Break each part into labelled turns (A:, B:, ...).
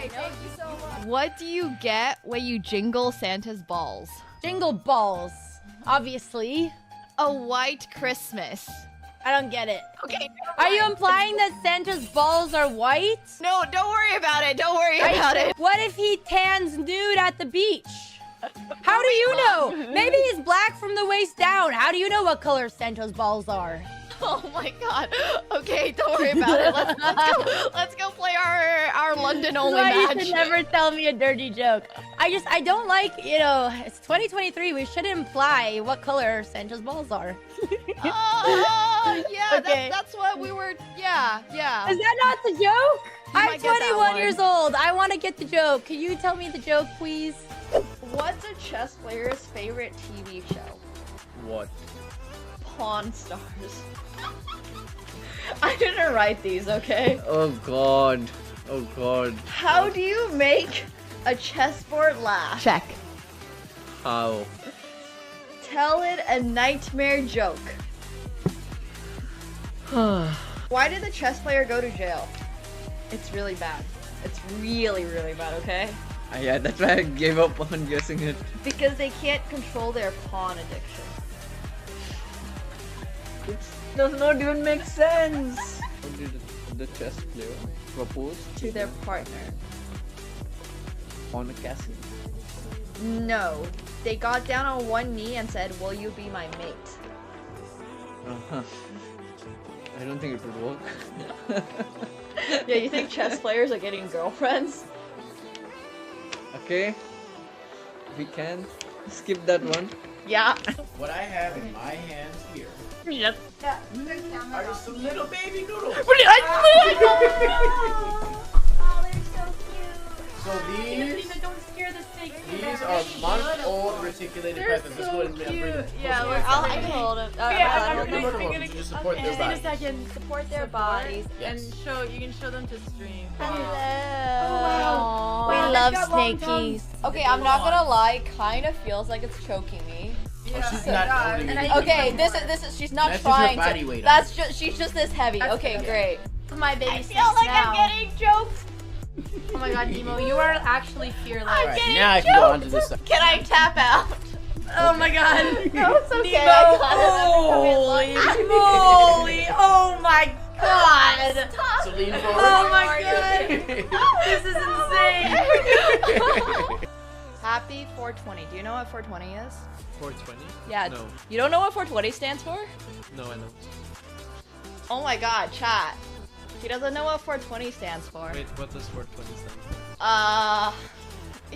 A: Okay, thank you so much.
B: What do you get when you jingle Santa's balls?
A: Jingle balls, obviously.
B: A white Christmas.
A: I don't get it.
B: Okay.
A: Are you implying that Santa's balls are white?
B: No, don't worry about it. Don't worry about it.
A: What if he tans nude at the beach? How do you know? Maybe he's black from the waist down. How do you know what color Santa's balls are?
B: Oh my god. Okay, don't worry about it. Let's go play our London only
A: Why
B: match.
A: you should never tell me a dirty joke. I don't like, you know, it's 2023. We shouldn't imply what color Santa's balls are.
B: Oh, yeah,
A: Okay.
B: that's what we were, yeah.
A: Is that not the joke? I'm
B: might get that
A: 21
B: one.
A: years old. I want to get the joke. Can you tell me the joke, please?
B: What's a chess player's favorite TV show?
C: What?
B: Pawn Stars. I didn't write these, okay?
C: Oh god. Oh god.
B: How do you make a chessboard laugh? Check.
C: How?
B: Tell it a nightmare joke. Why did the chess player go to jail? It's really bad. It's really, really bad, okay?
C: Yeah, that's why I gave up on guessing it.
B: Because they can't control their pawn addiction.
C: It does not even make sense. How did the chess player propose
B: To their partner.
C: on a castle?
B: No. They got down on one knee and said, "Will you be my mate?"
C: Uh-huh. I don't think it would work.
B: Yeah, you think chess players are getting girlfriends?
C: Okay. We can skip that one.
B: Yeah.
D: What I have in my hands here
B: Yep.
D: are just some little baby noodles.
A: Oh, they're so cute.
D: So
A: Don't scare the snake.
D: these are month-old reticulated pythons. Let's go ahead and bring them.
B: Yeah,
A: I can hold them.
D: To just support their body.
A: second. Support their bodies.
D: Yes.
E: You can show them to stream.
A: Hello. We
B: Wow.
A: love
E: They've got long
A: snakies.
B: Okay, I'm not gonna lie. Kind of feels like it's choking me.
D: Oh, she's not holding it.
B: Okay, this is. She's not
D: That's just her
B: trying
D: body
B: to.
D: weight on
B: That's just. She's just this heavy.
E: That's
B: Okay,
E: good.
B: great.
A: My baby
B: I feel like I'm getting choked.
E: Oh my god, Nemo, you are actually fearless.
D: Alright, now I can go on to this side.
B: Can I tap out?
E: Oh my god.
B: No, it's okay.
E: Nemo,
B: I got it.
E: holy moly. Oh my god.
D: So lean forward.
E: Oh my god. This is insane.
B: Happy 420. Do you know what 420 is?
F: 420?
B: Yeah.
F: No.
B: You don't know what 420 stands for?
F: No, I don't.
B: Oh my god, chat. He doesn't know what 420 stands for.
F: Wait, what does 420 stand for?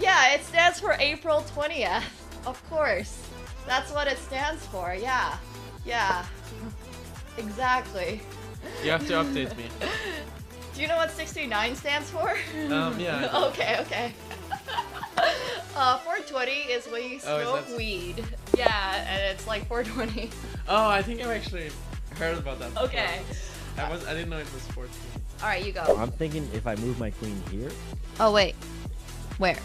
B: Yeah, it stands for April 20th. Of course. That's what it stands for. Yeah. Yeah. Exactly.
F: You have to update me.
B: Do you know what 69 stands for?
F: Yeah. I do.
B: Okay. 420 is when you
F: Oh, is
B: smoke
F: that-
B: weed. Yeah, and it's like 420.
F: Oh, I think I've actually heard about that. before.
B: Okay.
F: I didn't know it was 420.
B: Alright, you go.
G: I'm thinking if I move my queen here,
B: Oh, wait. Where?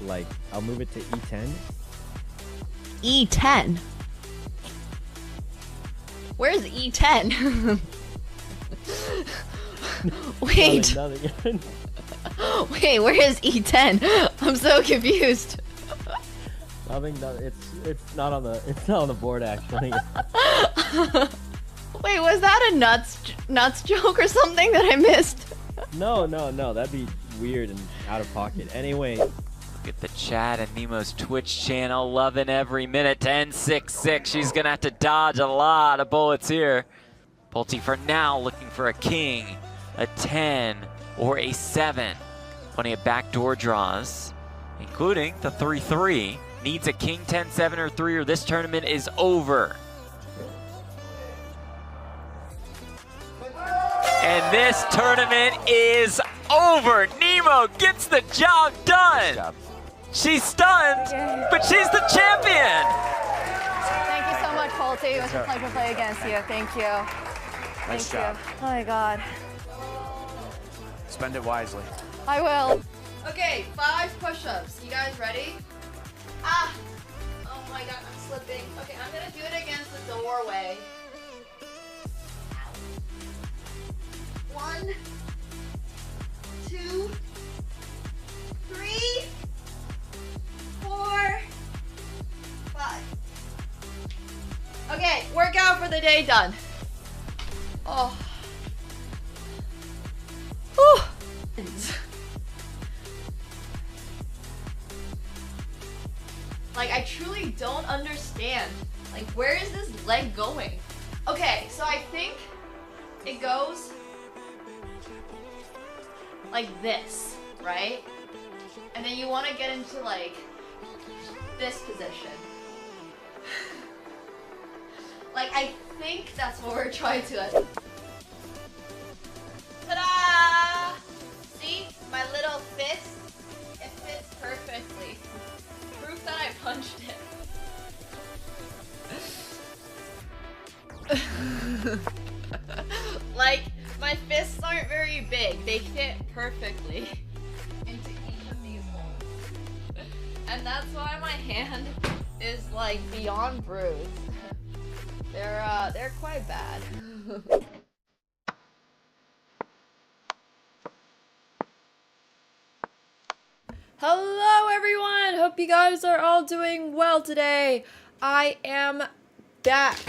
G: like I'll move it to e10.
B: E10. Where's E10? Wait.
G: Nothing.
B: Wait, where is E10? I'm so confused.
G: Nothing. It's not on the board actually.
B: Wait, was that a nuts joke or something that I missed?
G: No. That'd be weird and out of pocket. Anyway.
H: Look at the chat and Nemo's Twitch channel, loving every minute. 10-6-6. She's gonna have to dodge a lot of bullets here. Pulte for now looking for a king, a 10, or a 7. Plenty of backdoor draws, including the 3-3. Needs a king, 10, 7, or 3, or this tournament is over. And this tournament is over. Nemo gets the job done. She's stunned, but she's the champion.
B: Thank you so much, Pulte. It was a pleasure to play against you. Thank you.
D: Nice
B: Thank
D: job.
B: you. Oh my god.
D: Spend it wisely.
B: I will. Okay, 5 push-ups. You guys ready? Ah! Oh my god, I'm slipping. Okay, I'm gonna do it against the doorway. 1, 2, Another day done. Oh. Whew. Like, I truly don't understand. Like, where is this leg going? Okay, so I think it goes like this, right? And then you want to get into like this position. Like, I think that's what we're trying to. Ta-da! See? My little fist? It fits perfectly. Proof that I punched it. Like, my fists aren't very big. They fit perfectly into each of these holes. And that's why my hand is like beyond bruised. They're quite bad.
E: Hello everyone! Hope you guys are all doing well today. I am back.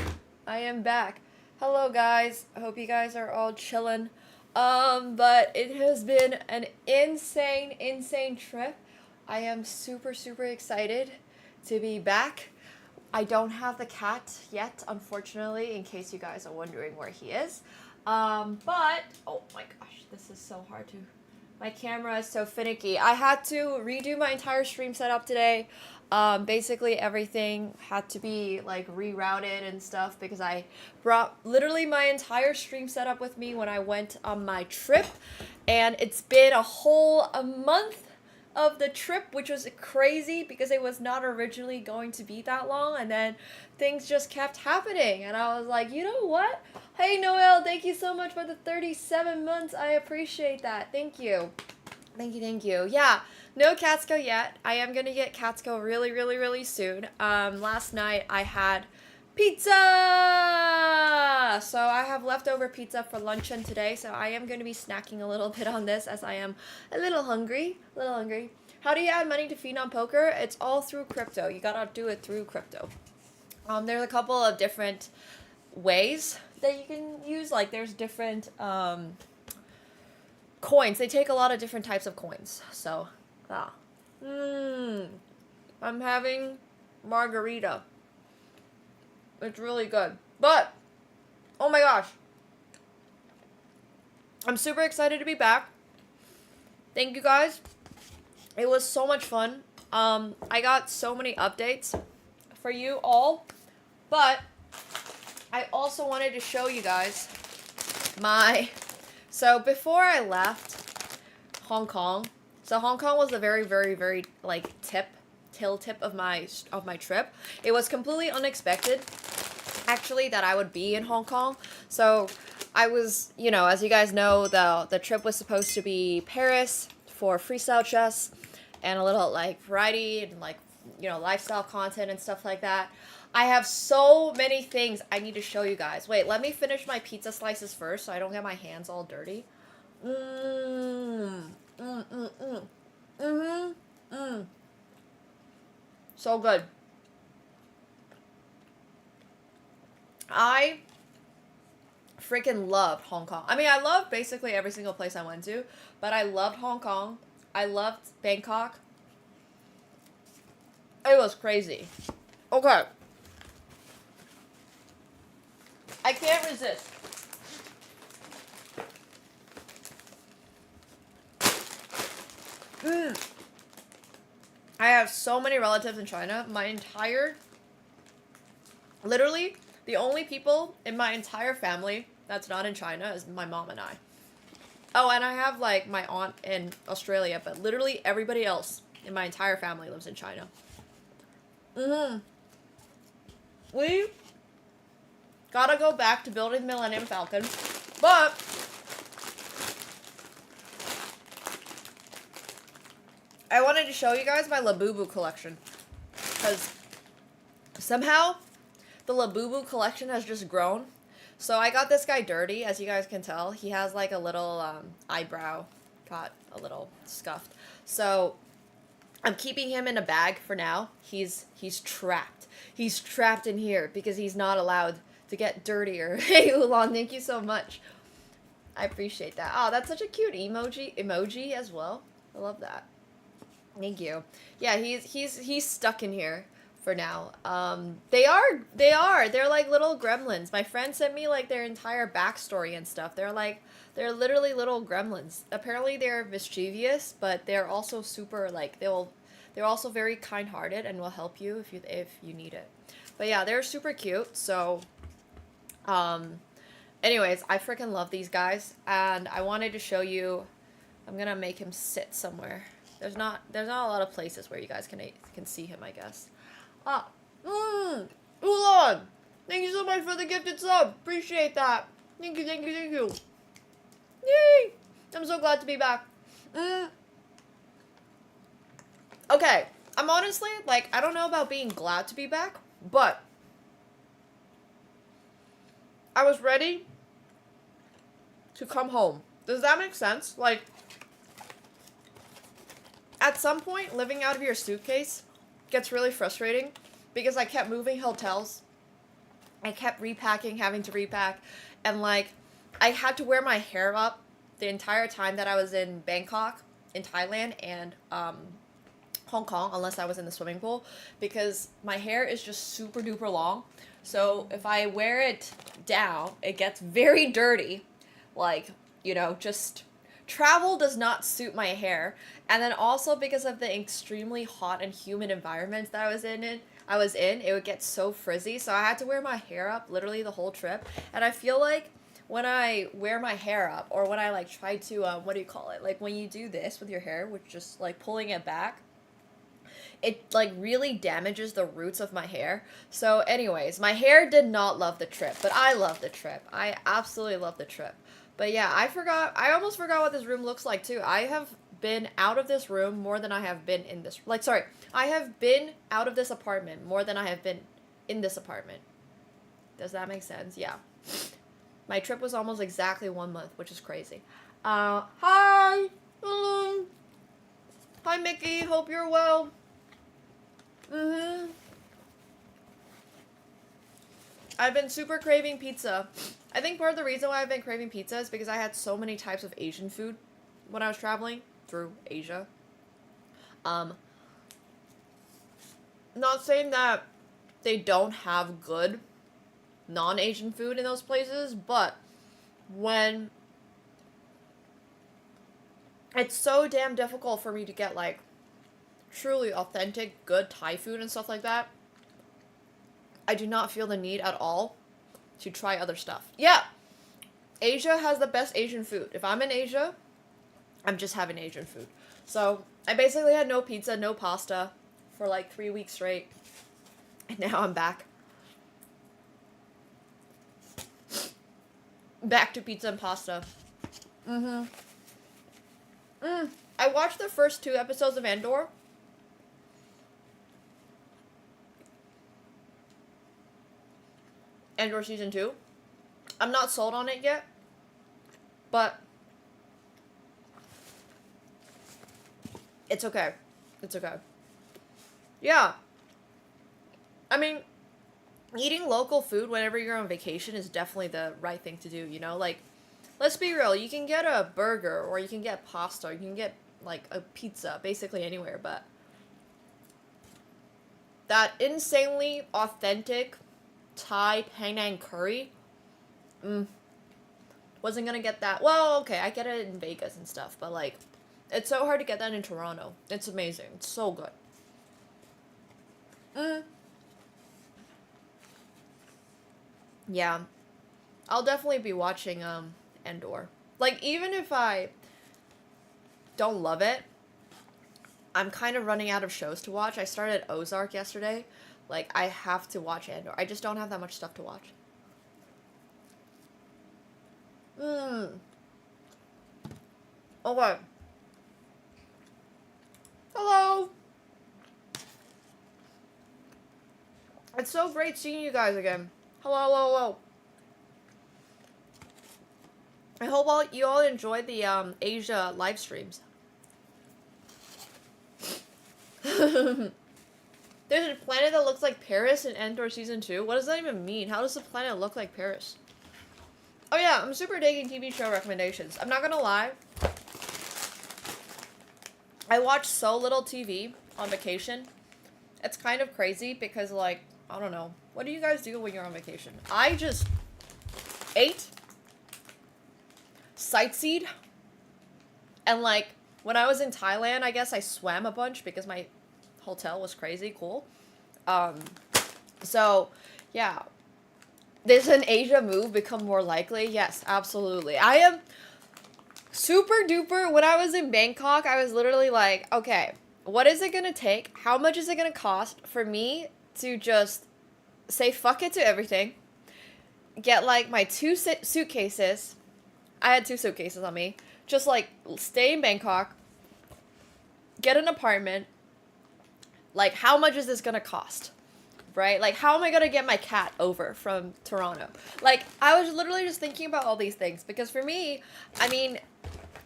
E: Hello guys. I hope you guys are all chilling. But it has been an insane trip. I am super excited to be back. I don't have the cat yet, unfortunately, in case you guys are wondering where he is. But oh my gosh, this is so hard to. My camera is so finicky. I had to redo my entire stream setup today. Basically everything had to be like rerouted and stuff because I brought literally my entire stream setup with me when I went on my trip. And it's been a month of the trip, which was crazy because it was not originally going to be that long, and then things just kept happening, and I was like, you know what? Hey Noel, thank you so much for the 37 months. I appreciate that. Thank you. Yeah, no Catsko yet. I am gonna get Catsko really soon. Last night I had pizza! So I have leftover pizza for luncheon today, so I am going to be snacking a little bit on this as I am a little hungry. How do you add money to Phenom Poker? It's all through crypto. You gotta do it through crypto. There's a couple of different ways that you can use. Like, there's different coins. They take a lot of different types of coins. So, I'm having margarita. It's really good. But, oh my gosh. I'm super excited to be back. Thank you guys. It was so much fun. I got so many updates for you all. But, I also wanted to show you guys so before I left Hong Kong, so Hong Kong was a very like tail tip of my trip. It was completely unexpected, actually, that I would be in Hong Kong. So I was, as you guys know, the trip was supposed to be Paris for freestyle chess and a little like variety and like, lifestyle content and stuff like that. I have so many things I need to show you guys. Wait, let me finish my pizza slices first so I don't get my hands all dirty. So good. I freaking loved Hong Kong. I mean, I loved basically every single place I went to, but I loved Hong Kong. I loved Bangkok. It was crazy. Okay. I can't resist. I have so many relatives in China. Literally, the only people in my entire family that's not in China is my mom and I. Oh, and I have like my aunt in Australia, but literally everybody else in my entire family lives in China. We gotta go back to building the Millennium Falcon, but I wanted to show you guys my Labubu collection, because somehow the Labubu collection has just grown. So I got this guy dirty, as you guys can tell. He has like a little eyebrow, got a little scuffed. So I'm keeping him in a bag for now. He's trapped. He's trapped in here because he's not allowed to get dirtier. Hey, Ulan, thank you so much. I appreciate that. Oh, that's such a cute emoji as well. I love that. Thank you. Yeah, he's stuck in here for now. They're like little gremlins. My friend sent me like their entire backstory and stuff. They're literally little gremlins. Apparently they're mischievous, but they're also super like they're also very kind-hearted and will help you if you need it. But yeah, they're super cute. So anyways, I freaking love these guys, and I wanted to show you. I'm gonna make him sit somewhere. There's not a lot of places where you guys can see him, I guess. Ulan! Thank you so much for the gifted sub. Appreciate that. Thank you. Yay! I'm so glad to be back. Okay, I'm honestly, like, I don't know about being glad to be back, but I was ready to come home. Does that make sense? Like, at some point, living out of your suitcase gets really frustrating because I kept moving hotels. I kept repacking, having to repack, and like, I had to wear my hair up the entire time that I was in Bangkok, in Thailand, and Hong Kong, unless I was in the swimming pool, because my hair is just super duper long. So if I wear it down, it gets very dirty. Like, you know, just travel does not suit my hair. And then also because of the extremely hot and humid environments that I was in, it would get so frizzy. So I had to wear my hair up literally the whole trip. And I feel like when I wear my hair up, or when I like try to, what do you call it? Like when you do this with your hair, which just like pulling it back, it like really damages the roots of my hair. So anyways, my hair did not love the trip, but I love the trip. I absolutely love the trip. But yeah, I almost forgot what this room looks like too. I have been out of this room more than I have been in this, I have been out of this apartment more than I have been in this apartment. Does that make sense? Yeah. My trip was almost exactly 1 month, which is crazy. Hi! Hello! Hi, Mickey. Hope you're well. I've been super craving pizza. I think part of the reason why I've been craving pizza is because I had so many types of Asian food when I was traveling through Asia. Not saying that they don't have good non-Asian food in those places, but when it's so damn difficult for me to get like truly authentic good Thai food and stuff like that, I do not feel the need at all to try other stuff. Yeah, Asia has the best Asian food. If I'm in Asia, I'm just having Asian food. So I basically had no pizza, no pasta for like 3 weeks straight, and now I'm back to pizza and pasta. I watched the first 2 episodes of Andor. Andor season 2. I'm not sold on it yet, but it's okay. It's okay. Yeah. I mean, eating local food whenever you're on vacation is definitely the right thing to do, you know? Like, let's be real, you can get a burger, or you can get pasta, or you can get, like, a pizza, basically anywhere, but that insanely authentic Thai Penang curry, wasn't gonna get that. Well, okay, I get it in Vegas and stuff, but, like, it's so hard to get that in Toronto. It's amazing. It's so good. Yeah. I'll definitely be watching, Andor. Like, even if I don't love it, I'm kind of running out of shows to watch. I started Ozark yesterday. Like, I have to watch Andor. I just don't have that much stuff to watch. Okay. Hello! It's so great seeing you guys again. Hello. I hope you all enjoyed the Asia live streams. There's a planet that looks like Paris in Andor Season 2. What does that even mean? How does the planet look like Paris? Oh yeah, I'm super digging TV show recommendations. I'm not gonna lie. I watch so little TV on vacation. It's kind of crazy because, like, I don't know. What do you guys do when you're on vacation? I just ate, sightseed, and, like, when I was in Thailand, I guess I swam a bunch because my hotel was crazy cool. So, yeah. Does an Asia move become more likely? Yes, absolutely. I am super duper. When I was in Bangkok, I was literally like, okay, what is it gonna take? How much is it gonna cost for me to just say fuck it to everything? Get like my 2 suitcases. I had 2 suitcases on me. Just like stay in Bangkok. Get an apartment. Like, how much is this gonna cost? Right? Like, how am I gonna get my cat over from Toronto? Like, I was literally just thinking about all these things because for me, I mean,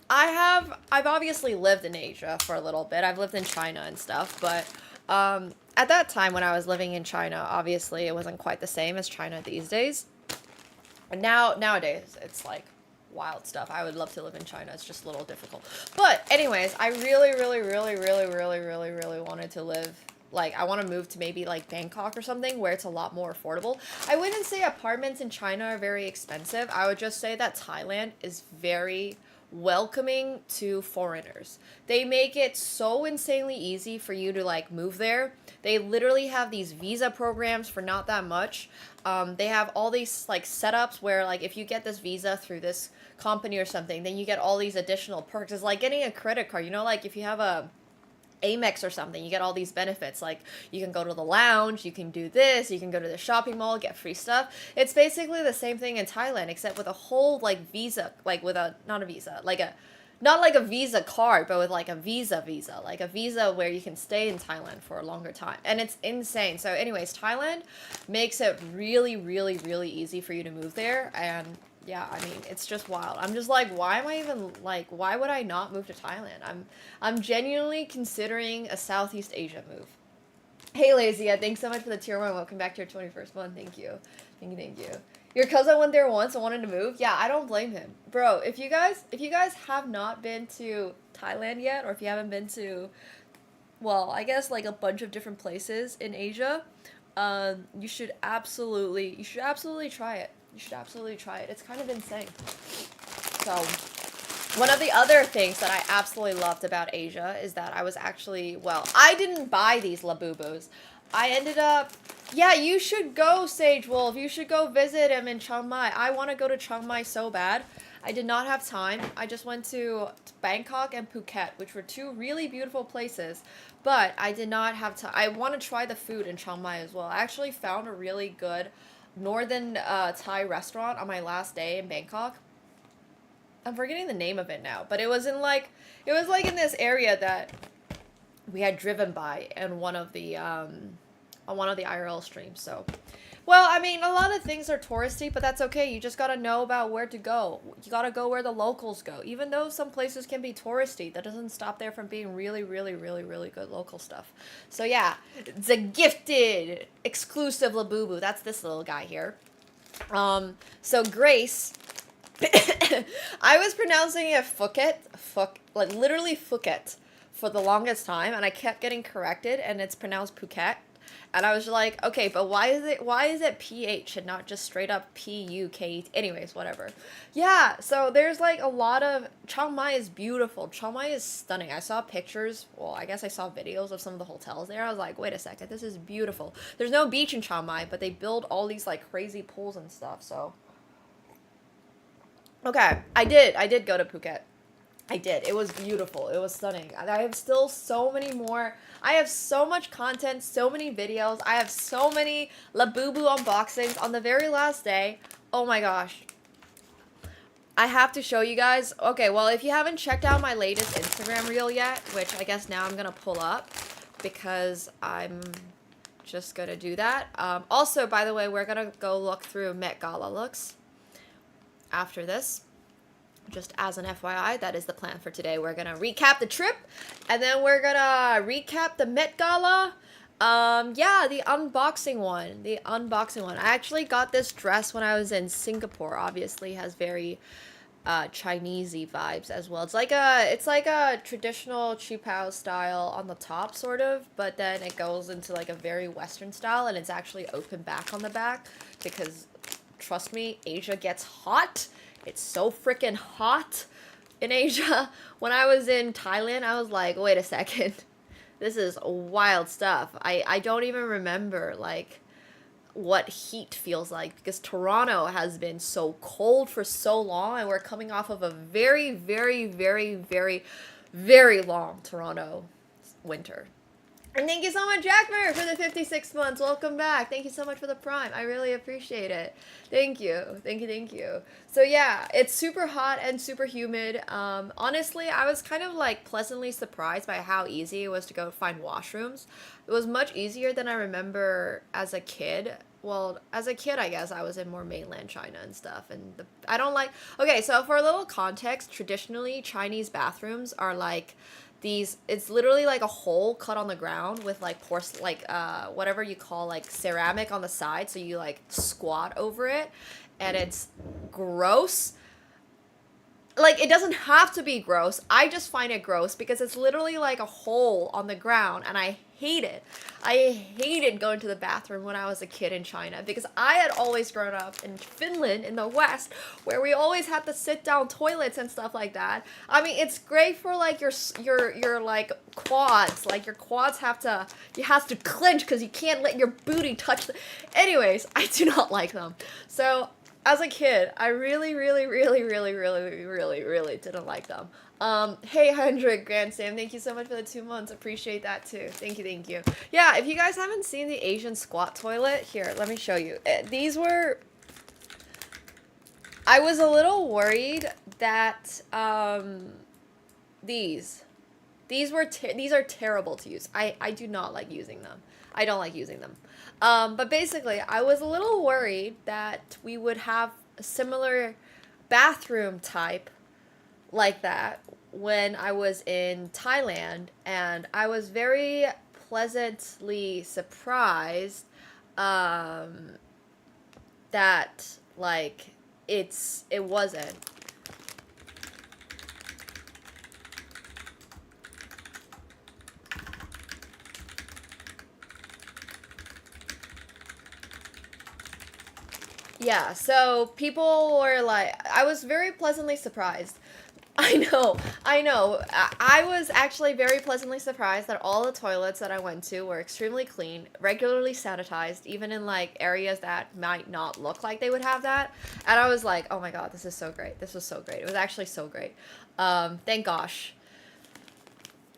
E: I've obviously lived in Asia for a little bit. I've lived in China and stuff, but at that time when I was living in China, obviously it wasn't quite the same as China these days. And nowadays it's like wild stuff. I would love to live in China. It's just a little difficult. But anyways, I really wanted to live. Like, I want to move to maybe, like, Bangkok or something where it's a lot more affordable. I wouldn't say apartments in China are very expensive. I would just say that Thailand is very welcoming to foreigners. They make it so insanely easy for you to, like, move there. They literally have these visa programs for not that much. They have all these, like, setups where, like, if you get this visa through this company or something, then you get all these additional perks. It's like getting a credit card. You know, like, if you have a Amex or something, you get all these benefits, like you can go to the lounge, you can do this, you can go to the shopping mall, get free stuff. It's basically the same thing in Thailand, except with a whole, like, visa, like with a, not a visa, like a, not like a visa card, but with like a visa, like a visa where you can stay in Thailand for a longer time. And it's insane. So anyways, Thailand makes it really easy for you to move there. And yeah, I mean, it's just wild. I'm just like, why am I even, like, why would I not move to Thailand? I'm genuinely considering a Southeast Asia move. Hey, Lazia, thanks so much for the tier 1. Welcome back to your 21st month. Thank you. Thank you. Your cousin went there once and wanted to move? Yeah, I don't blame him. Bro, if you guys have not been to Thailand yet, or if you haven't been to, well, I guess, like, a bunch of different places in Asia, you should absolutely try it. You should absolutely try it. It's kind of insane. So, one of the other things that I absolutely loved about Asia is that I was actually, well, I didn't buy these Labubus. I ended up, yeah, you should go, Sage Wolf. You should go visit him in Chiang Mai. I want to go to Chiang Mai so bad. I did not have time. I just went to Bangkok and Phuket, which were 2 really beautiful places, but I did not have time. I want to try the food in Chiang Mai as well. I actually found a really good northern Thai restaurant on my last day in Bangkok. I'm forgetting the name of it now, but it was in like, it was like in this area that we had driven by in one of the IRL streams. So, well, I mean, a lot of things are touristy, but that's okay. You just gotta know about where to go. You gotta go where the locals go. Even though some places can be touristy, that doesn't stop there from being really good local stuff. So yeah, the gifted exclusive Labubu. That's this little guy here. So Grace, I was pronouncing it Phuket, like literally Phuket for the longest time, and I kept getting corrected, and it's pronounced Phuket. And I was like, okay, but why is it PH and not just straight up PUK? Anyways, whatever. Yeah, so there's like a lot of, Chiang Mai is beautiful. Chiang Mai is stunning. I saw pictures, well, I guess I saw videos of some of the hotels there. I was like, wait a second, this is beautiful. There's no beach in Chiang Mai, but they build all these like crazy pools and stuff, so. Okay, I did go to Phuket. I did. It was beautiful. It was stunning. I have still so many more. I have so much content, so many videos. I have so many Labubu unboxings on the very last day. Oh my gosh. I have to show you guys. Okay, well, if you haven't checked out my latest Instagram reel yet, which I guess now I'm going to pull up because I'm just going to do that. Also, by the way, we're going to go look through Met Gala looks after this. Just as an FYI, that is the plan for today. We're going to recap the trip, and then we're going to recap the Met Gala, Yeah, the unboxing one. The unboxing one. I actually got this dress when I was in Singapore. Obviously has very Chinesey vibes as well. It's like a traditional Qipao style on the top sort of, but then it goes into like a very Western style, and it's actually open back on the back because trust me, Asia gets hot. It's so freaking hot in Asia. When I was in Thailand, I was like, wait a second. This is wild stuff. I don't even remember like what heat feels like because Toronto has been so cold for so long, and we're coming off of a very, very, very, very, very long Toronto winter. And thank you so much, Jackmer, for the 56 months. Welcome back. Thank you so much for the Prime. I really appreciate it. Thank you. Thank you. Thank you. So yeah, it's super hot and super humid. Honestly, I was kind of like pleasantly surprised by how easy it was to go find washrooms. It was much easier than I remember as a kid. Well, as a kid, I guess I was in more mainland China and stuff. And I don't like... Okay, so for a little context, traditionally, Chinese bathrooms are like... it's literally like a hole cut on the ground with like whatever you call like ceramic on the side, so you like squat over it, and it's gross. Like, it doesn't have to be gross. I just find it gross because it's literally like a hole on the ground, and I hate it. I hated going to the bathroom when I was a kid in China because I had always grown up in Finland in the West where we always had the sit-down toilets and stuff like that. I mean, it's great for like your like quads. Like your quads have to clench because you can't let your booty touch the... Anyways, I do not like them. So as a kid, I really didn't like them. Hey, 100 Grand Sam, thank you so much for the 2 months. Appreciate that too. Thank you, thank you. Yeah, if you guys haven't seen the Asian squat toilet, here, let me show you. These were... I was a little worried that, these are terrible to use. I do not like using them. I don't like using them. But basically, I was a little worried that we would have a similar bathroom type like that when I was in Thailand, and I was very pleasantly surprised that like it wasn't. Yeah, so people were like, I was very pleasantly surprised. I know. I was actually very pleasantly surprised that all the toilets that I went to were extremely clean, regularly sanitized, even in like areas that might not look like they would have that. And I was like, oh my god, this is so great. This was so great. It was actually so great. Thank gosh.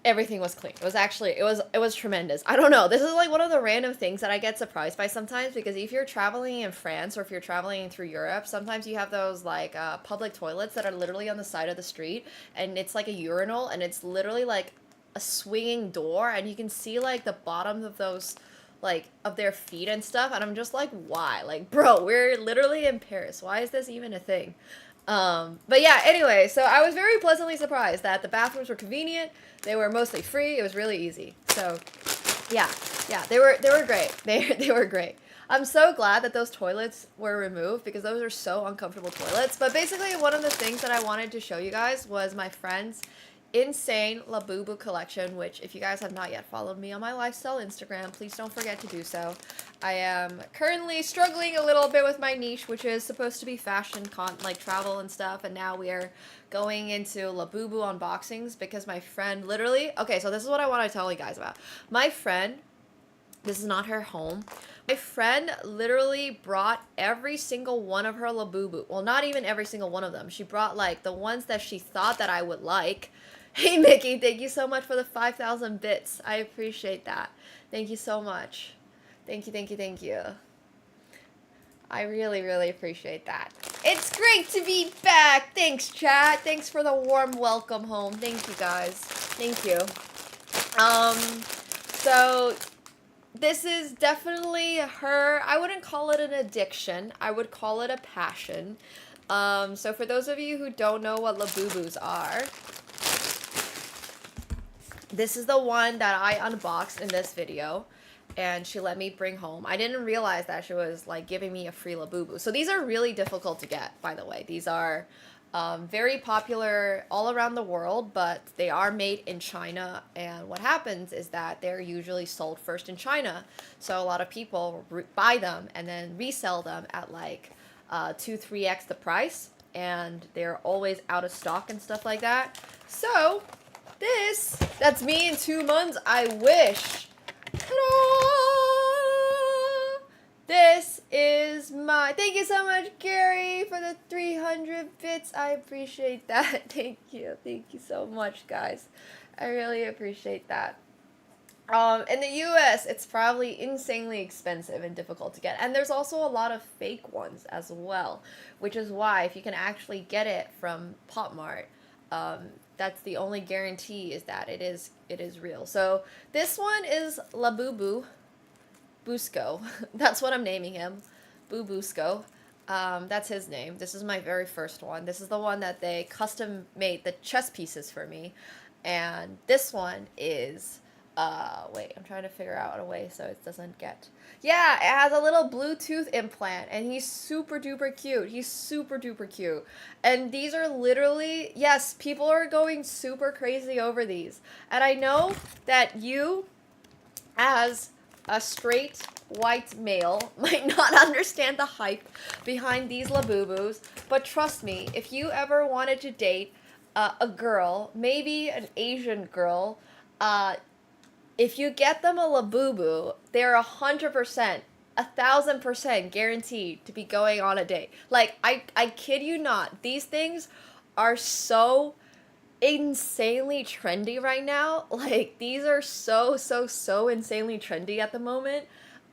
E: Everything was clean. It was tremendous. I don't know. This is like one of the random things that I get surprised by sometimes, because if you're traveling in France or if you're traveling through Europe, sometimes you have those like public toilets that are literally on the side of the street, and it's like a urinal, and it's literally like a swinging door, and you can see like the bottoms of those, like of their feet and stuff, and I'm just like, why? Like, bro, we're literally in Paris. Why is this even a thing? But yeah, anyway, so I was very pleasantly surprised that the bathrooms were convenient. They were mostly free. It was really easy. So yeah, they were great. They were great. I'm so glad that those toilets were removed because those are so uncomfortable toilets. But basically, one of the things that I wanted to show you guys was my friend's insane Labubu collection, which if you guys have not yet followed me on my lifestyle Instagram, please don't forget to do so. I am currently struggling a little bit with my niche, which is supposed to be fashion, like travel and stuff, and now we are going into Labubu unboxings because my friend literally... Okay, so this is what I want to tell you guys about. My friend, this is not her home, my friend literally brought every single one of her Labubu. Well, not even every single one of them. She brought like the ones that she thought that I would like. Hey Mickey, thank you so much for the 5,000 bits. I appreciate that. Thank you so much. Thank you. I really appreciate that. It's great to be back. Thanks, chat. Thanks for the warm welcome home. Thank you, guys. Thank you. So this is definitely her. I wouldn't call it an addiction. I would call it a passion. So for those of you who don't know what Labubus are, this is the one that I unboxed in this video. and she let me bring home. I didn't realize that she was like giving me a free Labubu. So these are really difficult to get, by the way. These are very popular all around the world, but they are made in China. And what happens is that they're usually sold first in China. So a lot of people buy them and then resell them at like 2-3x the price. And they're always out of stock and stuff like that. So that's me in 2 months. I wish. Ta-da! This is my, thank you so much, Gary, for the 300 bits. I appreciate that. Thank you so much, guys. I really appreciate that. In the US, it's probably insanely expensive and difficult to get. And there's also a lot of fake ones as well, which is why if you can actually get it from Pop Mart, that's the only guarantee is that it is real. So this one is Labubu Busco. That's what I'm naming him. Boo Busco. That's his name. This is my very first one. This is the one that they custom made the chess pieces for me. And this one is wait, I'm trying to figure out a way so it doesn't get... Yeah, it has a little Bluetooth implant, and he's super duper cute. He's super duper cute. And these are literally... Yes, people are going super crazy over these. And I know that you, as a straight white male, might not understand the hype behind these Labubus, but trust me, if you ever wanted to date a girl, maybe an Asian girl, if you get them a Labubu, they're 100%, 1,000% guaranteed to be going on a date. Like, I kid you not, these things are so insanely trendy right now. Like, these are so insanely trendy at the moment.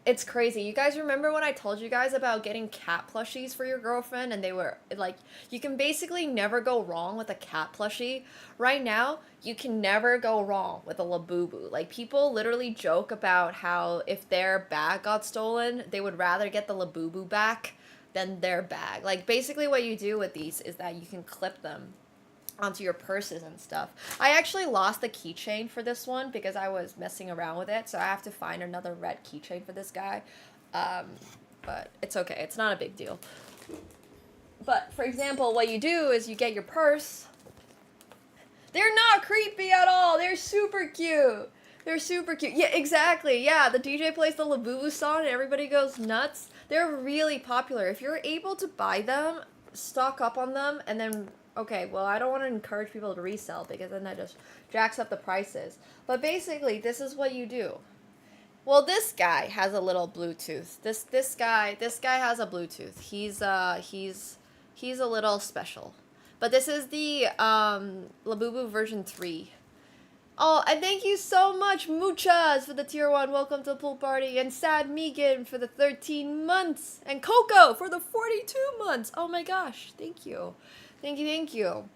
E: It's crazy. You guys remember when I told you guys about getting cat plushies for your girlfriend, and they were like, you can basically never go wrong with a cat plushie. Right now, you can never go wrong with a Labubu. Like, people literally joke about how if their bag got stolen, they would rather get the Labubu back than their bag. Like, basically what you do with these is that you can clip them onto your purses and stuff. I actually lost the keychain for this one because I was messing around with it, so I have to find another red keychain for this guy. But it's okay, it's not a big deal. But for example, what you do is you get your purse. They're not creepy at all. They're super cute. They're super cute. Yeah, exactly. Yeah, the DJ plays the Labubu song and everybody goes nuts. They're really popular. If you're able to buy them, stock up on them, and then... Okay, well, I don't want to encourage people to resell because then that just jacks up the prices. But basically, this is what you do. Well, this guy has a little Bluetooth. This guy has a Bluetooth. He's a little special. But this is the Labubu version 3. Oh, and thank you so much, Muchas, for the tier 1. Welcome to the pool party. And Sad Megan for the 13 months. And Coco for the 42 months. Oh my gosh, thank you. Thank you.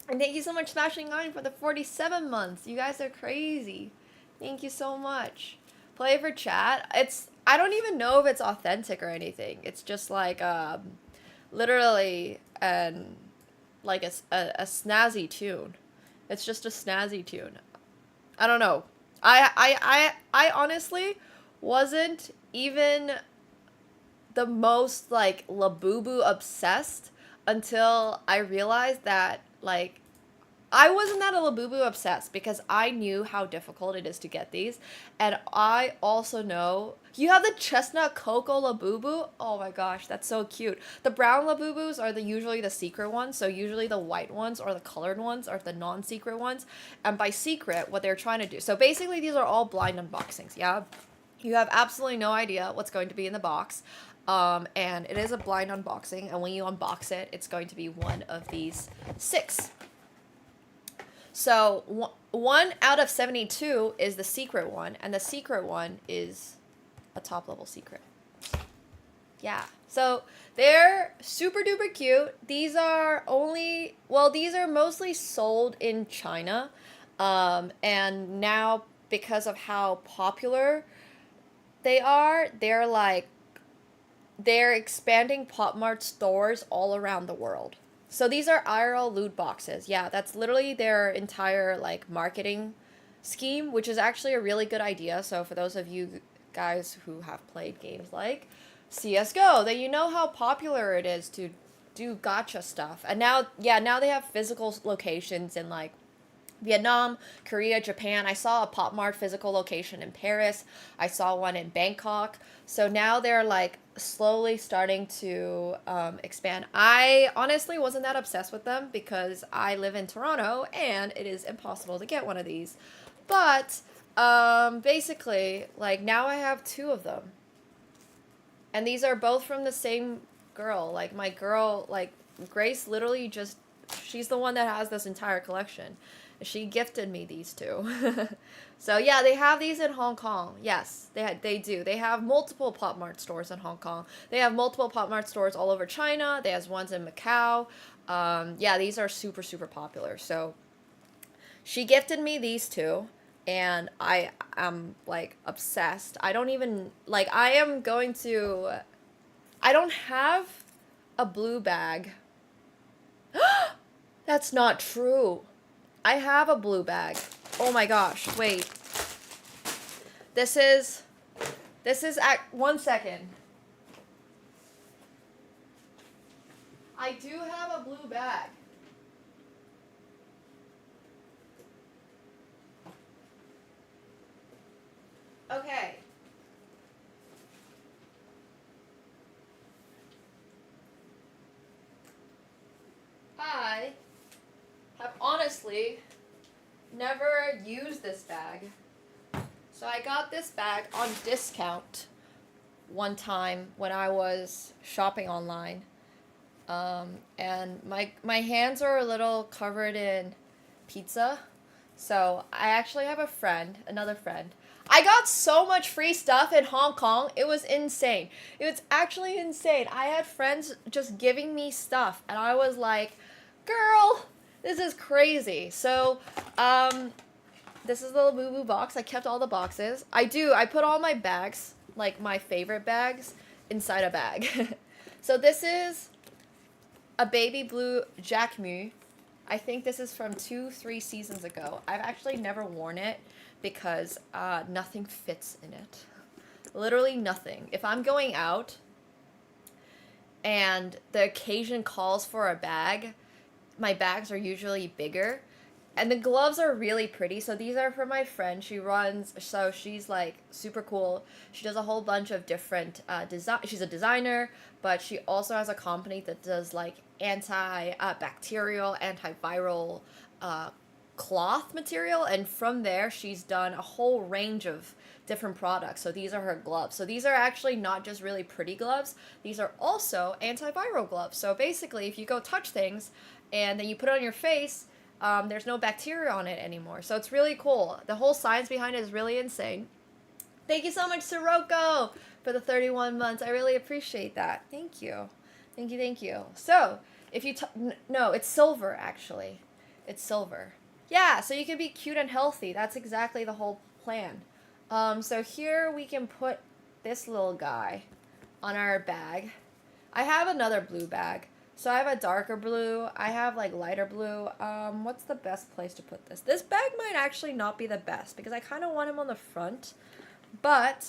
E: And thank you so much, Smashing 9, for the 47 months. You guys are crazy. Thank you so much. Play for chat. I don't even know if it's authentic or anything. It's just like, literally, like a snazzy tune. It's just a snazzy tune. I don't know. I honestly wasn't even the most, like, Labubu obsessed until I realized that, like, I wasn't that a Labubu obsessed because I knew how difficult it is to get these. And I also know, you have the chestnut cocoa Labubu. Oh my gosh, that's so cute. The brown Labubus are usually the secret ones. So usually the white ones or the colored ones are the non-secret ones. And by secret, what they're trying to do. So basically these are all blind unboxings, yeah? You have absolutely no idea what's going to be in the box. And it is a blind unboxing, and when you unbox it, it's going to be one of these 6. So, 1 out of 72 is the secret one, and the secret one is a top-level secret. Yeah, so they're super duper cute. These are only, well, these are mostly sold in China, and now, because of how popular they are, they're expanding Pop Mart stores all around the world. So these are IRL loot boxes. Yeah, that's literally their entire, like, marketing scheme, which is actually a really good idea. So for those of you guys who have played games like CSGO, that you know how popular it is to do gacha stuff. And now, yeah, now they have physical locations in like Vietnam, Korea, Japan. I saw a Pop Mart physical location in Paris. I saw one in Bangkok. So now they're like slowly starting to expand. I honestly wasn't that obsessed with them because I live in Toronto and it is impossible to get one of these. But basically, like now I have 2 of them. And these are both from the same girl. Like my girl, like Grace literally just, she's the one that has this entire collection. She gifted me these 2. So yeah, they have these in Hong Kong. Yes, they do. They have multiple Pop Mart stores in Hong Kong. They have multiple Pop Mart stores all over China. They have ones in Macau. Yeah, these are super, super popular. So she gifted me these 2. And I am like obsessed. I don't even, like, I am going to, I don't have a blue bag. That's not true. I have a blue bag. Oh my gosh, wait. This is at 1 second. I do have a blue bag. Okay. I have honestly never used this bag. So I got this bag on discount one time when I was shopping online. And my hands are a little covered in pizza. So I actually have a friend, another friend. I got so much free stuff in Hong Kong. It was insane. It was actually insane. I had friends just giving me stuff. And I was like, girl, this is crazy. So, this is the little boo-boo box. I kept all the boxes. I put all my bags, like my favorite bags, inside a bag. So this is a baby blue Jacquemus. I think this is from 2-3 seasons ago. I've actually never worn it because nothing fits in it. Literally nothing. If I'm going out and the occasion calls for a bag, my bags are usually bigger. And the gloves are really pretty. So these are for my friend. She runs, so she's like super cool. She does a whole bunch of different design. She's a designer, but she also has a company that does like anti-bacterial, antiviral cloth material. And from there, she's done a whole range of different products. So these are her gloves. So these are actually not just really pretty gloves. These are also antiviral gloves. So basically, if you go touch things and then you put it on your face, there's no bacteria on it anymore. So it's really cool. The whole science behind it is really insane. Thank you so much, Sirocco, for the 31 months. I really appreciate that. Thank you. Thank you, thank you. So, if you... No, it's silver, actually. It's silver. Yeah, so you can be cute and healthy. That's exactly the whole plan. So here we can put this little guy on our bag. I have another blue bag. So I have a darker blue. I have like lighter blue. What's the best place to put this? This bag might actually not be the best because I kind of want him on the front. But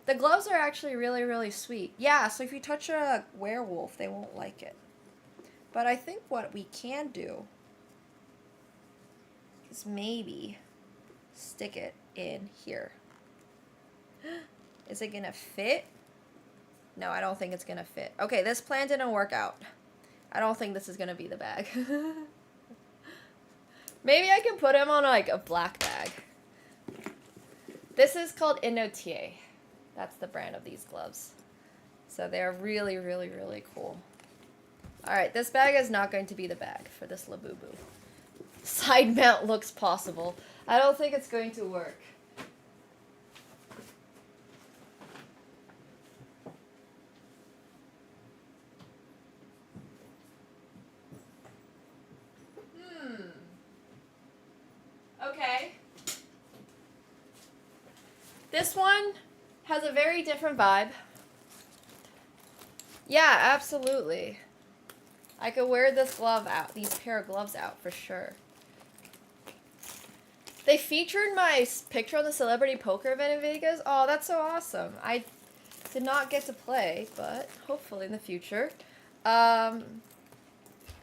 E: the gloves are actually really, really sweet. Yeah, so if you touch a werewolf, they won't like it. But I think what we can do is maybe stick it in here. Is it gonna fit? No, I don't think it's gonna fit. Okay, this plan didn't work out. I don't think this is gonna be the bag. Maybe I can put him on like a black bag. This is called Inotie. That's the brand of these gloves. So they're really, really, really cool. Alright, this bag is not going to be the bag for this Labubu. Side mount looks possible. I don't think it's going to work. Okay. This one has a very different vibe. Yeah, absolutely. I could wear this glove out, these pair of gloves out for sure. They featured my picture on the celebrity poker event in Vegas. Oh, that's so awesome. I did not get to play, but hopefully in the future. Okay,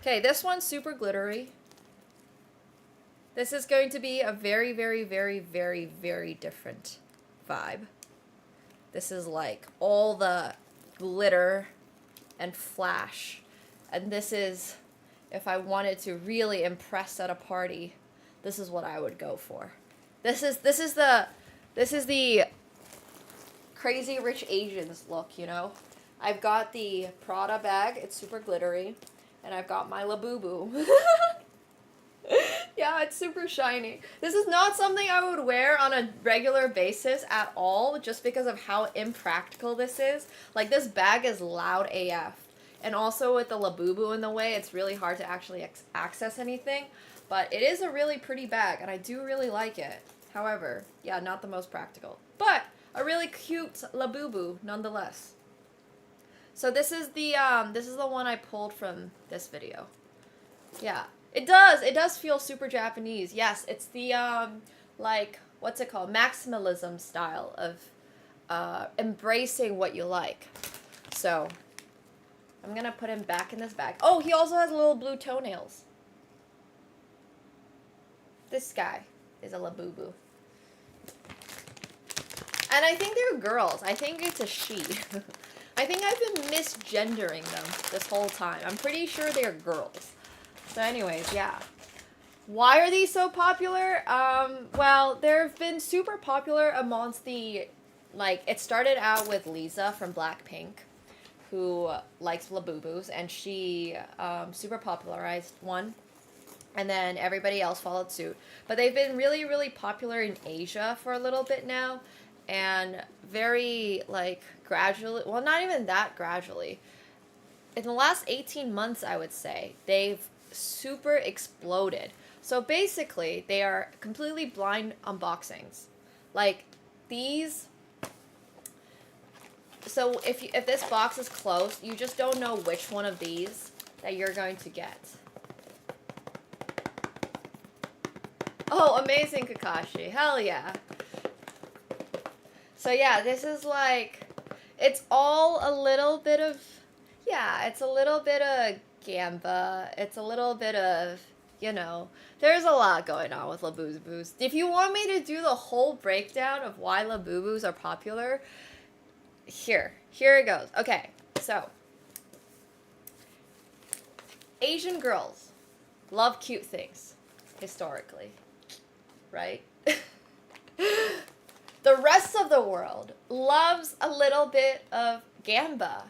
E: this one's super glittery. This is going to be a very, very, very, very, very different vibe. This is like all the glitter and flash. And this is, if I wanted to really impress at a party, this is what I would go for. This is the crazy rich Asians look, you know? I've got the Prada bag, it's super glittery, and I've got my Labubu. Yeah, it's super shiny. This is not something I would wear on a regular basis at all, just because of how impractical this is. Like, this bag is loud AF. And also with the Labubu in the way, it's really hard to actually access anything. But it is a really pretty bag, and I do really like it. However, yeah, not the most practical. But a really cute Labubu, nonetheless. So this is the one I pulled from this video. Yeah. It does feel super Japanese. Yes, it's the, like, what's it called? Maximalism style of, embracing what you like. So, I'm gonna put him back in this bag. Oh, he also has little blue toenails. This guy is a Labubu. And I think they're girls. I think it's a she. I think I've been misgendering them this whole time. I'm pretty sure they're girls. So anyways, yeah. Why are these so popular? Well, they've been super popular amongst the, like, it started out with Lisa from Blackpink, who likes Labubus, and she super popularized one. And then everybody else followed suit. But they've been really, really popular in Asia for a little bit now. And very, like, gradually, well, not even that gradually. In the last 18 months, I would say, they've super exploded. So basically, they are completely blind unboxings. Like, these... So if this box is closed, you just don't know which one of these that you're going to get. Oh, amazing, Kakashi. Hell yeah. So yeah, this is like, it's all a little bit of, yeah, it's a little bit of Gamba. It's a little bit of, you know, there's a lot going on with Labubus. If you want me to do the whole breakdown of why Labubus are popular, here it goes. Okay, so, Asian girls love cute things, historically, right? The rest of the world loves a little bit of Gamba.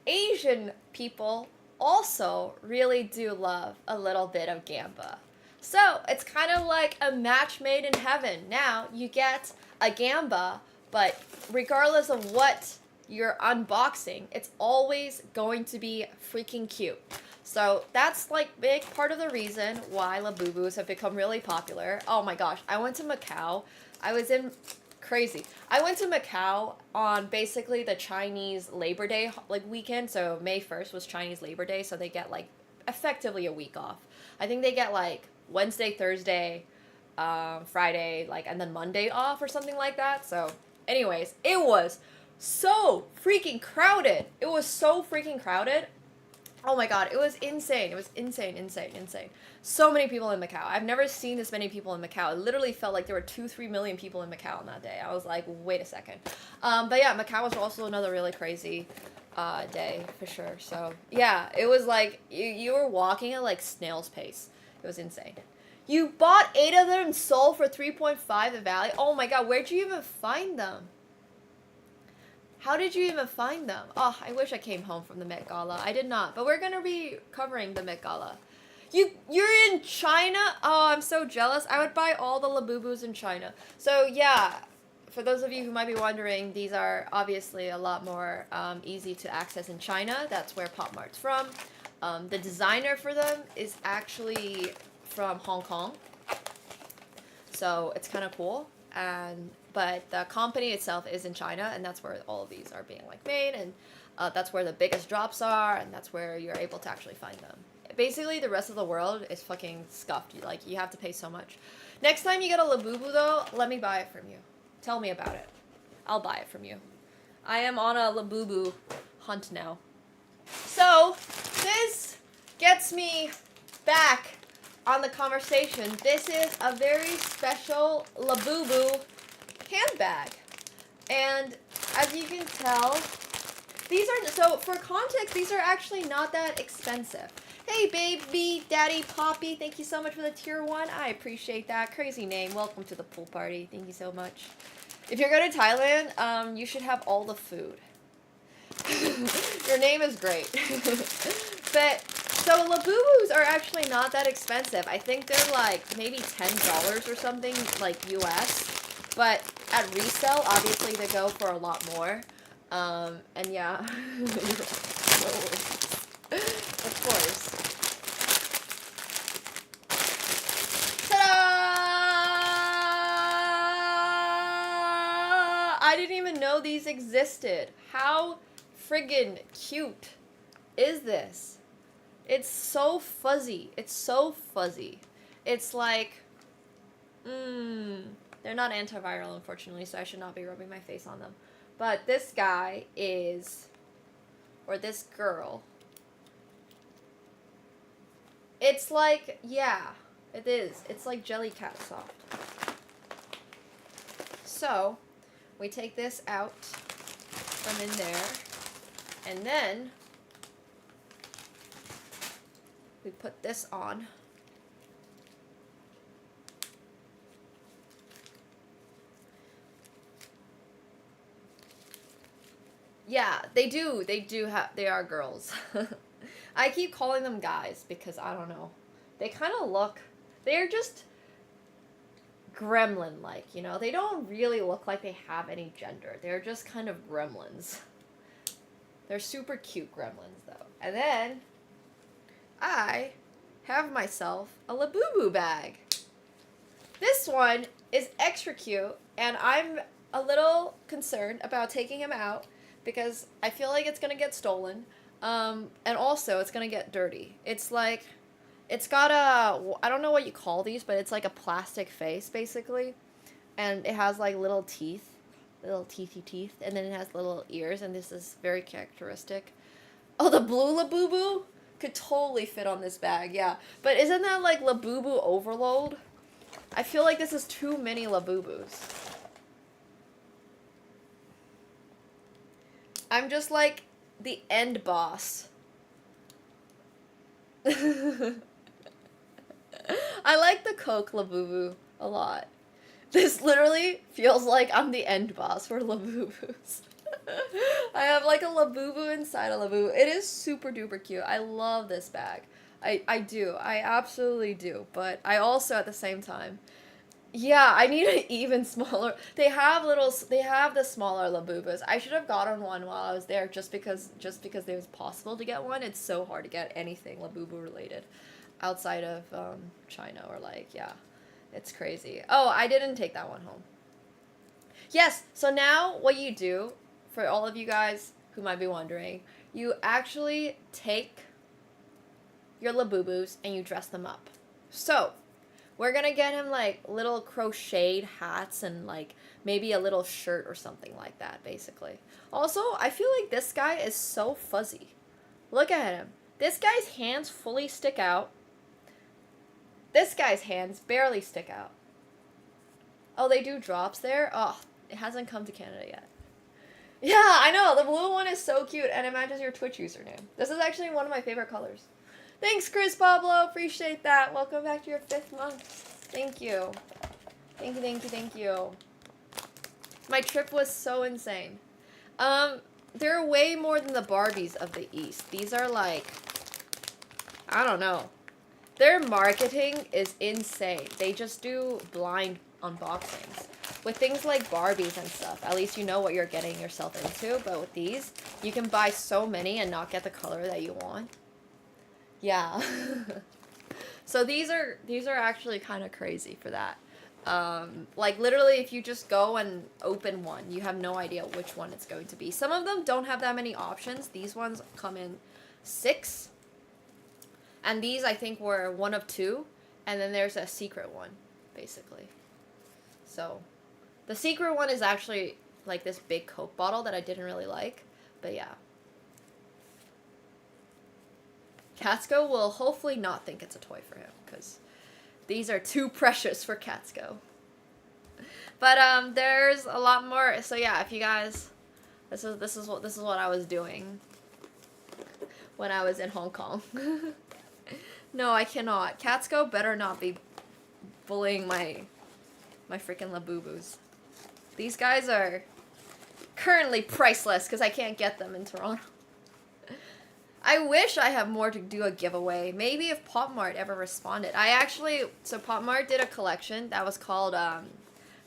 E: Asian people also really do love a little bit of Gamba. So it's kind of like a match made in heaven. Now you get a Gamba, but regardless of what you're unboxing, it's always going to be freaking cute. So that's like big part of the reason why Labubus have become really popular. Oh my gosh, I went to Macau. I was in crazy. I went to Macau on basically the Chinese Labor Day like weekend. So May 1st was Chinese Labor Day, so they get like effectively a week off. I think they get like Wednesday, Thursday, Friday, like, and then Monday off or something like that. So anyways, it was so freaking crowded. It was so freaking crowded. Oh my god, it was insane. It was insane. So many people in Macau. I've never seen this many people in Macau. It literally felt like there were 2-3 million people in Macau on that day. I was like, wait a second. But yeah, Macau was also another really crazy day, for sure. So yeah, it was like, you were walking at like snail's pace. It was insane. You bought 8 of them and sold for 3.5 at Valley? Oh my god, where'd you even find them? How did you even find them? Oh, I wish I came home from the Met Gala. I did not, but we're gonna be covering the Met Gala. You're in China? Oh, I'm so jealous. I would buy all the Labubus in China. So yeah, for those of you who might be wondering, these are obviously a lot more easy to access in China. That's where Pop Mart's from. The designer for them is actually from Hong Kong. So it's kind of cool. But the company itself is in China, and that's where all of these are being like made, and that's where the biggest drops are, and that's where you're able to actually find them. Basically, the rest of the world is fucking scuffed. Like, you have to pay so much. Next time you get a Labubu though, let me buy it from you. Tell me about it. I'll buy it from you. I am on a Labubu hunt now. So, this gets me back on the conversation. This is a very special Labubu handbag. And as you can tell, these are, so for context, these are actually not that expensive. Hey baby, daddy, poppy, thank you so much for the tier 1. I appreciate that. Crazy name. Welcome to the pool party. Thank you so much. If you're going to Thailand, you should have all the food. Your name is great. But, so Labubus are actually not that expensive. I think they're like maybe $10 or something, like US. But at resale, obviously they go for a lot more. And yeah. Of course. Ta-da! I didn't even know these existed. How friggin' cute is this? It's so fuzzy. It's so fuzzy. It's like, they're not antiviral, unfortunately, so I should not be rubbing my face on them. But this guy is, or this girl, it's like, yeah, it is. It's like Jellycat soft. So, we take this out from in there, and then we put this on. Yeah, they do have, they are girls. I keep calling them guys because I don't know. They kind of look, they're just gremlin-like, you know? They don't really look like they have any gender. They're just kind of gremlins. They're super cute gremlins, though. And then, I have myself a Labubu bag. This one is extra cute, and I'm a little concerned about taking him out because I feel like it's gonna get stolen. And also, it's gonna get dirty. It's like, it's got a, I don't know what you call these, but it's like a plastic face, basically. And it has like little teeth, little teethy teeth, and then it has little ears, and this is very characteristic. Oh, the blue Labubu could totally fit on this bag, yeah. But isn't that like Labubu overload? I feel like this is too many Labubus. I'm just like the end boss. I like the Coke Labubu a lot. This literally feels like I'm the end boss for Labubus. I have like a Labubu inside a Labubu. It is super duper cute. I love this bag. I do. I absolutely do. But I also at the same time, yeah, I need an even smaller. They have the smaller Labubus. I should have gotten one while I was there just because it was possible to get one. It's so hard to get anything Labubu related outside of China or like, yeah. It's crazy. Oh, I didn't take that one home. Yes, so now what you do, for all of you guys who might be wondering, you actually take your Labubus and you dress them up. So, we're gonna get him like little crocheted hats and like maybe a little shirt or something like that, basically. Also, I feel like this guy is so fuzzy. Look at him. This guy's hands fully stick out. This guy's hands barely stick out. Oh, they do drops there? Oh, it hasn't come to Canada yet. Yeah, I know. The blue one is so cute and it matches your Twitch username. This is actually one of my favorite colors. Thanks, Chris Pablo. Appreciate that. Welcome back to your 5th month. Thank you. Thank you, thank you, thank you. My trip was so insane. They're way more than the Barbies of the East. These are like, I don't know. Their marketing is insane. They just do blind unboxings. With things like Barbies and stuff, at least you know what you're getting yourself into. But with these, you can buy so many and not get the color that you want. Yeah. So these are actually kind of crazy for that. Like literally if you just go and open one, you have no idea which one it's going to be. Some of them don't have that many options. These ones come in 6. And these I think were one of 2. And then there's a secret one, basically. So, the secret one is actually like this big Coke bottle that I didn't really like, but yeah. Catsko will hopefully not think it's a toy for him, because these are too precious for Catsko. But there's a lot more. So yeah, if you guys, this is what I was doing when I was in Hong Kong. No, I cannot. Catsko better not be bullying my freaking Labubus. These guys are currently priceless because I can't get them in Toronto. I wish I had more to do a giveaway. Maybe if Pop Mart ever responded. So Pop Mart did a collection that was called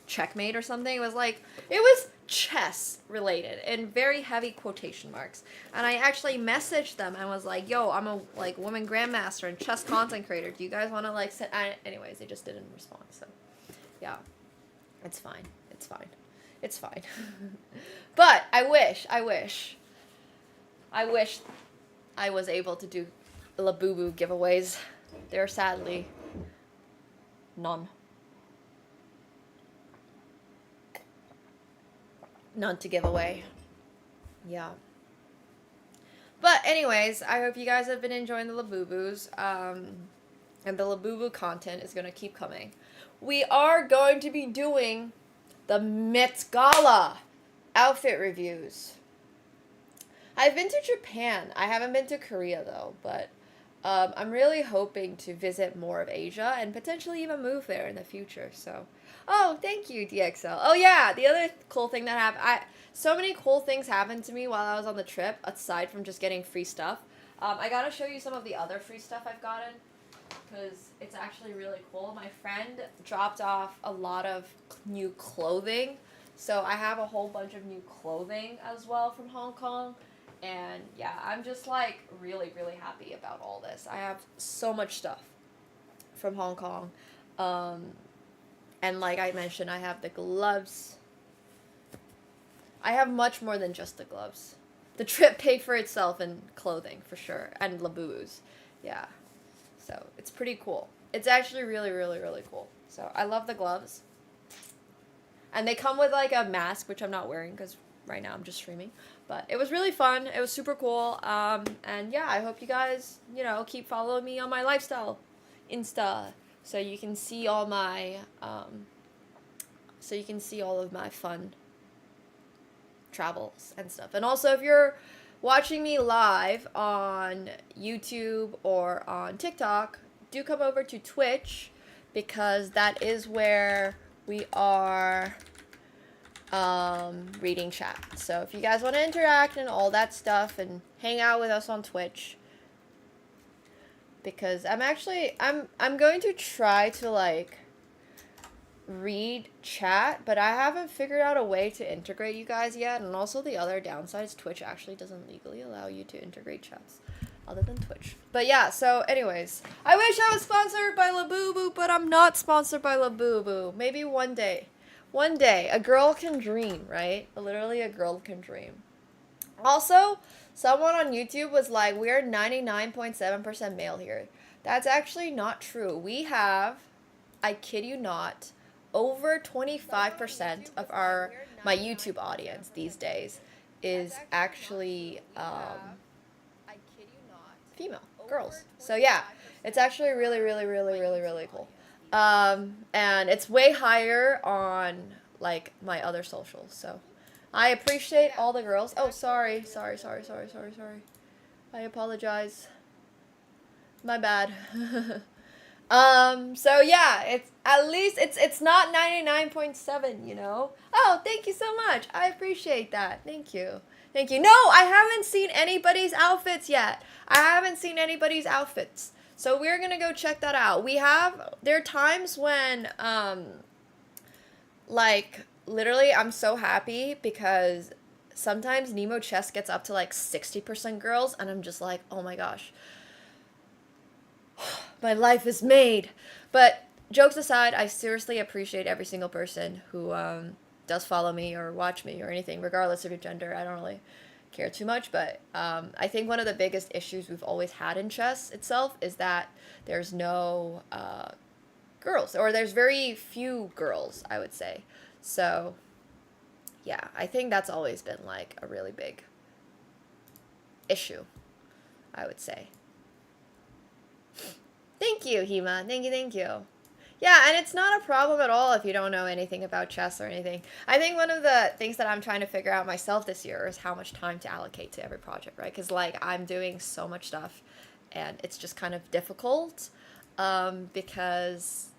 E: Checkmate or something. It was chess related in very heavy quotation marks. And I actually messaged them and was like, yo, I'm a woman grandmaster and chess content creator. Do you guys want to anyways, they just didn't respond. So yeah, it's fine. It's fine. It's fine. But I wish I was able to do Labubu giveaways. There are sadly none. None to give away. Yeah. But anyways, I hope you guys have been enjoying the Labubus. And the Labubu content is going to keep coming. We are going to be doing the Met Gala outfit reviews. I've been to Japan. I haven't been to Korea though, but I'm really hoping to visit more of Asia and potentially even move there in the future. So, oh, thank you, DXL. Oh yeah, the other cool thing that happened, so many cool things happened to me while I was on the trip, aside from just getting free stuff. I gotta show you some of the other free stuff I've gotten, because it's actually really cool. My friend dropped off a lot of new clothing, so I have a whole bunch of new clothing as well from Hong Kong. And yeah, I'm just like really, really happy about all this. I have so much stuff from Hong Kong. And like I mentioned, I have the gloves. I have much more than just the gloves. The trip paid for itself in clothing, for sure. And Labubus. Yeah. So it's pretty cool. It's actually really, really, really cool. So I love the gloves. And they come with like a mask, which I'm not wearing because right now I'm just streaming. But it was really fun. It was super cool. And yeah, I hope you guys, keep following me on my lifestyle Insta, so you can see all my of my fun travels and stuff. And also, if you're watching me live on YouTube or on TikTok, do come over to Twitch, because that is where we are reading chat. So if you guys want to interact and all that stuff and hang out with us on Twitch, because I'm going to try to read chat, but I haven't figured out a way to integrate you guys yet. And also the other downside is Twitch actually doesn't legally allow you to integrate chats other than Twitch. But yeah, so anyways, I wish I was sponsored by Labubu, but I'm not sponsored by Labubu. Maybe one day. One day, a girl can dream, right? Literally, a girl can dream. Also, someone on YouTube was like, we're 99.7% male here. That's actually not true. We have, I kid you not, over 25% of my YouTube audience these days is actually female, girls. So yeah, it's actually really, really, really, really, really cool. And it's way higher on my other socials. So I appreciate all the girls. Oh, sorry. I apologize. My bad. So yeah, it's at least it's not 99.7, Oh, thank you so much. I appreciate that. Thank you. No, I haven't seen anybody's outfits yet. So we're gonna go check that out. There are times when, literally I'm so happy because sometimes Nemo Chess gets up to 60% girls and I'm just like, oh my gosh, my life is made. But jokes aside, I seriously appreciate every single person who does follow me or watch me or anything, regardless of your gender. I don't really care too much, but I think one of the biggest issues we've always had in chess itself is that there's no girls, or there's very few girls, I would say. So yeah, I think that's always been like a really big issue, I would say. Thank you, Hema. Thank you, thank you. Yeah, and it's not a problem at all if you don't know anything about chess or anything. I think one of the things that I'm trying to figure out myself this year is how much time to allocate to every project, right? Because, like, I'm doing so much stuff, and it's just kind of difficult because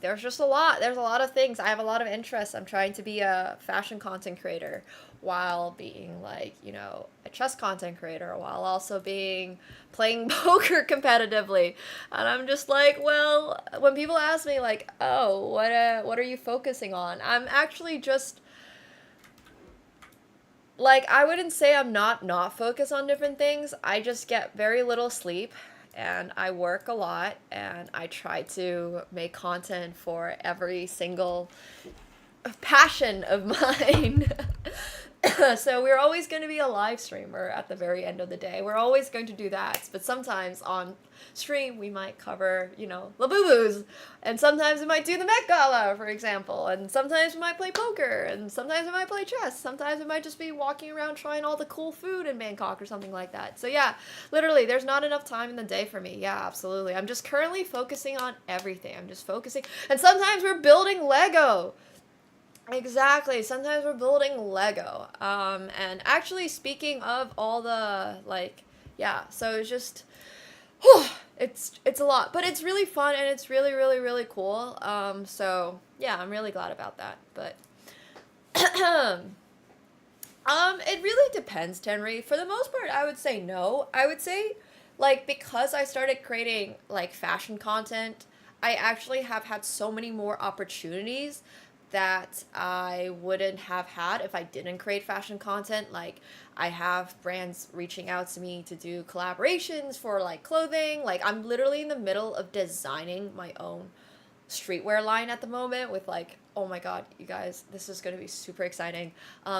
E: there's just a lot. There's a lot of things. I have a lot of interests. I'm trying to be a fashion content creator while being, like, you know, a chess content creator, while also playing poker competitively. And I'm just like, well, when people ask me, like, oh, what are you focusing on? I'm actually just, like, I wouldn't say I'm not focused on different things. I just get very little sleep, and I work a lot, and I try to make content for every single passion of mine. So we're always going to be a live streamer at the very end of the day. We're always going to do that. But sometimes on stream, we might cover, you know, Labubus. And sometimes we might do the Met Gala, for example. And sometimes we might play poker. And sometimes we might play chess. Sometimes we might just be walking around trying all the cool food in Bangkok or something like that. So yeah, literally, there's not enough time in the day for me. Yeah, absolutely. I'm just currently focusing on everything. I'm just focusing. And sometimes we're building Lego. Exactly. Sometimes we're building Lego. And actually, speaking of all the, like, yeah, so it's just, whew, it's a lot, but it's really fun, and it's really, really, really cool. So yeah, I'm really glad about that. But it really depends, Tenry. For the most part, I would say no. I would say, like, because I started creating, like, fashion content, I actually have had so many more opportunities that I wouldn't have had if I didn't create fashion content. Like, I have brands reaching out to me to do collaborations for, like, clothing. Like, I'm literally in the middle of designing my own streetwear line at the moment with, like, oh my god, you guys, this is going to be super exciting.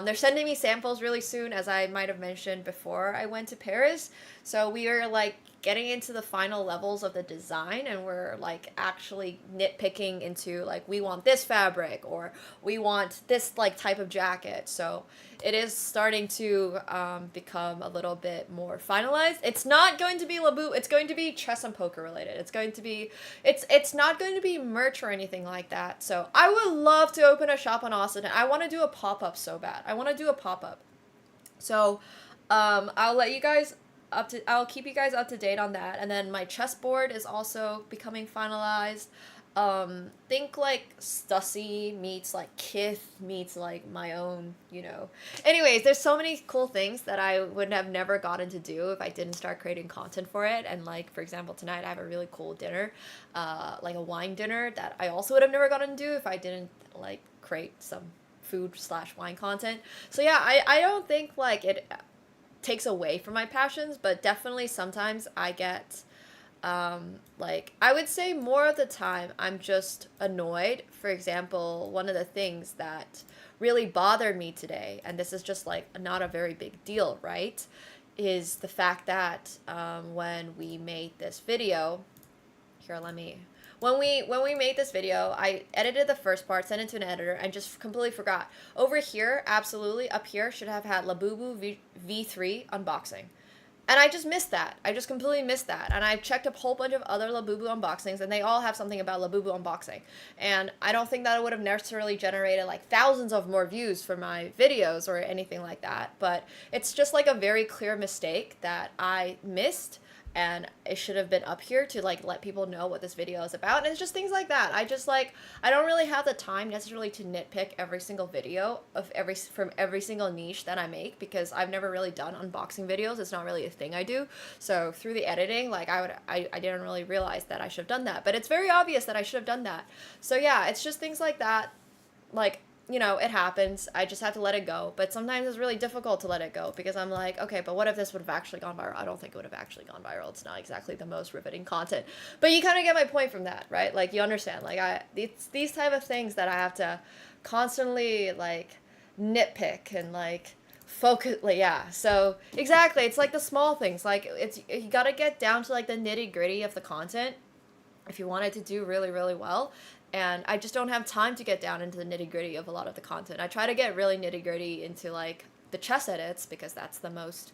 E: They're sending me samples really soon, as I might have mentioned before I went to Paris. So we are, like, getting into the final levels of the design, and we're, like, actually nitpicking into, like, we want this fabric, or we want this, like, type of jacket. So it is starting to become a little bit more finalized. It's not going to be Labu, it's going to be chess and poker related. It's going to be, it's not going to be merch or anything like that. So I would love to open a shop on Austin. I want to do a pop-up so bad. I want to do a pop-up. So I'll let you guys I'll keep you guys up to date on that. And then my chessboard is also becoming finalized. Think like Stussy meets like Kith meets like my own, you know. Anyways, there's so many cool things that I would have never gotten to do if I didn't start creating content for it. And like, for example, tonight I have a really cool dinner, like a wine dinner that I also would have never gotten to do if I didn't like create some food/wine content. So yeah, I don't think like it takes away from my passions, but definitely sometimes I get like, I would say more of the time I'm just annoyed. For example, one of the things that really bothered me today, and this is just like not a very big deal, right, is the fact that when we made this video, when we made this video, I edited the first part, sent it to an editor, and just completely forgot. Over here, absolutely, up here, should have had Labubu V3 unboxing. And I just missed that. I just completely missed that. And I've checked a whole bunch of other Labubu unboxings, and they all have something about Labubu unboxing. And I don't think that it would have necessarily generated like thousands of more views for my videos or anything like that. But it's just like a very clear mistake that I missed. And it should have been up here to like let people know what this video is about. And it's just things like that. I just like, I don't really have the time necessarily to nitpick every single video of from every single niche that I make, because I've never really done unboxing videos. It's not really a thing I do. So through the editing, like I didn't really realize that I should have done that. But it's very obvious that I should have done that. So yeah, it's just things like that. Like, you know, it happens. I just have to let it go. But sometimes it's really difficult to let it go, because I'm like, okay, but what if this would have actually gone viral? I don't think it would have actually gone viral. It's not exactly the most riveting content. But you kind of get my point from that, right? Like, you understand. Like, it's these type of things that I have to constantly, like, nitpick and, like, focus. Like, yeah. So, exactly. It's like the small things. Like, you gotta get down to, like, the nitty-gritty of the content. if you want it to do really, really well. And I just don't have time to get down into the nitty-gritty of a lot of the content. I try to get really nitty-gritty into like the chess edits because that's the most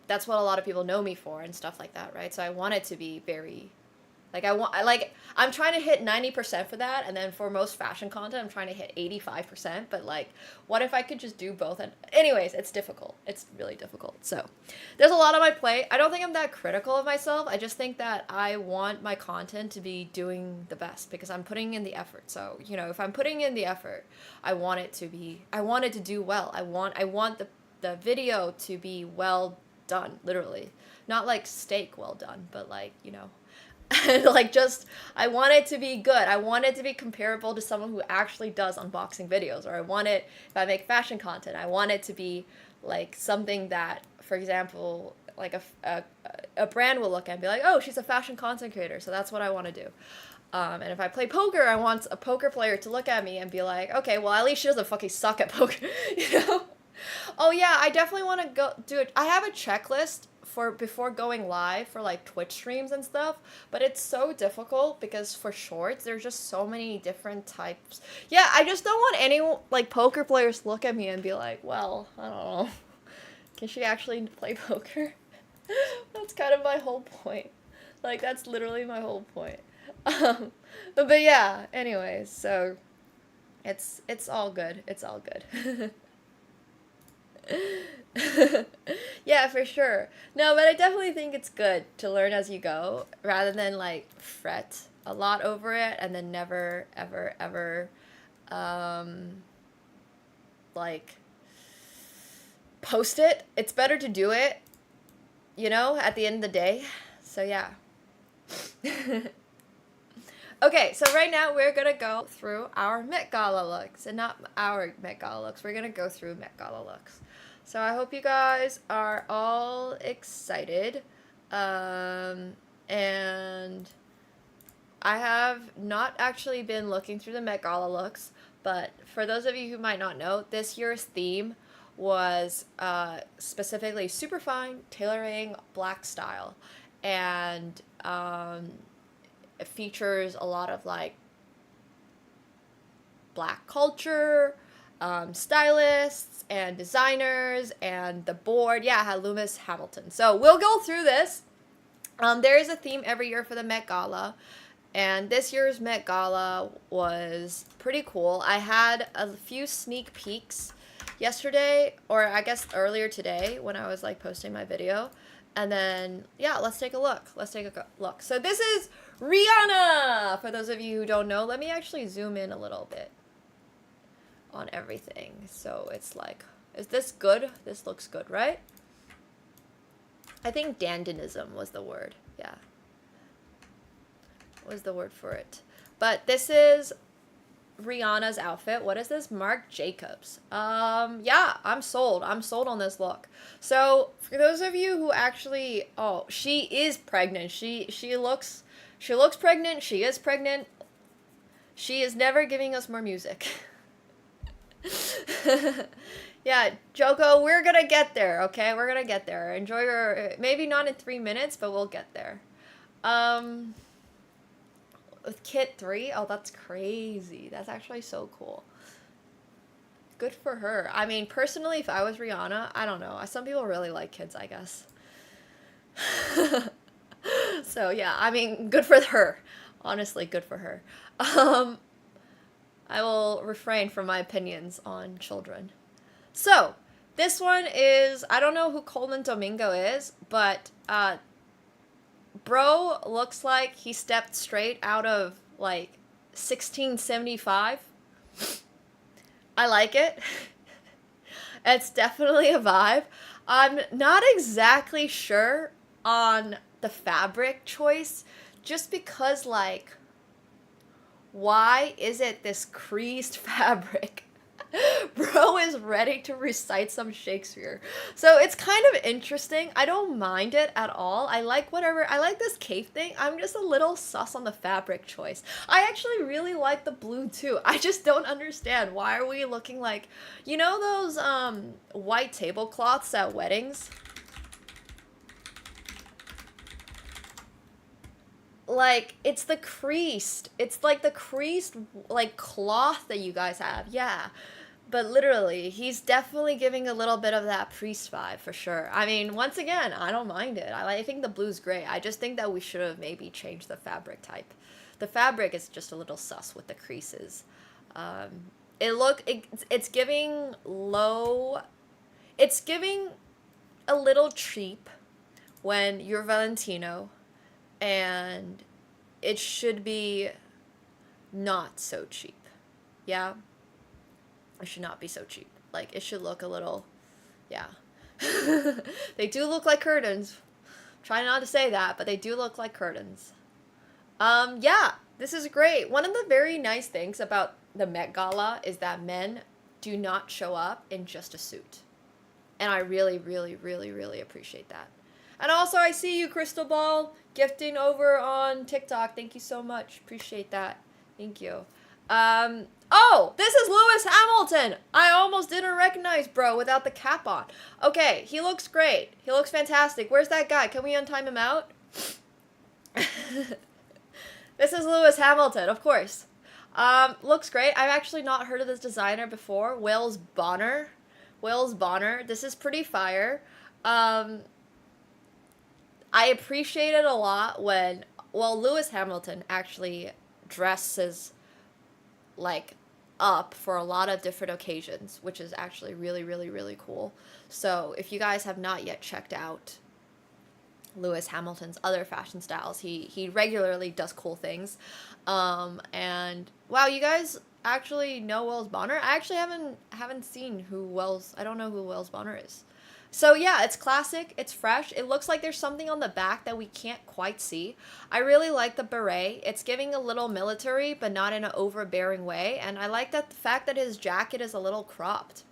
E: that's what a lot of people know me for and stuff like that, right? So I want it to be very like I'm trying to hit 90% for that, and then for most fashion content I'm trying to hit 85%, but like what if I could just do both? And anyways, it's difficult. It's really difficult. So there's a lot on my plate. I don't think I'm that critical of myself. I just think that I want my content to be doing the best because I'm putting in the effort. So, you know, if I'm putting in the effort, I want it to do well. I want the video to be well done, literally. Not like steak well done, but like, you know, like just I want it to be good. I want it to be comparable to someone who actually does unboxing videos, or I want it, if I make fashion content, I want it to be like something that, for example, like a brand will look at and be like, oh, she's a fashion content creator, so that's what I want to do. And if I play poker, I want a poker player to look at me and be like, okay, well, at least she doesn't fucking suck at poker, you know? Oh yeah, I definitely want to go do it. I have a checklist for before going live for like Twitch streams and stuff, but it's so difficult because for shorts there's just so many different types. Yeah, I just don't want any like poker players to look at me and be like, well, I don't know, can she actually play poker? That's kind of my whole point. Like that's literally my whole point. But yeah, anyways, so it's all good. It's all good. Yeah, for sure. No, but I definitely think it's good to learn as you go rather than like fret a lot over it and then never ever ever like post it. It's better to do it, you know, at the end of the day. So yeah. Okay, so right now we're gonna go through our Met Gala looks, and not our Met Gala looks, we're gonna go through Met Gala looks. So I hope you guys are all excited, and I have not actually been looking through the Met Gala looks, but for those of you who might not know, this year's theme was specifically superfine tailoring black style, and it features a lot of like black culture, stylists and designers, and the board, yeah, had Loomis Hamilton. So we'll go through this. There is a theme every year for the Met Gala, and this year's Met Gala was pretty cool. I had a few sneak peeks yesterday, or I guess earlier today when I was like posting my video, and then yeah, let's take a look. So this is Rihanna. For those of you who don't know, let me actually zoom in a little bit on everything. So it's like, is this good? This looks good, right? I think dandinism was the word. Yeah. Was the word for it. But this is Rihanna's outfit. What is this? Marc Jacobs. Yeah, I'm sold. I'm sold on this look. So for those of you who actually, oh, she is pregnant. She looks pregnant. She is pregnant. She is never giving us more music. Yeah, Joko, we're gonna get there, okay? We're gonna get there. Enjoy your, maybe not in 3 minutes, but we'll get there. With Kit 3, oh, that's crazy. That's actually so cool. Good for her. I mean, personally, if I was Rihanna, I don't know. Some people really like kids, I guess. So, yeah, I mean, good for her. Honestly, good for her. I will refrain from my opinions on children. So, this one is, I don't know who Coleman Domingo is, but bro looks like he stepped straight out of, like, 1675. I like it. It's definitely a vibe. I'm not exactly sure on the fabric choice, just because, like, why is it this creased fabric? Bro is ready to recite some Shakespeare. So it's kind of interesting. I don't mind it at all. I like whatever. I like this cape thing. I'm just a little sus on the fabric choice. I actually really like the blue too. I just don't understand. Why are we looking like, you know those white tablecloths at weddings? like, it's the creased. It's like the creased, like, cloth that you guys have. Yeah. But literally, he's definitely giving a little bit of that priest vibe for sure. I mean, once again, I don't mind it. I think the blue's great. I just think that we should have maybe changed the fabric type. The fabric is just a little sus with the creases. It's giving low. It's giving a little cheap when you're Valentino, and it should be not so cheap. Yeah. It should not be so cheap. Like, it should look a little, yeah. They do look like curtains. Try not to say that, but they do look like curtains. Yeah, this is great. One of the very nice things about the Met Gala is that men do not show up in just a suit. And I really, really, really, really appreciate that. And also, I see you, Crystal Ball, gifting over on TikTok. Thank you so much. Appreciate that. Thank you. Oh, this is Lewis Hamilton. I almost didn't recognize bro without the cap on. Okay, he looks great. He looks fantastic. Where's that guy? Can we untime him out? This is Lewis Hamilton, of course. Looks great. I've actually not heard of this designer before. Wales Bonner. Wales Bonner. This is pretty fire. I appreciate it a lot when, well, Lewis Hamilton actually dresses like up for a lot of different occasions, which is actually really, really, really cool. So if you guys have not yet checked out Lewis Hamilton's other fashion styles, he regularly does cool things. And wow, you guys actually know Wales Bonner? I actually haven't seen I don't know who Wales Bonner is. So yeah, it's classic, it's fresh. It looks like there's something on the back that we can't quite see. I really like the beret. It's giving a little military, but not in an overbearing way. And I like that the fact that his jacket is a little cropped.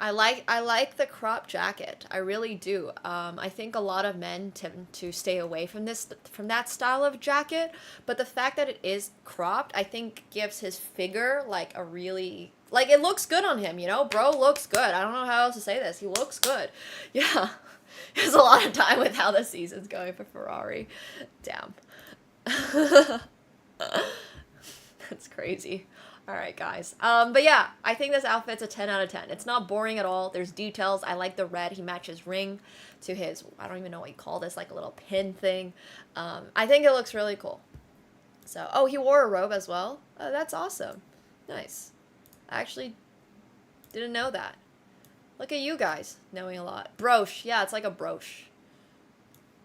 E: I like the crop jacket. I really do. I think a lot of men tend to stay away from that style of jacket, but the fact that it is cropped, I think gives his figure like a really, like, it looks good on him, you know? Bro looks good. I don't know how else to say this. He looks good. Yeah. There's a lot of time with how the season's going for Ferrari. Damn. That's crazy. All right, guys. But yeah, I think this outfit's a 10 out of 10. It's not boring at all. There's details. I like the red. He matches ring to his, I don't even know what you call this, like a little pin thing. I think it looks really cool. So, oh, he wore a robe as well. Oh, that's awesome. Nice. I actually didn't know that. Look at you guys knowing a lot. Brooch. Yeah, it's like a brooch.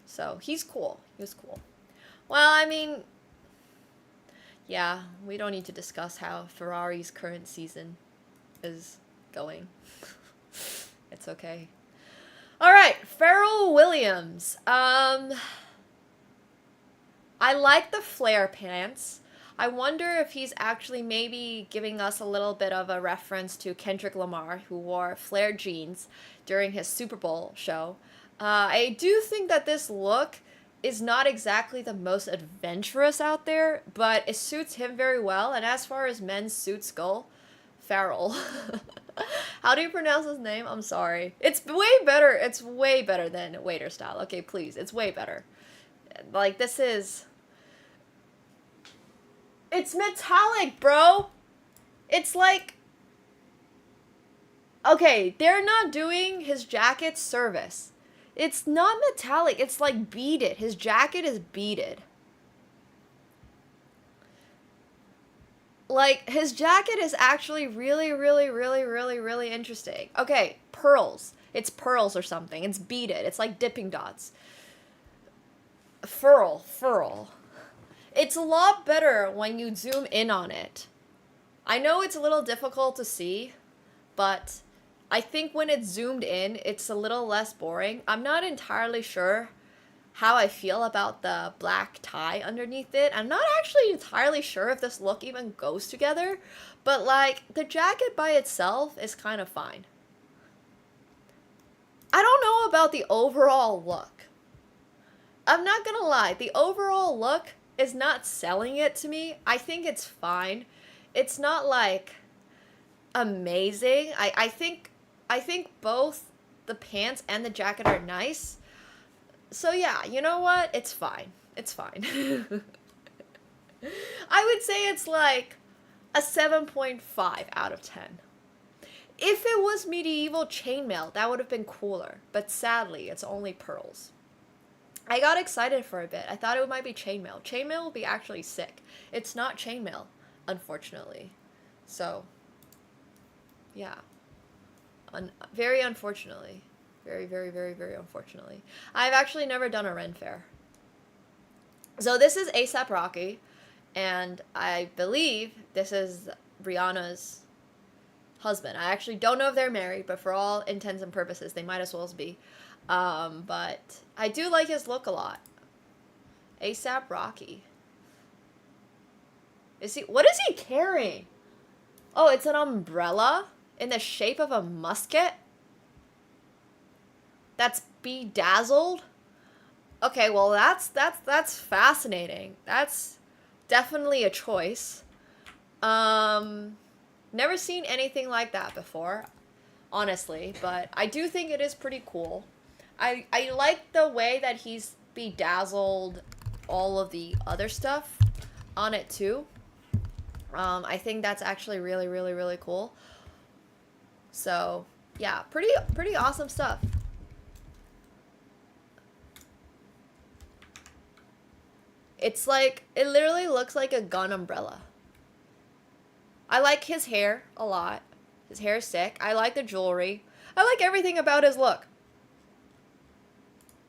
E: So, he's cool. He was cool. Well, I mean, yeah, we don't need to discuss how Ferrari's current season is going. It's okay. All right, Pharrell Williams. I like the flare pants. I wonder if he's actually maybe giving us a little bit of a reference to Kendrick Lamar, who wore flared jeans during his Super Bowl show. I do think that this look is not exactly the most adventurous out there, but it suits him very well. And as far as men's suits go, Pharrell. How do you pronounce his name? I'm sorry. It's way better. It's way better than waiter style. Okay, please. It's way better. Like, this is... It's metallic, bro. It's like... Okay, they're not doing his jacket service. It's not metallic. It's like beaded. His jacket is beaded. Like, his jacket is actually really, really, really, really, really interesting. Okay, pearls. It's pearls or something. It's beaded. It's like dipping dots. Furl. It's a lot better when you zoom in on it. I know it's a little difficult to see, but I think when it's zoomed in, it's a little less boring. I'm not entirely sure how I feel about the black tie underneath it. I'm not actually entirely sure if this look even goes together, but like, the jacket by itself is kind of fine. I don't know about the overall look. I'm not gonna lie, the overall look is not selling it to me. I think it's fine. It's not like amazing. I think both the pants and the jacket are nice. So yeah, you know what? It's fine. It's fine. I would say it's like a 7.5 out of 10. If it was medieval chainmail, that would have been cooler. But sadly, it's only pearls. I got excited for a bit. I thought it might be chainmail. Chainmail would be actually sick. It's not chainmail, unfortunately. So, yeah. Very unfortunately. Very, very, very, very unfortunately. I've actually never done a Ren Fair. So this is A$AP Rocky. And I believe this is Rihanna's husband. I actually don't know if they're married, but for all intents and purposes, they might as well be. But I do like his look a lot. A$AP Rocky. What is he carrying? Oh, it's an umbrella in the shape of a musket? That's bedazzled? Okay, well that's fascinating. That's definitely a choice. Never seen anything like that before, honestly, but I do think it is pretty cool. I like the way that he's bedazzled all of the other stuff on it too. I think that's actually really, really, really cool. So, yeah, pretty awesome stuff. It's like, it literally looks like a gun umbrella. I like his hair a lot. His hair is sick. I like the jewelry. I like everything about his look.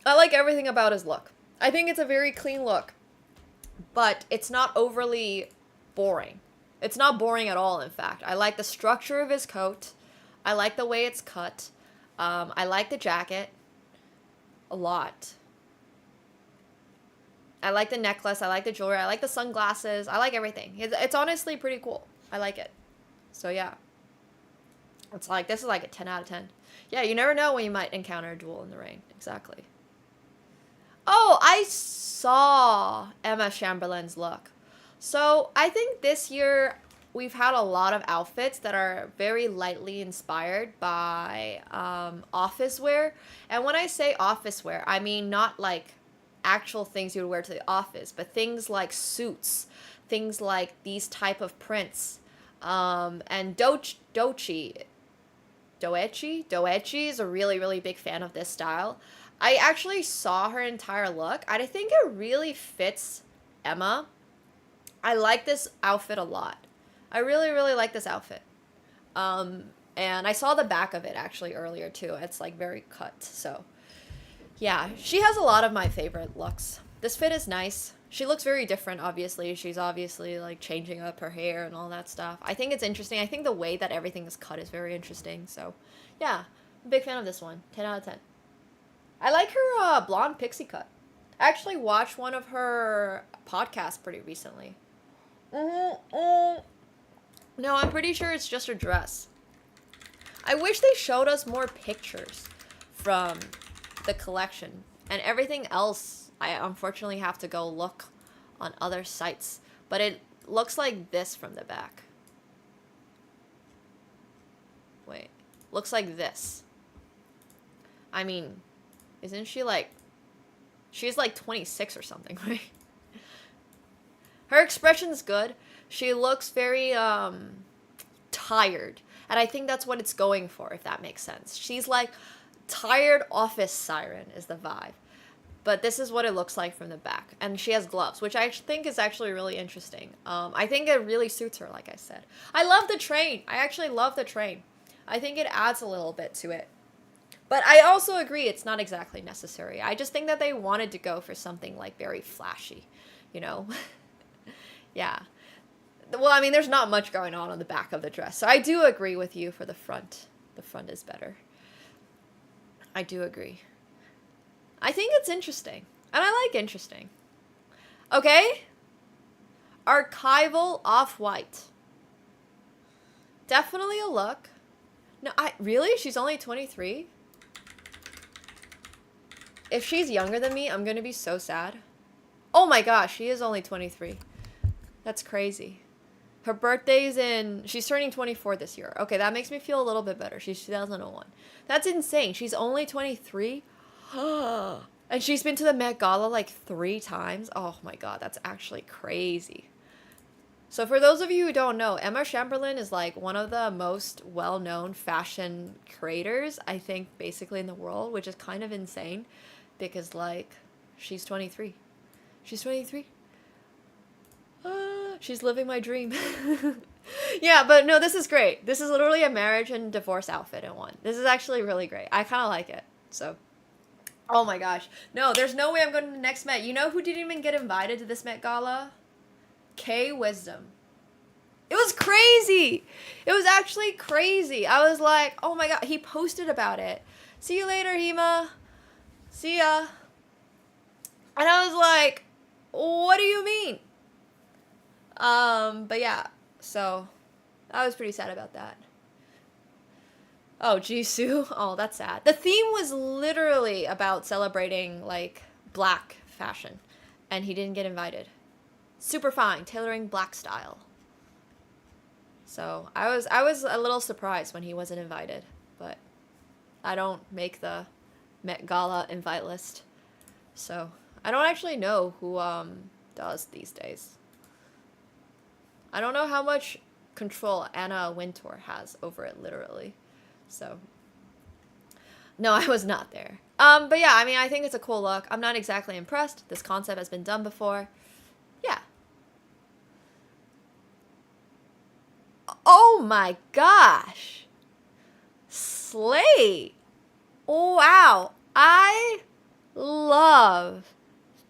E: I think it's a very clean look. But it's not overly boring. It's not boring at all, in fact. I like the structure of his coat. I like the way it's cut. I like the jacket a lot. I like the necklace. I like the jewelry. I like the sunglasses. I like everything. It's honestly pretty cool. I like it. So, yeah. It's like, this is like a 10 out of 10. Yeah, you never know when you might encounter a duel in the rain. Exactly. Oh, I saw Emma Chamberlain's look. So, I think this year we've had a lot of outfits that are very lightly inspired by office wear. And when I say office wear, I mean not like actual things you would wear to the office, but things like suits, things like these type of prints. And Doechi is a really, really big fan of this style. I actually saw her entire look. I think it really fits Emma. I like this outfit a lot. I really, really like this outfit. And I saw the back of it actually earlier too. It's like very cut, so yeah, she has a lot of my favorite looks. This fit is nice. She looks very different, obviously. She's obviously like changing up her hair and all that stuff. I think it's interesting. I think the way that everything is cut is very interesting. So yeah, I'm a big fan of this one. 10 out of 10. I like her blonde pixie cut. I actually watched one of her podcasts pretty recently. No, I'm pretty sure it's just her dress. I wish they showed us more pictures from the collection. And everything else, I unfortunately have to go look on other sites. But it looks like this from the back. Wait. Looks like this. I mean, isn't she like... She's like 26 or something, right? Her expression's good. She looks very, tired. And I think that's what it's going for, if that makes sense. She's like, tired office siren is the vibe. But this is what it looks like from the back. And she has gloves, which I think is actually really interesting. I think it really suits her, like I said. I love the train. I actually love the train. I think it adds a little bit to it. But I also agree it's not exactly necessary. I just think that they wanted to go for something like very flashy, you know? Yeah. Well, I mean, there's not much going on the back of the dress. So I do agree with you for the front. The front is better. I do agree. I think it's interesting. And I like interesting. Okay? Archival Off-White. Definitely a look. No, really? She's only 23? If she's younger than me, I'm gonna be so sad. Oh my gosh, she is only 23. That's crazy. Her birthday's in... She's turning 24 this year. Okay, that makes me feel a little bit better. She's 2001. That's insane. She's only 23? And she's been to the Met Gala like 3 times. Oh my god, that's actually crazy. So for those of you who don't know, Emma Chamberlain is like one of the most well-known fashion creators, I think, basically in the world, which is kind of insane because like she's 23. She's 23. She's living my dream. Yeah, but no, this is great. This is literally a marriage and divorce outfit in one. This is actually really great. I kind of like it. So, oh my gosh. No, there's no way I'm going to the next Met. You know who didn't even get invited to this Met Gala? K Wisdom. It was crazy. It was actually crazy. I was like, oh my god. He posted about it. See you later, Hema. See ya. And I was like, what do you mean? But yeah. So, I was pretty sad about that. Oh, Jisoo. Oh, that's sad. The theme was literally about celebrating, like, black fashion. And he didn't get invited. Super fine. Tailoring black style. So, I was a little surprised when he wasn't invited. But I don't make the Met Gala invite list. So, I don't actually know who, does these days. I don't know how much control Anna Wintour has over it, literally. So, no, I was not there. But yeah, I mean, I think it's a cool look. I'm not exactly impressed. This concept has been done before. Yeah. Oh my gosh. Slay. Wow. I love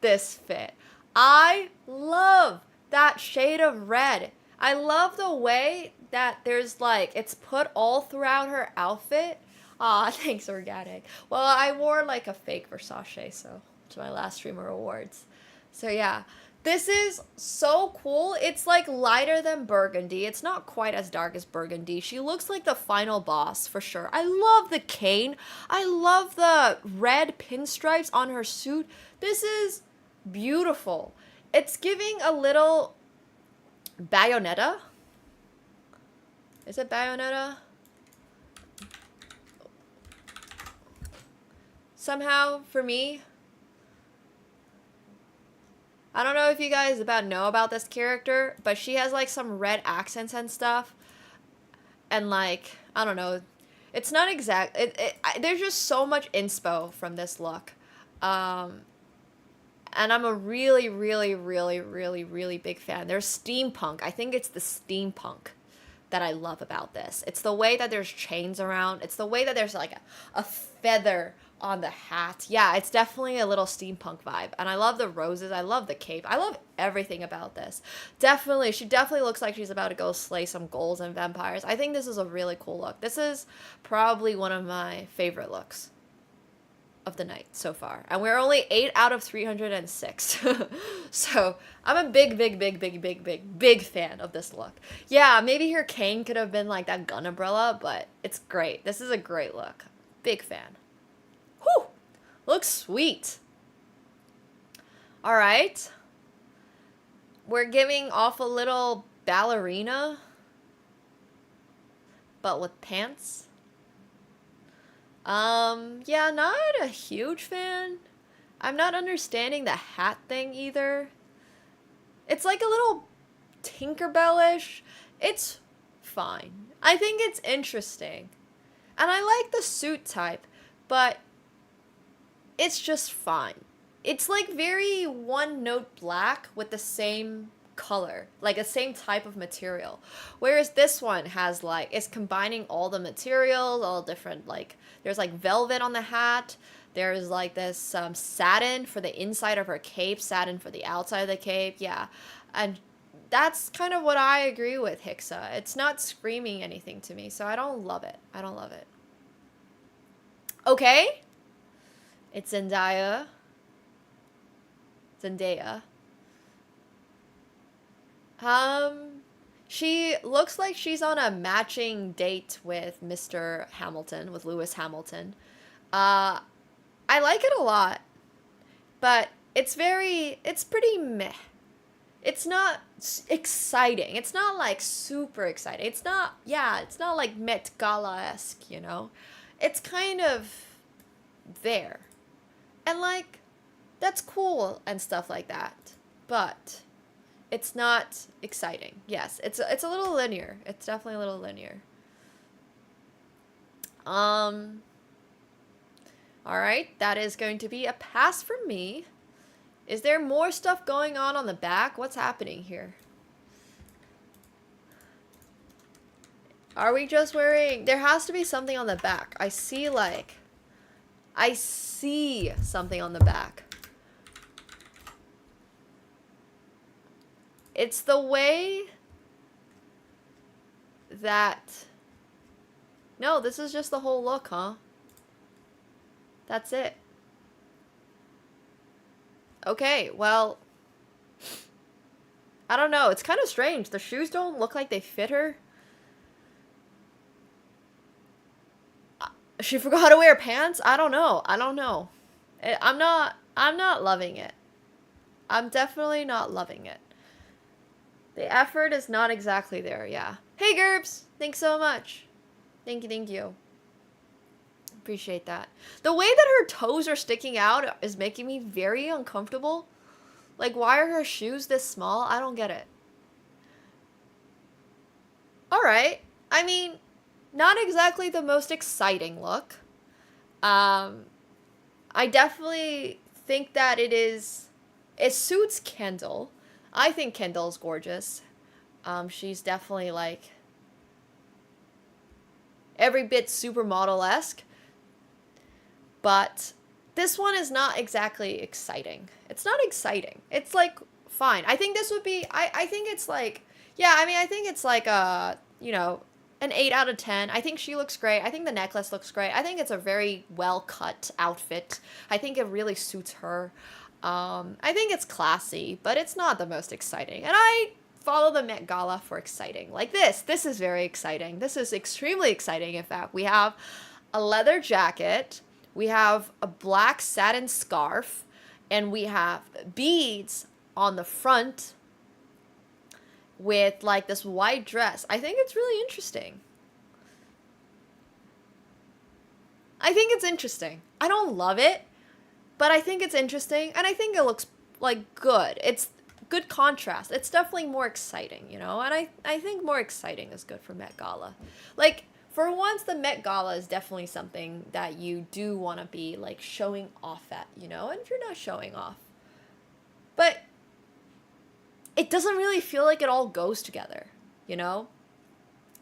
E: this fit. I love that shade of red. I love the way that there's like, it's put all throughout her outfit. Aw, thanks, Organic. Well, I wore like a fake Versace, so, to my last streamer awards. So yeah, this is so cool. It's like lighter than burgundy. It's not quite as dark as burgundy. She looks like the final boss, for sure. I love the cane. I love the red pinstripes on her suit. This is beautiful. It's giving a little Bayonetta. Is it Bayonetta? Somehow, for me. I don't know if you guys know about this character, but she has like some red accents and stuff. And like, I don't know. It's not exact. There's just so much inspo from this look. And I'm a really, really, really, really, really big fan. There's steampunk. I think it's the steampunk that I love about this. It's the way that there's chains around. It's the way that there's like a feather on the hat. Yeah, it's definitely a little steampunk vibe. And I love the roses. I love the cape. I love everything about this. Definitely, she definitely looks like she's about to go slay some ghouls and vampires. I think this is a really cool look. This is probably one of my favorite looks of the night so far. And we're only 8 out of 306. So I'm a big fan of this look. Yeah, maybe her cane could have been like that gun umbrella, but it's great. This is a great look. Big fan. Whew! Looks sweet. Alright. We're giving off a little ballerina, but with pants. Yeah, not a huge fan. I'm not understanding the hat thing either. It's like a little Tinkerbell-ish. It's fine. I think it's interesting. And I like the suit type, but it's just fine. It's like very one-note black with the same color, like the same type of material. Whereas this one has like, it's combining all the materials, all different, like, there's like velvet on the hat. There's like this satin for the inside of her cape, satin for the outside of the cape. Yeah. And that's kind of what I agree with Hixa. It's not screaming anything to me, so I don't love it. I don't love it. Okay. It's Zendaya. She looks like she's on a matching date with Mr. Hamilton, with Lewis Hamilton. I like it a lot, but it's pretty meh. It's not exciting. It's not like super exciting. It's not like Met Gala-esque, you know? It's kind of there. And like, that's cool and stuff like that. But it's not exciting. Yes, it's a little linear. It's definitely a little linear. Alright, that is going to be a pass for me. Is there more stuff going on the back? What's happening here? Are we just wearing... There has to be something on the back. I see something on the back. It's the way that... No, this is just the whole look, huh? That's it. Okay, well... I don't know. It's kind of strange. The shoes don't look like they fit her. She forgot how to wear pants? I don't know. I'm not loving it. I'm definitely not loving it. The effort is not exactly there, yeah. Hey, Gerbs! Thanks so much. Thank you. Appreciate that. The way that her toes are sticking out is making me very uncomfortable. Like, why are her shoes this small? I don't get it. Alright. I mean, not exactly the most exciting look. I definitely think that it suits Kendall. I think Kendall's gorgeous. She's definitely, like, every bit supermodel-esque. But this one is not exactly exciting. It's not exciting. It's, like, fine. I think this would be... I think it's, like... Yeah, I mean, I think it's, like, you know, an 8 out of 10. I think she looks great. I think the necklace looks great. I think it's a very well-cut outfit. I think it really suits her. I think it's classy, but it's not the most exciting. And I follow the Met Gala for exciting. Like this. This is very exciting. This is extremely exciting, in fact. We have a leather jacket. We have a black satin scarf. And we have beads on the front with, like, this white dress. I think it's really interesting. I think it's interesting. I don't love it, but I think it's interesting, and I think it looks, like, good. It's good contrast. It's definitely more exciting, you know? And I think more exciting is good for Met Gala. Like, for once, the Met Gala is definitely something that you do want to be, like, showing off at, you know? And if you're not showing off. But it doesn't really feel like it all goes together, you know?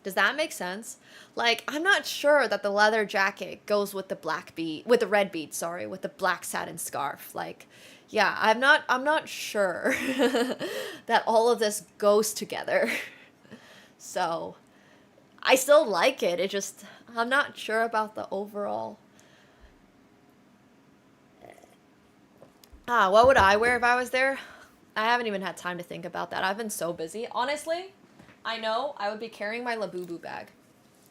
E: Does that make sense? Like, I'm not sure that the leather jacket goes with the with the red bead, sorry, with the black satin scarf. Like, yeah, I'm not sure that all of this goes together. So, I still like it. It just, I'm not sure about the overall. What would I wear if I was there? I haven't even had time to think about that. I've been so busy. Honestly, I know I would be carrying my Labubu bag.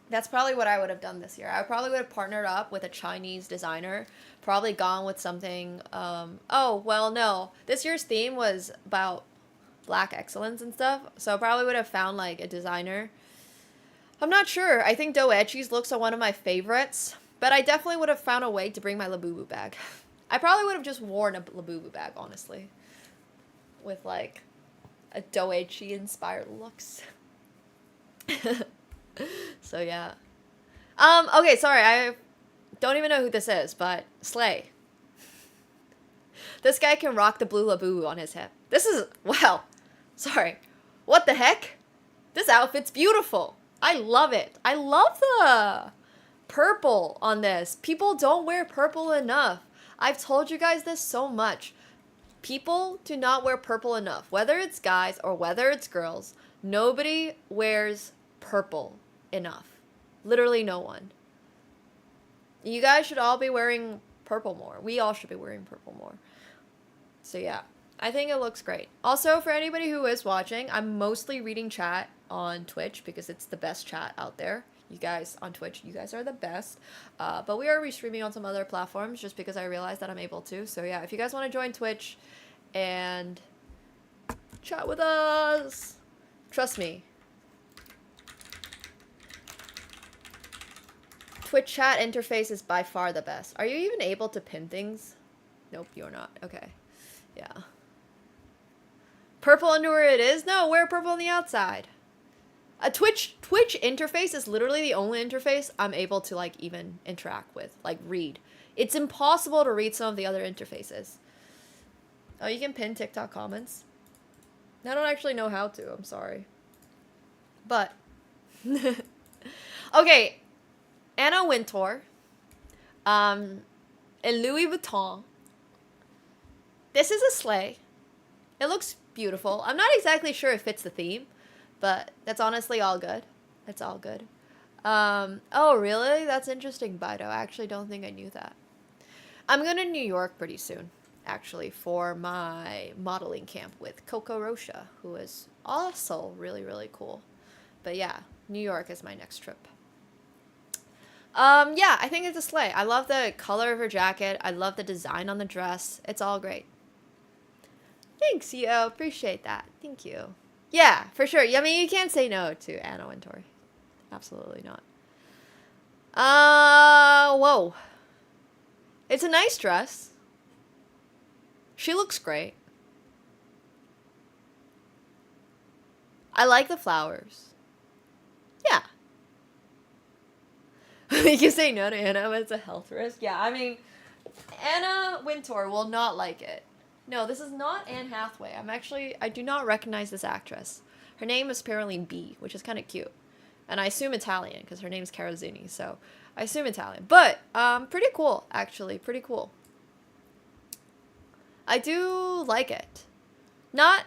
E: That's probably what I would have done this year. I probably would have partnered up with a Chinese designer. Probably gone with something, oh, well, no. This year's theme was about black excellence and stuff. So I probably would have found, like, a designer. I'm not sure. I think Doechi's looks are one of my favorites. But I definitely would have found a way to bring my Labubu bag. I probably would have just worn a Labubu bag, honestly. With, like, a Doechi-inspired looks. So, yeah. Okay, sorry, I don't even know who this is, but Slay. This guy can rock the blue Labubu on his hip. This is, wow. Sorry. What the heck? This outfit's beautiful. I love it. I love the purple on this. People don't wear purple enough. I've told you guys this so much. People do not wear purple enough. Whether it's guys or whether it's girls, nobody wears purple enough. Literally no one. You guys should all be wearing purple more. We all should be wearing purple more. So yeah, I think it looks great. Also, for anybody who is watching, I'm mostly reading chat on Twitch because it's the best chat out there. You guys on Twitch, you guys are the best. But we are restreaming on some other platforms just because I realized that I'm able to. So yeah, if you guys want to join Twitch and chat with us, trust me. Twitch chat interface is by far the best. Are you even able to pin things? Nope, you're not. Okay. Yeah. Purple underwear it is? No, wear purple on the outside. A Twitch interface is literally the only interface I'm able to like even interact with, like read. It's impossible to read some of the other interfaces. Oh, you can pin TikTok comments? I don't actually know how to, I'm sorry. But okay, Anna Wintour, and Louis Vuitton. This is a sleigh. It looks beautiful. I'm not exactly sure it fits the theme, but that's honestly all good. It's all good. Oh, really? That's interesting, Bido. I actually don't think I knew that. I'm going to New York pretty soon, actually, for my modeling camp with Coco Rocha, who is also really, really cool. But yeah, New York is my next trip. Yeah, I think it's a sleigh. I love the color of her jacket. I love the design on the dress. It's all great. Thanks, Yo. Appreciate that. Thank you. Yeah, for sure. I mean, you can't say no to Anna Wintour. Absolutely not. Whoa. It's a nice dress. She looks great. I like the flowers. Yeah. You can say no to Anna, but it's a health risk. Yeah, I mean, Anna Wintour will not like it. No, this is not Anne Hathaway. I do not recognize this actress. Her name is apparently B, which is kind of cute. And I assume Italian, because her name's Carazzini, so I assume Italian. But, pretty cool, actually. Pretty cool. I do like it. Not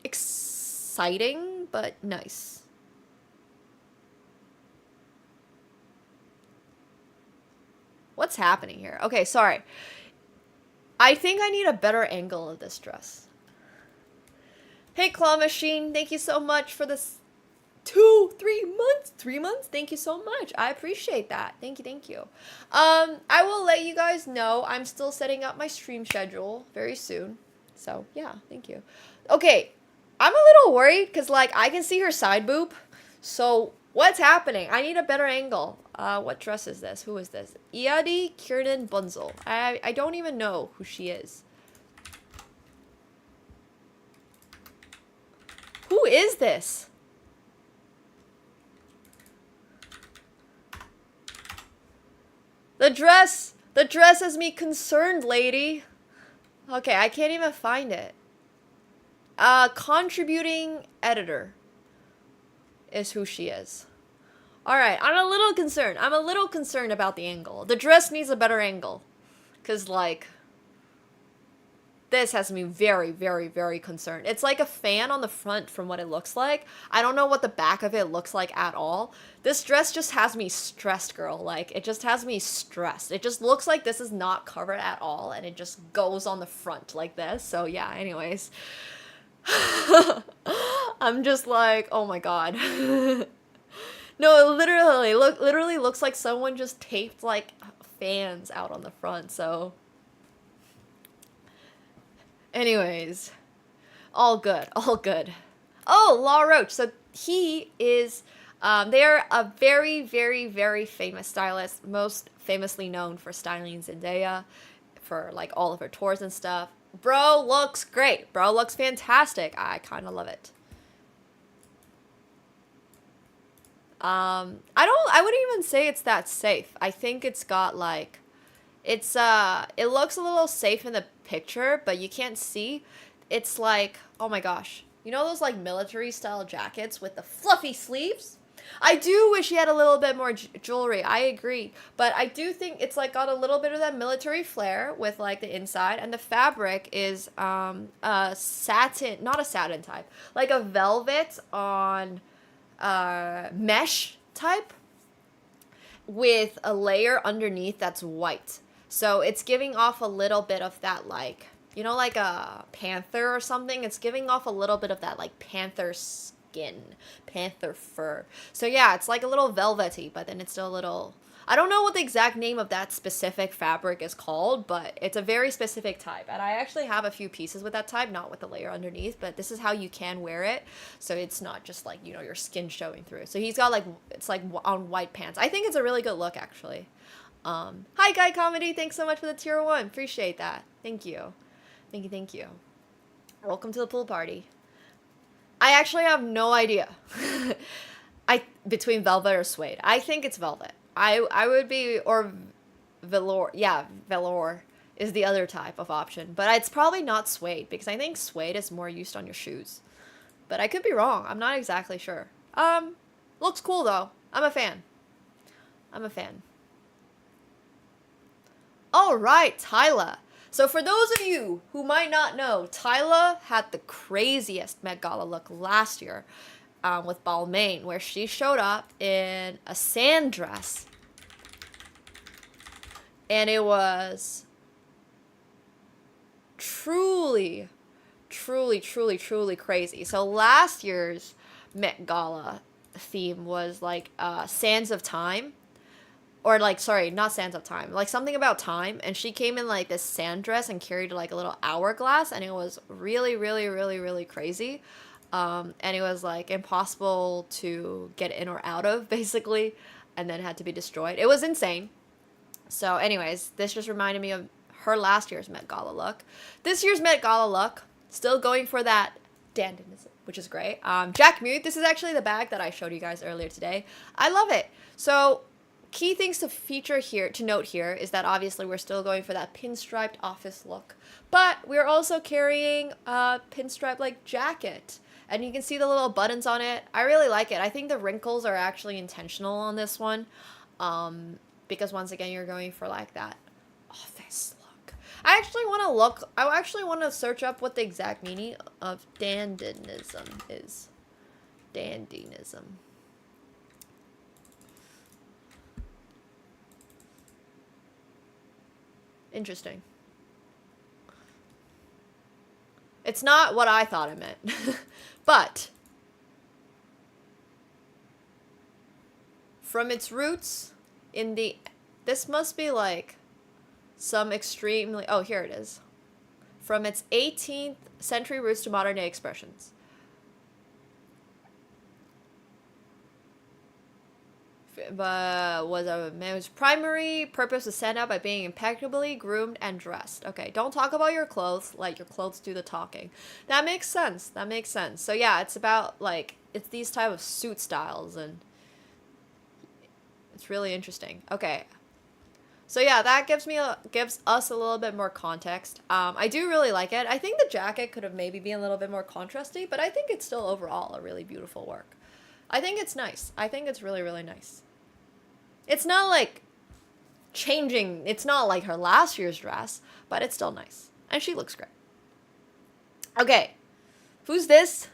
E: exciting, but nice. What's happening here? Okay, sorry. I think I need a better angle of this dress. Hey, Claw Machine, thank you so much for this 3 months. 3 months? Thank you so much. I appreciate that. Thank you. I will let you guys know I'm still setting up my stream schedule very soon. So, yeah, thank you. Okay, I'm a little worried because, like, I can see her side boob. So, what's happening? I need a better angle. What dress is this? Who is this? Iadi Kiernan Bunzel. I don't even know who she is. Who is this? The dress has me concerned, lady. Okay, I can't even find it. Contributing editor is who she is. Alright, I'm a little concerned. I'm a little concerned about the angle. The dress needs a better angle. Because, like, this has me very, very, very concerned. It's like a fan on the front from what it looks like. I don't know what the back of it looks like at all. This dress just has me stressed, girl. Like, it just has me stressed. It just looks like this is not covered at all, and it just goes on the front like this. So, yeah, anyways. I'm just like, oh my god. No, it literally looks like someone just taped, like, fans out on the front, so... Anyways. All good, all good. Oh, Law Roach. So, he is... they are a very, very, very famous stylist, most famously known for styling Zendaya, for, like, all of her tours and stuff. Bro looks great. Bro looks fantastic. I kind of love it. I wouldn't even say it's that safe. I think it's got like, it looks a little safe in the picture, but you can't see. It's like, oh my gosh. You know those like military style jackets with the fluffy sleeves? I do wish he had a little bit more jewelry. I agree. But I do think it's like got a little bit of that military flair with like the inside, and the fabric is a satin, not a satin type, like a velvet on mesh type with a layer underneath that's white. So it's giving off a little bit of that, like, you know, like a panther or something. It's giving off a little bit of that, like, panther skin, panther fur. So yeah, it's like a little velvety, but then it's still a little... I don't know what the exact name of that specific fabric is called, but it's a very specific type. And I actually have a few pieces with that type, not with the layer underneath, but this is how you can wear it. So it's not just like, you know, your skin showing through. So he's got like, it's like on white pants. I think it's a really good look, actually. Hi Guy Comedy, thanks so much for the tier 1. Appreciate that. Thank you. Thank you, thank you. Welcome to the pool party. I actually have no idea. Between velvet or suede. I think it's velvet. I would be, or velour. Yeah, velour is the other type of option. But it's probably not suede because I think suede is more used on your shoes. But I could be wrong. I'm not exactly sure. Looks cool though. I'm a fan. I'm a fan. All right, Tyla. So for those of you who might not know, Tyla had the craziest Met Gala look last year with Balmain, where she showed up in a sand dress. And it was truly, truly, truly, truly crazy. So last year's Met Gala theme was like Sands of Time. Or like, sorry, not Sands of Time. Like something about time. And she came in like this sand dress and carried like a little hourglass. And it was really, really, really, really crazy. And it was like impossible to get in or out of, basically. And then had to be destroyed. It was insane. So anyways, this just reminded me of her last year's Met Gala look. This year's Met Gala look, still going for that dandinism, which is great. Jack Mute, this is actually the bag that I showed you guys earlier today. I love it. So key things to feature here, to note here, is that obviously we're still going for that pinstriped office look. But we're also carrying a pinstripe like jacket. And you can see the little buttons on it. I really like it. I think the wrinkles are actually intentional on this one. Because once again, you're going for like that office look. I actually want to search up what the exact meaning of dandinism is. Dandinism. Interesting. It's not what I thought it meant. But from its roots in the... This must be like some extremely... Oh, here it is. From its 18th century roots to modern day expressions. But was a man's primary purpose to stand out by being impeccably groomed and dressed. Okay, don't talk about your clothes, let your clothes do the talking. That makes sense. That makes sense. So yeah, it's about like, it's these type of suit styles and it's really interesting. Okay. So yeah, that gives us a little bit more context. I do really like it. I think the jacket could have maybe been a little bit more contrasty, but I think it's still overall a really beautiful work. I think it's nice. I think it's really, really nice. It's not like changing. It's not like her last year's dress, but it's still nice. And she looks great. Okay. Who's this?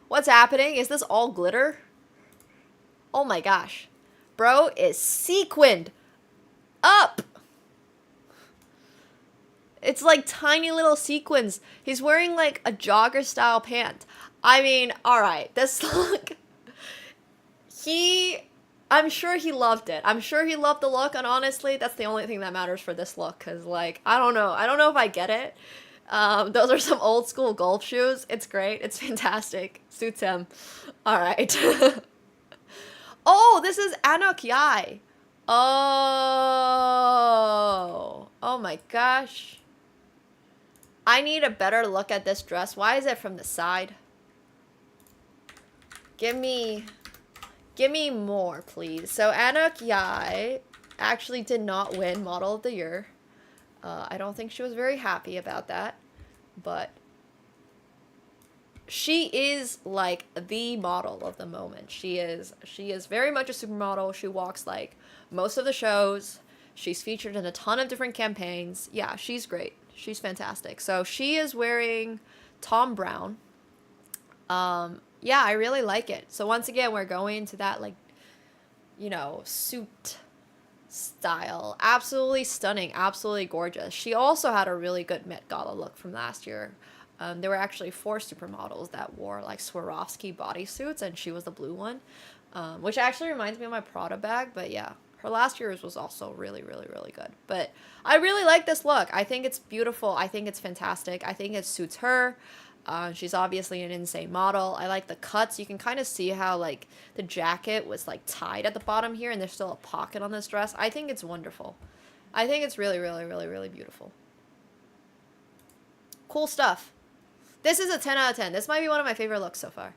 E: What's happening? Is this all glitter? Oh my gosh. Bro is sequined up. It's like tiny little sequins. He's wearing like a jogger style pant. I mean, alright. This look... I'm sure he loved it. I'm sure he loved the look, and honestly, that's the only thing that matters for this look, because, like, I don't know if I get it. Those are some old school golf shoes. It's great. It's fantastic. Suits him. Alright. Oh, this is Anok Yai. Oh. Oh my gosh. I need a better look at this dress. Why is it from the side? Give me more, please. So Anok Yai actually did not win Model of the Year. I don't think she was very happy about that. But she is like the model of the moment. She is very much a supermodel. She walks like most of the shows. She's featured in a ton of different campaigns. Yeah, she's great. She's fantastic. So she is wearing Tom Brown. Yeah, I really like it. So once again, we're going to that, like, you know, suit style. Absolutely stunning. Absolutely gorgeous. She also had a really good Met Gala look from last year. There were actually 4 supermodels that wore, like, Swarovski bodysuits, and she was the blue one. Which actually reminds me of my Prada bag, but yeah. Her last year's was also really, really, really good. But I really like this look. I think it's beautiful. I think it's fantastic. I think it suits her. She's obviously an insane model. I like the cuts. You can kind of see how like the jacket was like tied at the bottom here and there's still a pocket on this dress. I think it's wonderful. I think it's really, really, really, really beautiful. Cool stuff. This is a 10 out of 10. This might be one of my favorite looks so far.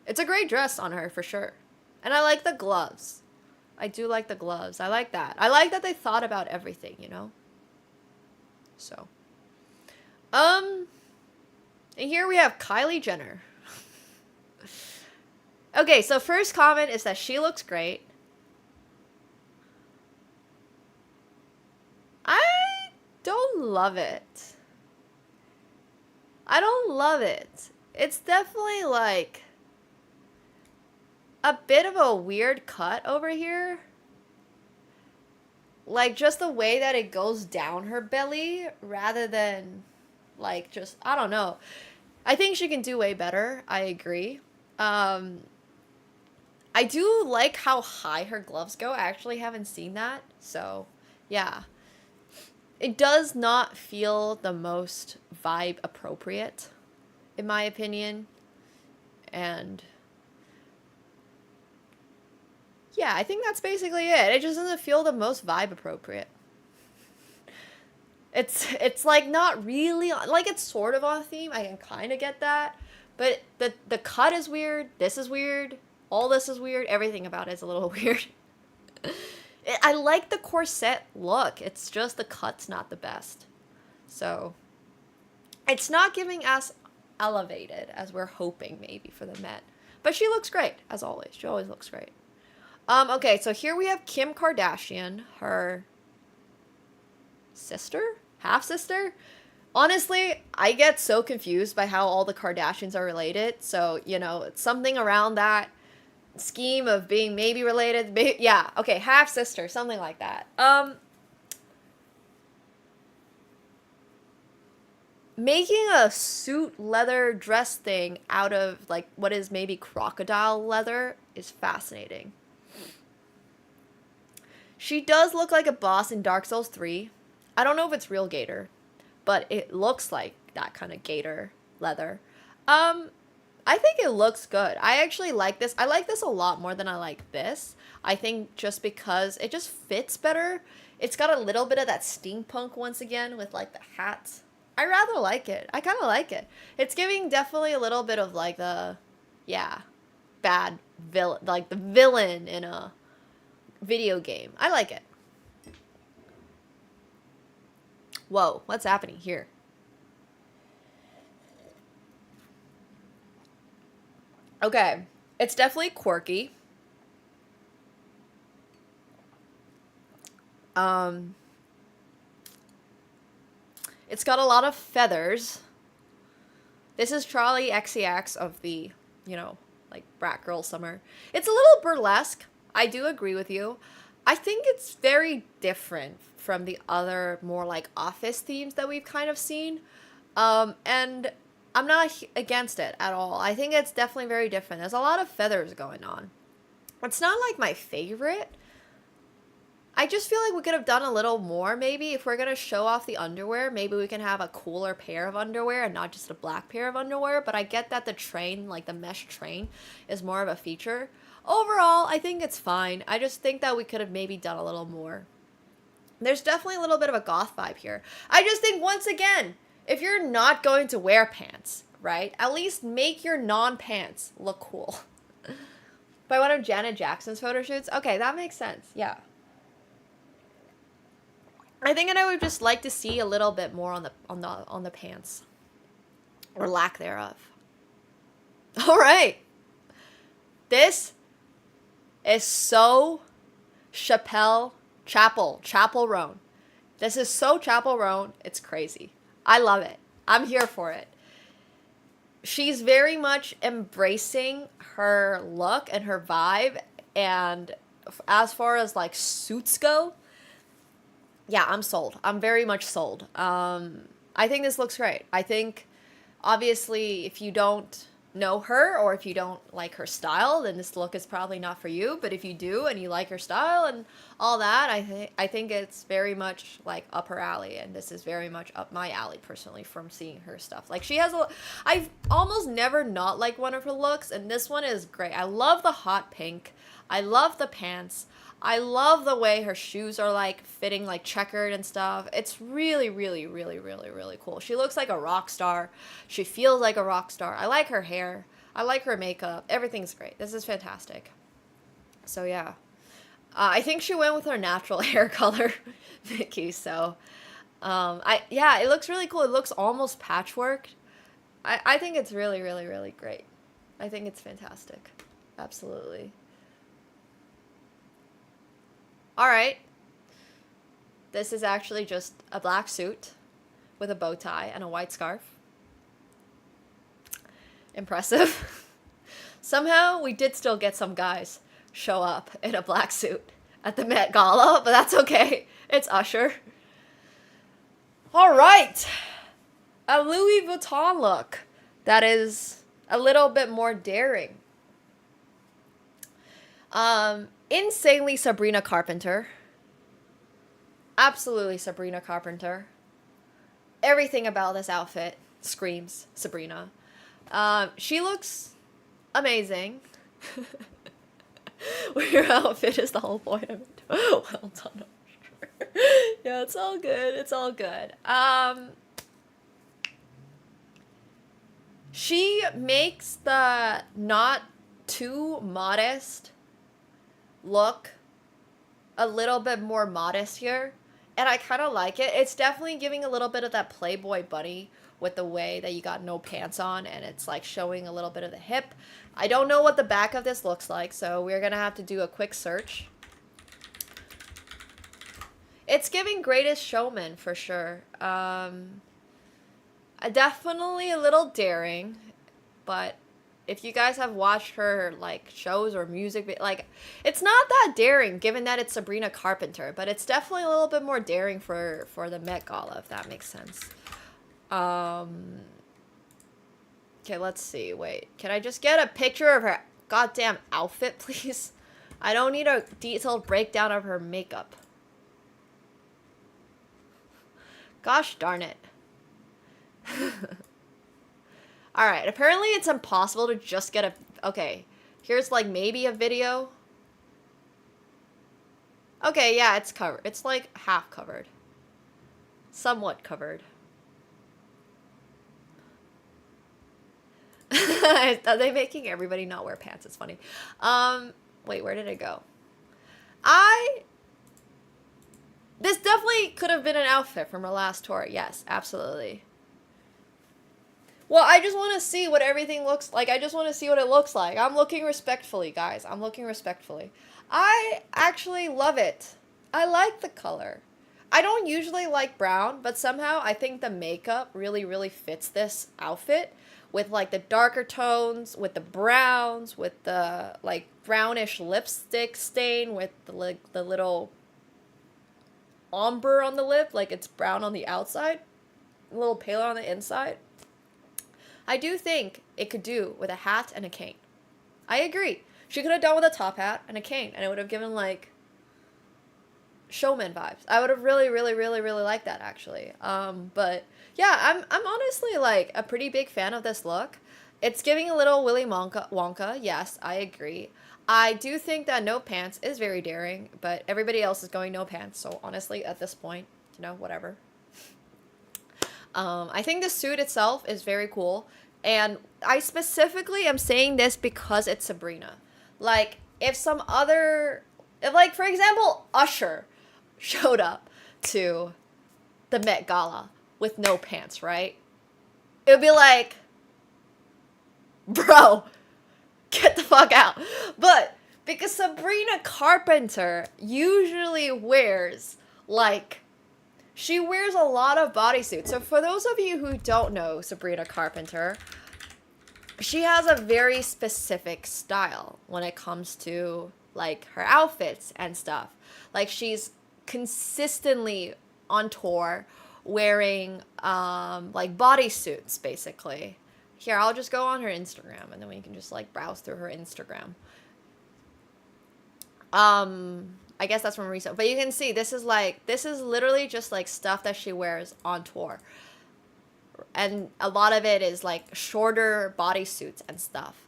E: It's a great dress on her for sure. And I like the gloves. I do like the gloves. I like that. I like that they thought about everything, you know? So. And here we have Kylie Jenner. Okay, so first comment is that she looks great. I don't love it. I don't love it. It's definitely like a bit of a weird cut over here. Like just the way that it goes down her belly rather than like just, I don't know. I think she can do way better. I agree. I do like how high her gloves go. I actually haven't seen that. So, yeah. It does not feel the most vibe appropriate, in my opinion. And yeah, I think that's basically it. It just doesn't feel the most vibe appropriate. It's like not really like it's sort of on theme. I can kind of get that, but the cut is weird. This is weird. All this is weird. Everything about it is a little weird. I like the corset look. It's just the cut's not the best. So it's not giving us elevated as we're hoping maybe for the Met. But she looks great as always. She always looks great. Okay, so here we have Kim Kardashian, her sister? Half-sister? Honestly, I get so confused by how all the Kardashians are related. So, you know, it's something around that scheme of being maybe related. Yeah, okay, half-sister, something like that. Making a suit leather dress thing out of, like, what is maybe crocodile leather is fascinating. She does look like a boss in Dark Souls 3. I don't know if it's real gator, but it looks like that kind of gator leather. I think it looks good. I actually like this. I like this a lot more than I like this. I think just because it just fits better. It's got a little bit of that steampunk once again with like the hats. I rather like it. I kind of like it. It's giving definitely a little bit of like the, yeah, bad villain, like the villain in a video game. I like it. Whoa, what's happening here? Okay, it's definitely quirky. It's got a lot of feathers. This is Charlie XCX of the, you know, like Brat Girl Summer. It's a little burlesque. I do agree with you. I think it's very different from the other more like office themes that we've kind of seen. And I'm not against it at all. I think it's definitely very different. There's a lot of feathers going on. It's not like my favorite. I just feel like we could have done a little more maybe. If we're going to show off the underwear, maybe we can have a cooler pair of underwear and not just a black pair of underwear. But I get that the train, like the mesh train, is more of a feature. Overall, I think it's fine. I just think that we could have maybe done a little more. There's definitely a little bit of a goth vibe here. I just think, once again, if you're not going to wear pants, right, at least make your non-pants look cool. By one of Janet Jackson's photo shoots? Okay, that makes sense. Yeah. I think I would just like to see a little bit more on the pants. Or lack thereof. Alright. This is so Chapel Roan. This is so Chapel Roan. It's crazy. I love it. I'm here for it. She's very much embracing her look and her vibe. And as far as like suits go, yeah, I'm sold. I'm very much sold. I think this looks great. I think, obviously, if you don't know her or if you don't like her style, then this look is probably not for you. But if you do and you like her style and all that, I think it's very much like up her alley, and this is very much up my alley personally from seeing her stuff. Like she has I've almost never not liked one of her looks, and this one is great. I love the hot pink. I love the pants. I love the way her shoes are like fitting like checkered and stuff. It's really, really, really, really, really cool. She looks like a rock star. She feels like a rock star. I like her hair. I like her makeup. Everything's great. This is fantastic. So yeah. I think she went with her natural hair color, Vicky. So yeah, it looks really cool. It looks almost patchwork. I think it's really, really, really great. I think it's fantastic. Absolutely. Alright, this is actually just a black suit with a bow tie and a white scarf. Impressive. Somehow, we did still get some guys show up in a black suit at the Met Gala, but that's okay. It's Usher. Alright, a Louis Vuitton look that is a little bit more daring. Insanely Sabrina Carpenter. Absolutely Sabrina Carpenter. Everything about this outfit screams Sabrina. She looks amazing. Your outfit is the whole point of it. Well done. Yeah, it's all good. It's all good. She makes the not too modest look a little bit more modest here, and I kind of like it. It's definitely giving a little bit of that Playboy bunny with the way that you got no pants on, and it's like showing a little bit of the hip. I don't know what the back of this looks like, so we're gonna have to do a quick search. It's giving Greatest Showman for sure. Definitely a little daring, but if you guys have watched her like shows or music, like it's not that daring given that it's Sabrina Carpenter, but it's definitely a little bit more daring for the Met Gala, if that makes sense. Okay, let's see. Wait, can I just get a picture of her goddamn outfit, please? I don't need a detailed breakdown of her makeup. Gosh darn it. Alright, apparently it's impossible to just get a... Okay, here's like maybe a video. Okay, yeah, it's covered. It's like half covered. Somewhat covered. Are they making everybody not wear pants? It's funny. Wait, where did it go? This definitely could have been an outfit from her last tour. Yes, absolutely. Well, I just want to see what everything looks like. I just want to see what it looks like. I'm looking respectfully, guys. I'm looking respectfully. I actually love it. I like the color. I don't usually like brown, but somehow I think the makeup really, really fits this outfit. With like the darker tones, with the browns, with the like brownish lipstick stain, with the little ombre on the lip, like it's brown on the outside, a little paler on the inside. I do think it could do with a hat and a cane. I agree. She could have done with a top hat and a cane, and it would have given like showman vibes. I would have really, really, really, really liked that actually. But yeah, I'm honestly like a pretty big fan of this look. It's giving a little Willy Wonka. Yes, I agree. I do think that no pants is very daring, but everybody else is going no pants. So honestly, at this point, you know, whatever. I think the suit itself is very cool. And I specifically am saying this because it's Sabrina. Like, if like, for example, Usher showed up to the Met Gala with no pants, right? It would be like, bro, get the fuck out. But because Sabrina Carpenter usually wears, like, she wears a lot of bodysuits. So for those of you who don't know Sabrina Carpenter, she has a very specific style when it comes to, like, her outfits and stuff. Like, she's consistently on tour wearing, like, bodysuits, basically. Here, I'll just go on her Instagram, and then we can just, like, browse through her Instagram. I guess that's from recent. But you can see, this is literally just, like, stuff that she wears on tour. And a lot of it is, like, shorter bodysuits and stuff.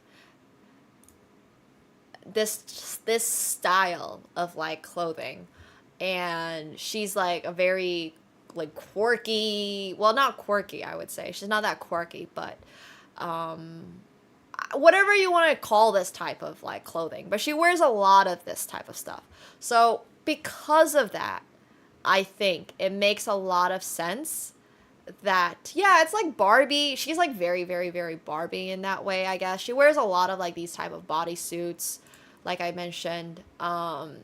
E: This style of, like, clothing. And she's, like, a very, like, quirky, well, not quirky, I would say. She's not that quirky, but, whatever you want to call this type of, like, clothing. But she wears a lot of this type of stuff. So, because of that, I think it makes a lot of sense that, yeah, it's like Barbie. She's, like, very, very, very Barbie in that way, I guess. She wears a lot of, like, these type of bodysuits, like I mentioned. Yeah,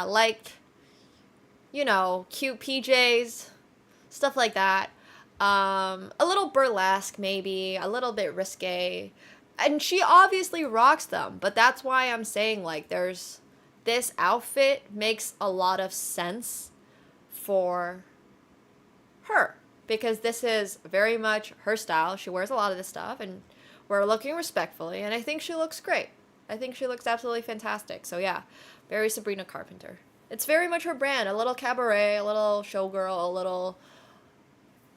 E: like, you know, cute PJs, stuff like that. A little burlesque, maybe, a little bit risque. And she obviously rocks them, but that's why I'm saying, like, this outfit makes a lot of sense for her. Because this is very much her style. She wears a lot of this stuff, and we're looking respectfully, and I think she looks great. I think she looks absolutely fantastic. So yeah, very Sabrina Carpenter. It's very much her brand. A little cabaret, a little showgirl, a little...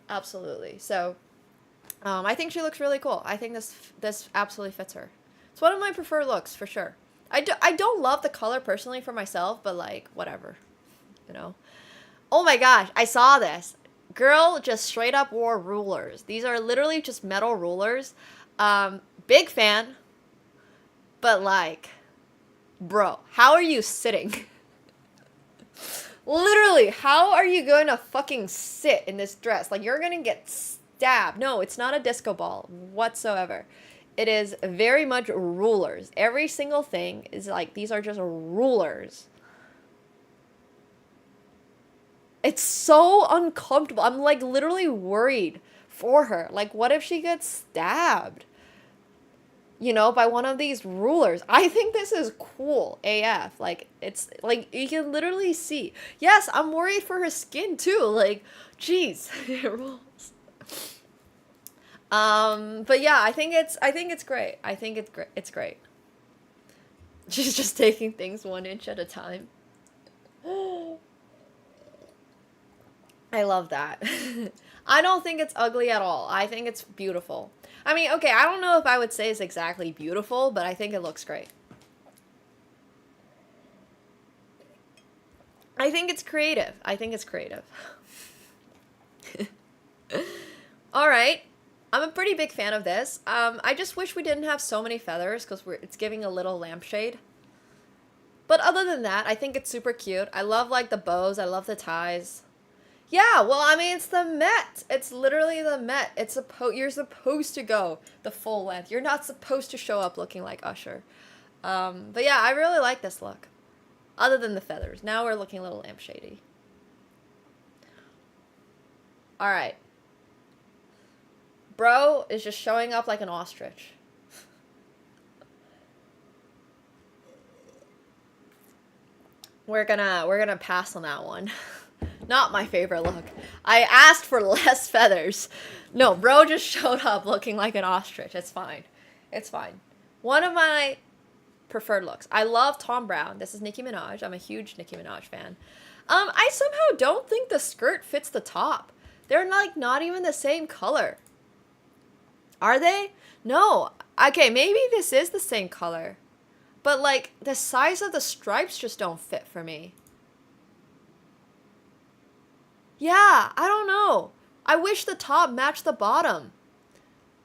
E: Absolutely. So, I think she looks really cool. I think this absolutely fits her. It's one of my preferred looks, for sure. I don't love the color personally for myself, but, like, whatever. You know? Oh my gosh, I saw this. Girl just straight up wore rulers. These are literally just metal rulers. Big fan. But, like, bro, how are you sitting? Literally, how are you going to fucking sit in this dress? Like, you're gonna get stabbed. No, it's not a disco ball whatsoever. It is very much rulers. Every single thing is like, these are just rulers. It's so uncomfortable. I'm, like, literally worried for her. Like, what if she gets stabbed? You know, by one of these rulers. I think this is cool AF. Like, it's, like, you can literally see. Yes, I'm worried for her skin, too. Like, jeez. It rules. But yeah, I think it's great. I think it's great. She's just taking things 1 inch at a time. I love that. I don't think it's ugly at all. I think it's beautiful. I mean, okay, I don't know if I would say it's exactly beautiful, but I think it looks great. I think it's creative. I think it's creative. All right. I'm a pretty big fan of this. I just wish we didn't have so many feathers because it's giving a little lampshade. But other than that, I think it's super cute. I love, like, the bows. I love the ties. Yeah, well, I mean, it's the Met. It's literally the Met. You're supposed to go the full length. You're not supposed to show up looking like Usher. But yeah, I really like this look. Other than the feathers. Now we're looking a little lampshady. Alright. Bro is just showing up like an ostrich. We're gonna pass on that one. Not my favorite look. I asked for less feathers. No, bro just showed up looking like an ostrich. It's fine. It's fine. One of my preferred looks. I love Tom Brown. This is Nicki Minaj. I'm a huge Nicki Minaj fan. I somehow don't think the skirt fits the top. They're, like, not even the same color. Are they? No. Okay, maybe this is the same color. But, like, the size of the stripes just don't fit for me. Yeah, I don't know. I wish the top matched the bottom.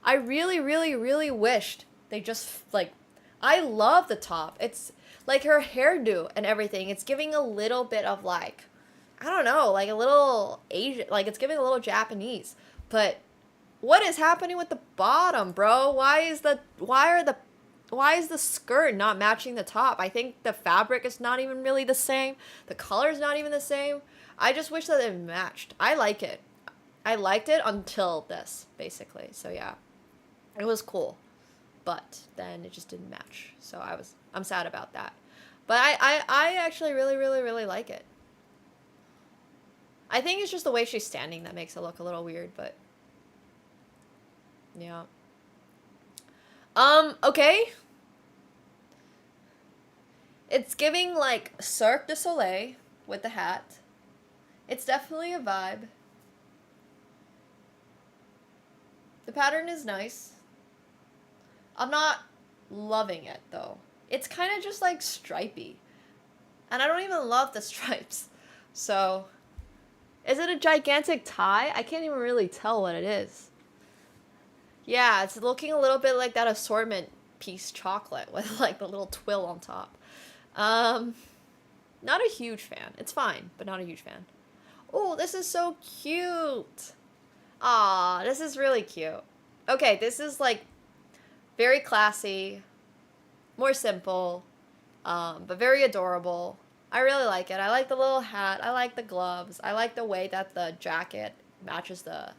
E: I really, really, really wished they just, like, I love the top. It's, like, her hairdo and everything. It's giving a little bit of, like, I don't know, like, a little Asian, like, it's giving a little Japanese. But what is happening with the bottom, bro? Why is the skirt not matching the top? I think the fabric is not even really the same. The color is not even the same. I just wish that it matched. I like it. I liked it until this, basically. So yeah, it was cool, but then it just didn't match. So I'm sad about that. But I actually really, really, really like it. I think it's just the way she's standing that makes it look a little weird, but Yeah. Okay. It's giving like Cirque du Soleil with the hat. It's definitely a vibe. The pattern is nice. I'm not loving it though. It's kind of just like stripy. And I don't even love the stripes. So, is it a gigantic tie? I can't even really tell what it is. Yeah, it's looking a little bit like that assortment piece chocolate with like the little twill on top. Not a huge fan. It's fine, but not a huge fan. Oh, this is so cute. Aw, this is really cute. Okay, this is like very classy, more simple, but very adorable. I really like it. I like the little hat. I like the gloves. I like the way that the jacket matches the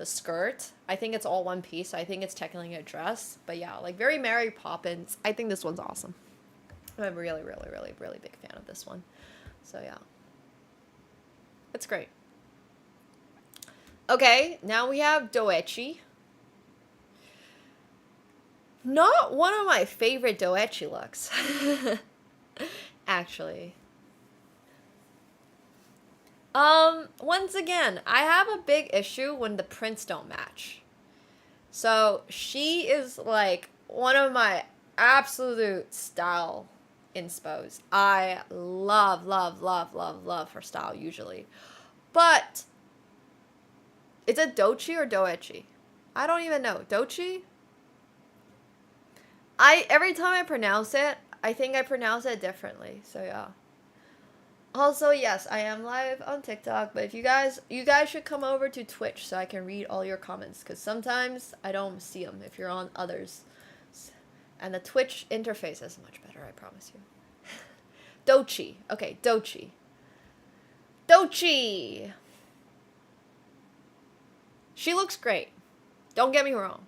E: skirt. I think it's all one piece. So I think it's technically a dress. But yeah, like very Mary Poppins. I think this one's awesome. I'm a really, really, really, really big fan of this one. So yeah. It's great. Okay, now we have Doechi. Not one of my favorite Doechi looks. Actually. Once again, I have a big issue when the prints don't match. So, she is like one of my absolute style inspos. I love, love, love, love, love her style usually. But, is it Dochi or Doechi? I don't even know. Dochi? Every time I pronounce it, I think I pronounce it differently. So yeah. Also, yes, I am live on TikTok, but if you guys should come over to Twitch so I can read all your comments, because sometimes I don't see them if you're on others. And the Twitch interface is much better, I promise you. Dochi. Okay, Dochi. Dochi! She looks great. Don't get me wrong.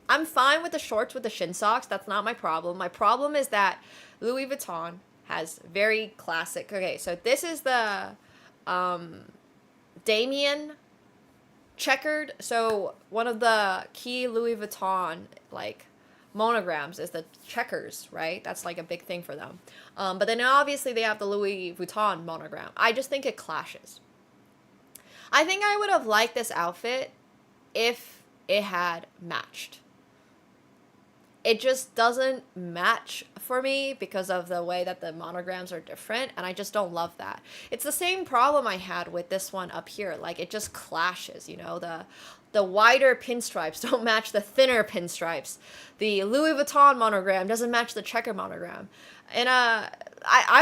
E: I'm fine with the shorts with the shin socks. That's not my problem. My problem is that Louis Vuitton has very classic. Okay, so this is the Damien checkered. So one of the key Louis Vuitton like monograms is the checkers, right? That's like a big thing for them. But then obviously they have the Louis Vuitton monogram. I just think it clashes. I think I would have liked this outfit if it had matched. It just doesn't match for me because of the way that the monograms are different, and I just don't love that. It's the same problem I had with this one up here. Like, it just clashes, you know? The wider pinstripes don't match the thinner pinstripes. The Louis Vuitton monogram doesn't match the checker monogram. And I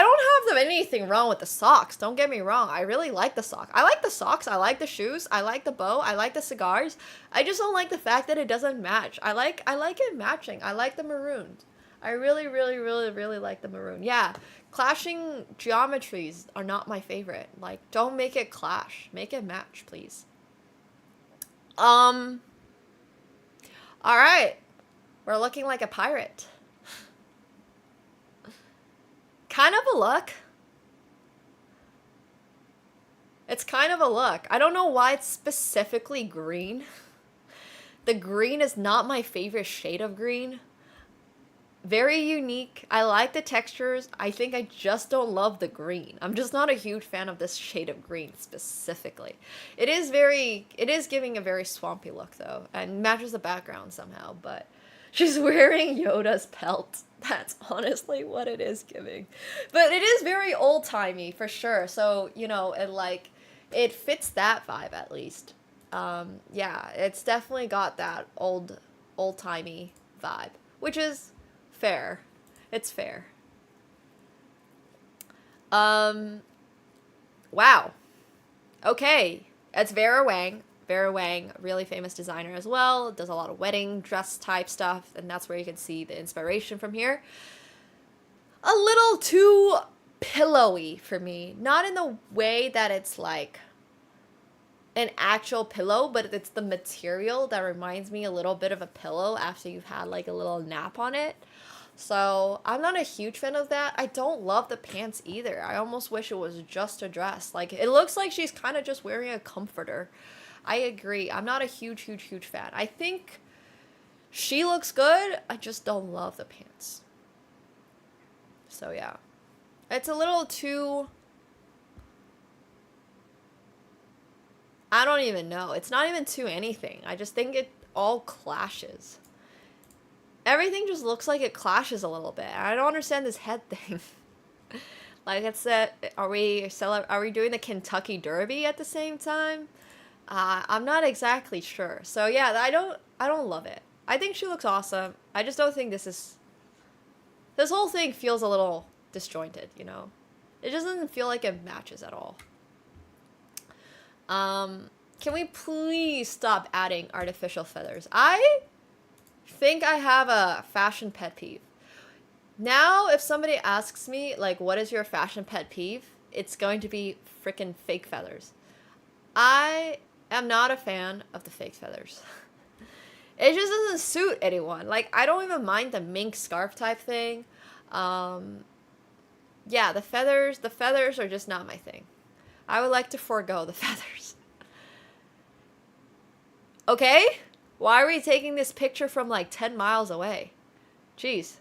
E: don't have anything wrong with the socks. Don't get me wrong. I really like the sock. I like the socks. I like the shoes. I like the bow. I like the cigars. I just don't like the fact that it doesn't match. I like it matching. I like the maroon. I really, really, really, really like the maroon. Yeah, clashing geometries are not my favorite. Like, don't make it clash. Make it match, please. All right. We're looking like a pirate. Kind of a look. It's kind of a look. I don't know why it's specifically green. The green is not my favorite shade of green. Very unique. I like the textures. I think I just don't love the green. I'm just not a huge fan of this shade of green specifically. It is giving a very swampy look though, and matches the background somehow, but she's wearing Yoda's pelt. That's honestly what it is giving. But it is very old-timey for sure. So, you know, it fits that vibe at least. Yeah, it's definitely got that old-timey vibe, which is fair. It's fair. Wow. Okay. It's Vera Wang. Vera Wang, really famous designer as well, does a lot of wedding dress type stuff, and that's where you can see the inspiration from here. A little too pillowy for me. Not in the way that it's like an actual pillow, but it's the material that reminds me a little bit of a pillow after you've had like a little nap on it. So I'm not a huge fan of that. I don't love the pants either. I almost wish it was just a dress. Like, it looks like she's kind of just wearing a comforter. I agree. I'm not a huge fan. I think She looks good. I just don't love the pants. So yeah. It's a little too... I don't even know. It's not even too anything. I just think it all clashes. Everything just looks like it clashes a little bit. I don't understand this head thing. Like I said, are we doing the Kentucky Derby at the same time? I'm not exactly sure. So yeah, I don't love it. I think she looks awesome. I just don't think this whole thing feels a little disjointed, you know? It just doesn't feel like it matches at all. Can we please stop adding artificial feathers? I think I have a fashion pet peeve. Now, if somebody asks me, like, what is your fashion pet peeve? It's going to be freaking fake feathers. I am not a fan of the fake feathers. It just doesn't suit anyone. Like, I don't even mind the mink scarf type thing. Yeah, the feathers are just not my thing. I would like to forego the feathers. Okay? Why are we taking this picture from like 10 miles away? Jeez.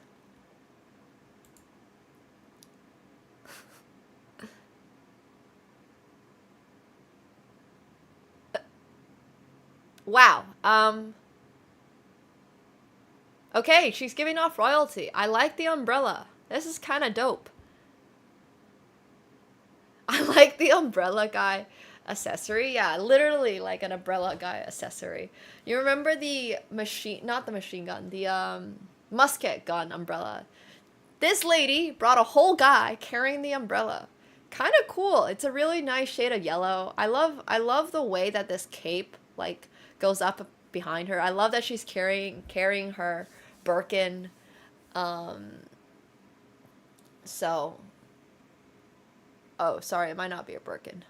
E: Wow. Okay, she's giving off royalty. I like the umbrella. This is kind of dope. I like the umbrella guy accessory. Yeah, literally like an umbrella guy accessory. You remember the not the machine gun, the musket gun umbrella. This lady brought a whole guy carrying the umbrella. Kind of cool. It's a really nice shade of yellow. I love the way that this cape like goes up behind her. I love that she's carrying her Birkin. So, oh, sorry, it might not be a Birkin,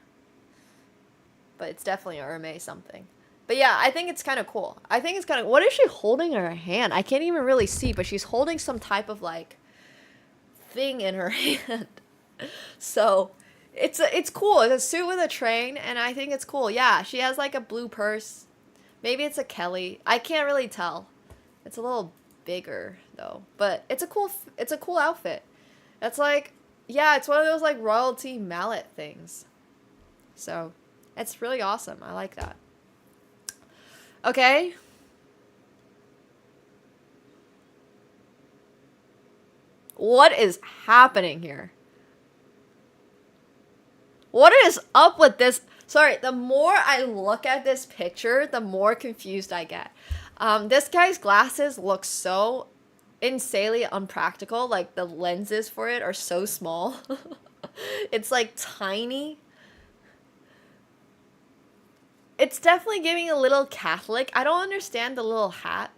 E: but it's definitely a Hermes something. But yeah, I think it's kind of cool. I think it's kind of... What is she holding in her hand? I can't even really see, but she's holding some type of like thing in her hand. So it's cool. It's a suit with a train, and I think it's cool. Yeah, she has like a blue purse. Maybe it's a Kelly. I can't really tell. It's a little bigger though, but it's a cool outfit. It's like, yeah, it's one of those like royalty mallet things. So it's really awesome. I like that. Okay. What is happening here? What is up with this? Sorry, the more I look at this picture, the more confused I get. This guy's glasses look so insanely unpractical. Like, the lenses for it are so small. It's, like, tiny. It's definitely giving a little Catholic. I don't understand the little hat.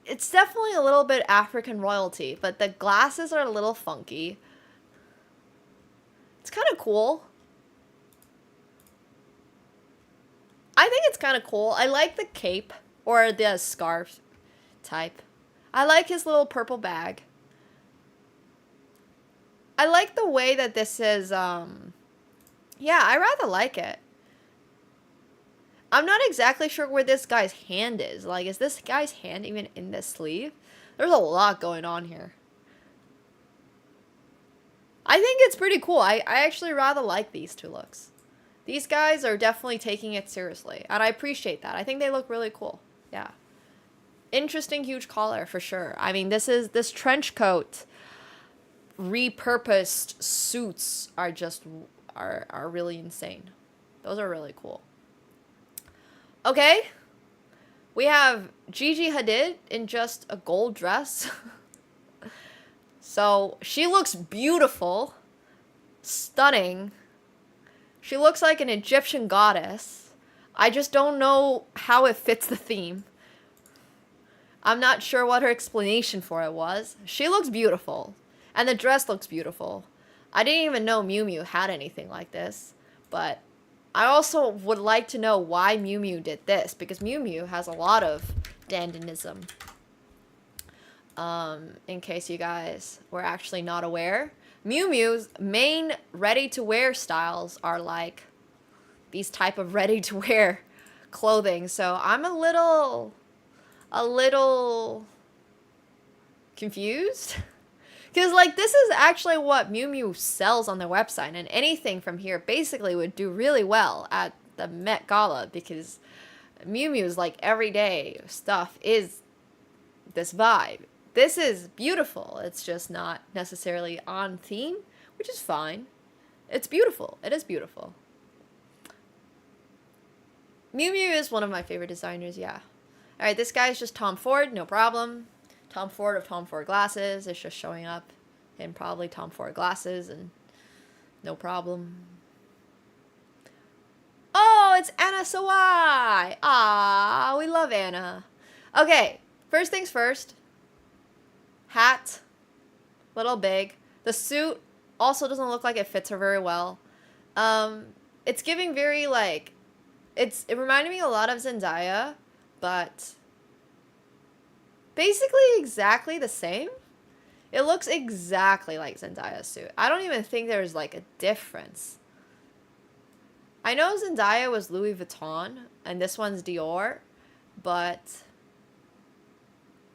E: It's definitely a little bit African royalty, but the glasses are a little funky. It's kind of cool. I think it's kind of cool. I like the cape or the scarf type. I like his little purple bag. I like the way that this is, yeah, I rather like it. I'm not exactly sure where this guy's hand is. Like, is this guy's hand even in this sleeve? There's a lot going on here. I think it's pretty cool. I actually rather like these two looks. These guys are definitely taking it seriously, and I appreciate that. I think they look really cool. Yeah. Interesting huge collar for sure. I mean, this trench coat repurposed suits are just are really insane. Those are really cool. Okay. We have Gigi Hadid in just a gold dress. So, she looks beautiful. Stunning. She looks like an Egyptian goddess. I just don't know how it fits the theme. I'm not sure what her explanation for it was. She looks beautiful. And the dress looks beautiful. I didn't even know Miu Miu had anything like this. But I also would like to know why Miu Miu did this. Because Miu Miu has a lot of dandinism. In case you guys were actually not aware. Miu Miu's main ready-to-wear styles are like these type of ready-to-wear clothing. So I'm a little a little confused. Because, like, this is actually what Miu Miu sells on their website, and anything from here basically would do really well at the Met Gala, because Miu Miu's, like, everyday stuff is this vibe. This is beautiful. It's just not necessarily on theme, which is fine. It's beautiful. It is beautiful. Miu Miu is one of my favorite designers, yeah. Alright, this guy's just Tom Ford, no problem. Tom Ford of Tom Ford glasses is just showing up in probably Tom Ford glasses, and no problem. Oh, it's Anna Sawai! Ah, we love Anna. Okay, first things first. Hat, little big. The suit also doesn't look like it fits her very well. It's giving very, like, it reminded me a lot of Zendaya, but basically exactly the same. It looks exactly like Zendaya's suit. I don't even think there's, like, a difference. I know Zendaya was Louis Vuitton, and this one's Dior, but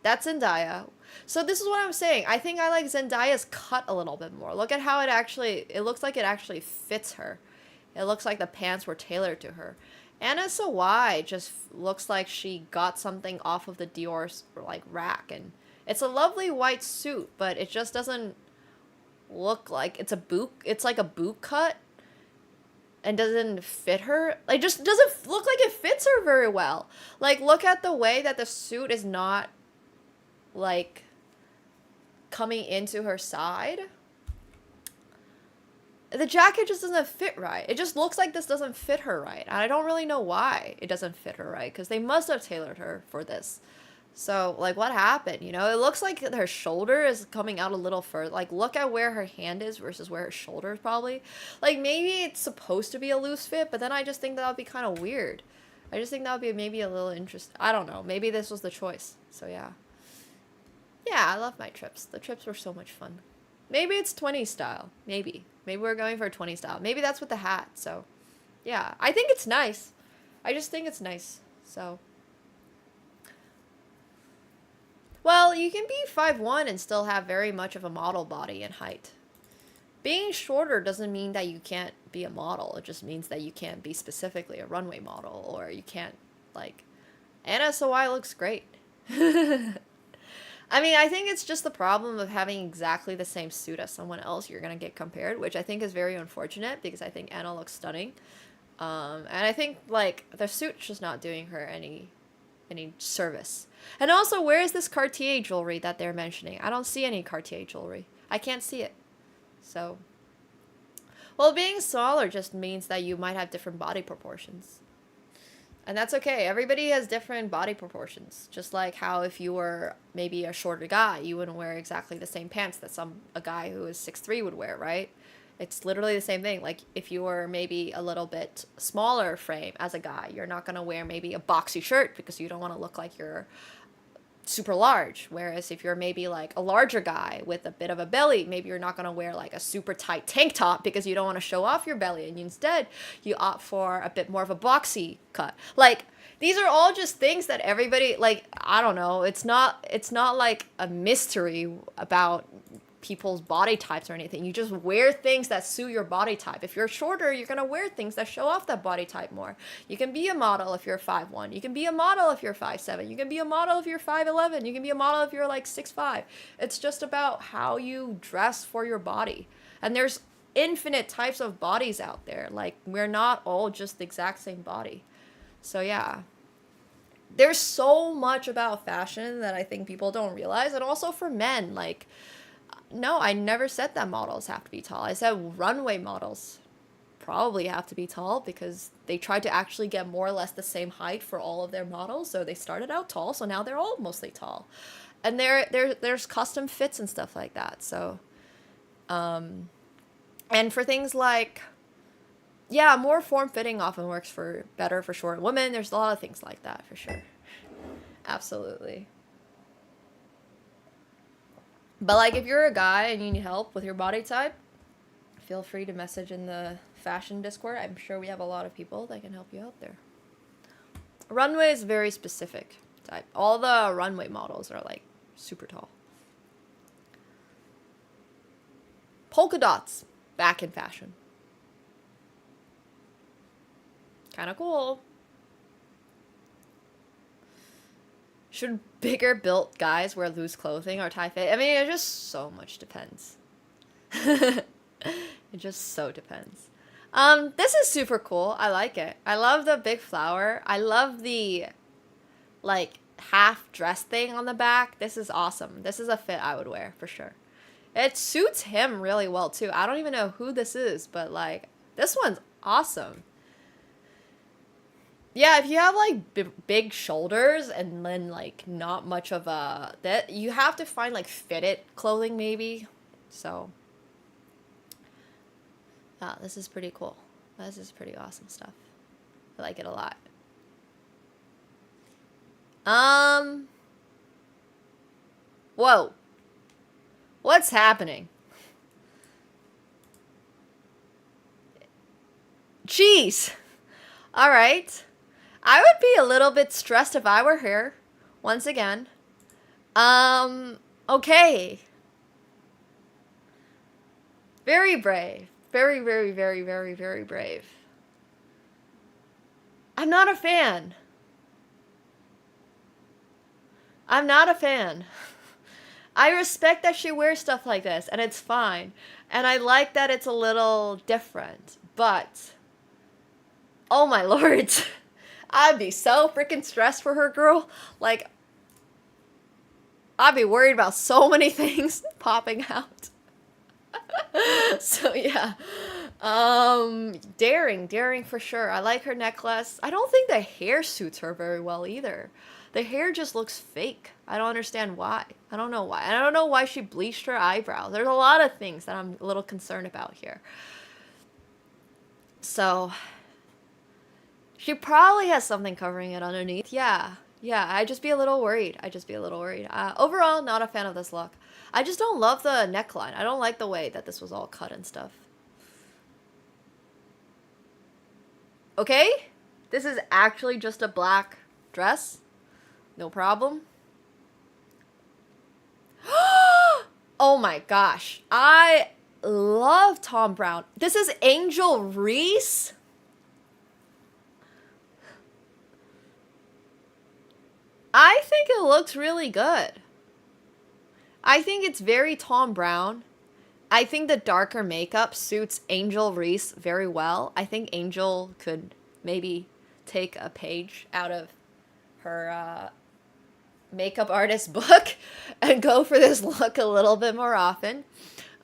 E: that's Zendaya. So this is what I'm saying. I think I like Zendaya's cut a little bit more. Look at how it looks like it actually fits her. It looks like the pants were tailored to her. Anna Sawai just looks like she got something off of the Dior's, like, rack, and it's a lovely white suit, but it just doesn't look like it's a boot. It's like a boot cut and doesn't fit her. Like, just doesn't look like it fits her very well. Like, look at the way that the suit is not, like, coming into her side. The jacket just doesn't fit right. It just looks like this doesn't fit her right. And I don't really know why it doesn't fit her right, because they must have tailored her for this. So, like, what happened? You know, it looks like her shoulder is coming out a little further. Like, look at where her hand is versus where her shoulder is probably. Like, maybe it's supposed to be a loose fit, but then I just think that would be kind of weird. I just think that would be maybe a little interesting. I don't know. Maybe this was the choice. So, yeah. Yeah, I love my trips. The trips were so much fun. Maybe it's 20 style. Maybe. Maybe we're going for a 20 style. Maybe that's with the hat. So, yeah. I think it's nice. I just think it's nice. So. Well, you can be 5'1" and still have very much of a model body and height. Being shorter doesn't mean that you can't be a model. It just means that you can't be specifically a runway model, or you can't, like, Anna Sawai looks great. I mean, I think it's just the problem of having exactly the same suit as someone else you're going to get compared, which I think is very unfortunate, because I think Anna looks stunning. And I think, like, the suit's just not doing her any service. And also, where is this Cartier jewelry that they're mentioning? I don't see any Cartier jewelry. I can't see it. So, well, being smaller just means that you might have different body proportions. And that's okay. Everybody has different body proportions. Just like how if you were maybe a shorter guy, you wouldn't wear exactly the same pants that a guy who is 6'3" would wear, right? It's literally the same thing. Like, if you were maybe a little bit smaller frame as a guy, you're not going to wear maybe a boxy shirt because you don't want to look like you're super large. Whereas if you're maybe like a larger guy with a bit of a belly, maybe you're not going to wear like a super tight tank top because you don't want to show off your belly, and instead you opt for a bit more of a boxy cut. Like, these are all just things that everybody, like, I don't know, it's not like a mystery about people's body types or anything. You just wear things that suit your body type. If you're shorter, you're going to wear things that show off that body type more. You can be a model if you're 5'1". You can be a model if you're 5'7". You can be a model if you're 5'11". You can be a model if you're like 6'5". It's just about how you dress for your body. And there's infinite types of bodies out there. Like, we're not all just the exact same body. So yeah. There's so much about fashion that I think people don't realize. And also for men, like, no, I never said that models have to be tall. I said runway models probably have to be tall because they tried to actually get more or less the same height for all of their models. So they started out tall, so now they're all mostly tall. And there's custom fits and stuff like that. So, and for things like, yeah, more form-fitting often works better for short women. There's a lot of things like that for sure. Absolutely. But, like, if you're a guy and you need help with your body type, feel free to message in the fashion Discord. I'm sure we have a lot of people that can help you out there. Runway is very specific. type. All the runway models are like super tall. Polka dots, back in fashion. Kind of cool. Should bigger built guys wear loose clothing or tie fit? I mean, it just so much depends. It just so depends. This is super cool. I like it. I love the big flower. I love the, like, half dress thing on the back. This is awesome. This is a fit I would wear for sure. It suits him really well too. I don't even know who this is, but like, this one's awesome. Yeah, if you have like big shoulders and then like not much of a that you have to find like fitted clothing maybe. So this is pretty cool. This is pretty awesome stuff. I like it a lot. Whoa. What's happening? Jeez. All right. I would be a little bit stressed if I were here. Once again. Okay. Very brave. Very, very, very, very, very brave. I'm not a fan. I'm not a fan. I respect that she wears stuff like this, and it's fine. And I like that it's a little different. But, oh my lord. I'd be so freaking stressed for her, girl. Like, I'd be worried about so many things popping out. So, yeah. Daring for sure. I like her necklace. I don't think the hair suits her very well either. The hair just looks fake. I don't understand why. I don't know why. And I don't know why she bleached her eyebrows. There's a lot of things that I'm a little concerned about here. So, she probably has something covering it underneath. Yeah, I'd just be a little worried. Overall, not a fan of this look. I just don't love the neckline. I don't like the way that this was all cut and stuff. Okay, this is actually just a black dress. No problem. Oh my gosh. I love Tom Brown. This is Angel Reese. I think it looks really good. I think it's very Tom Brown. I think the darker makeup suits Angel Reese very well. I think Angel could maybe take a page out of her makeup artist book and go for this look a little bit more often.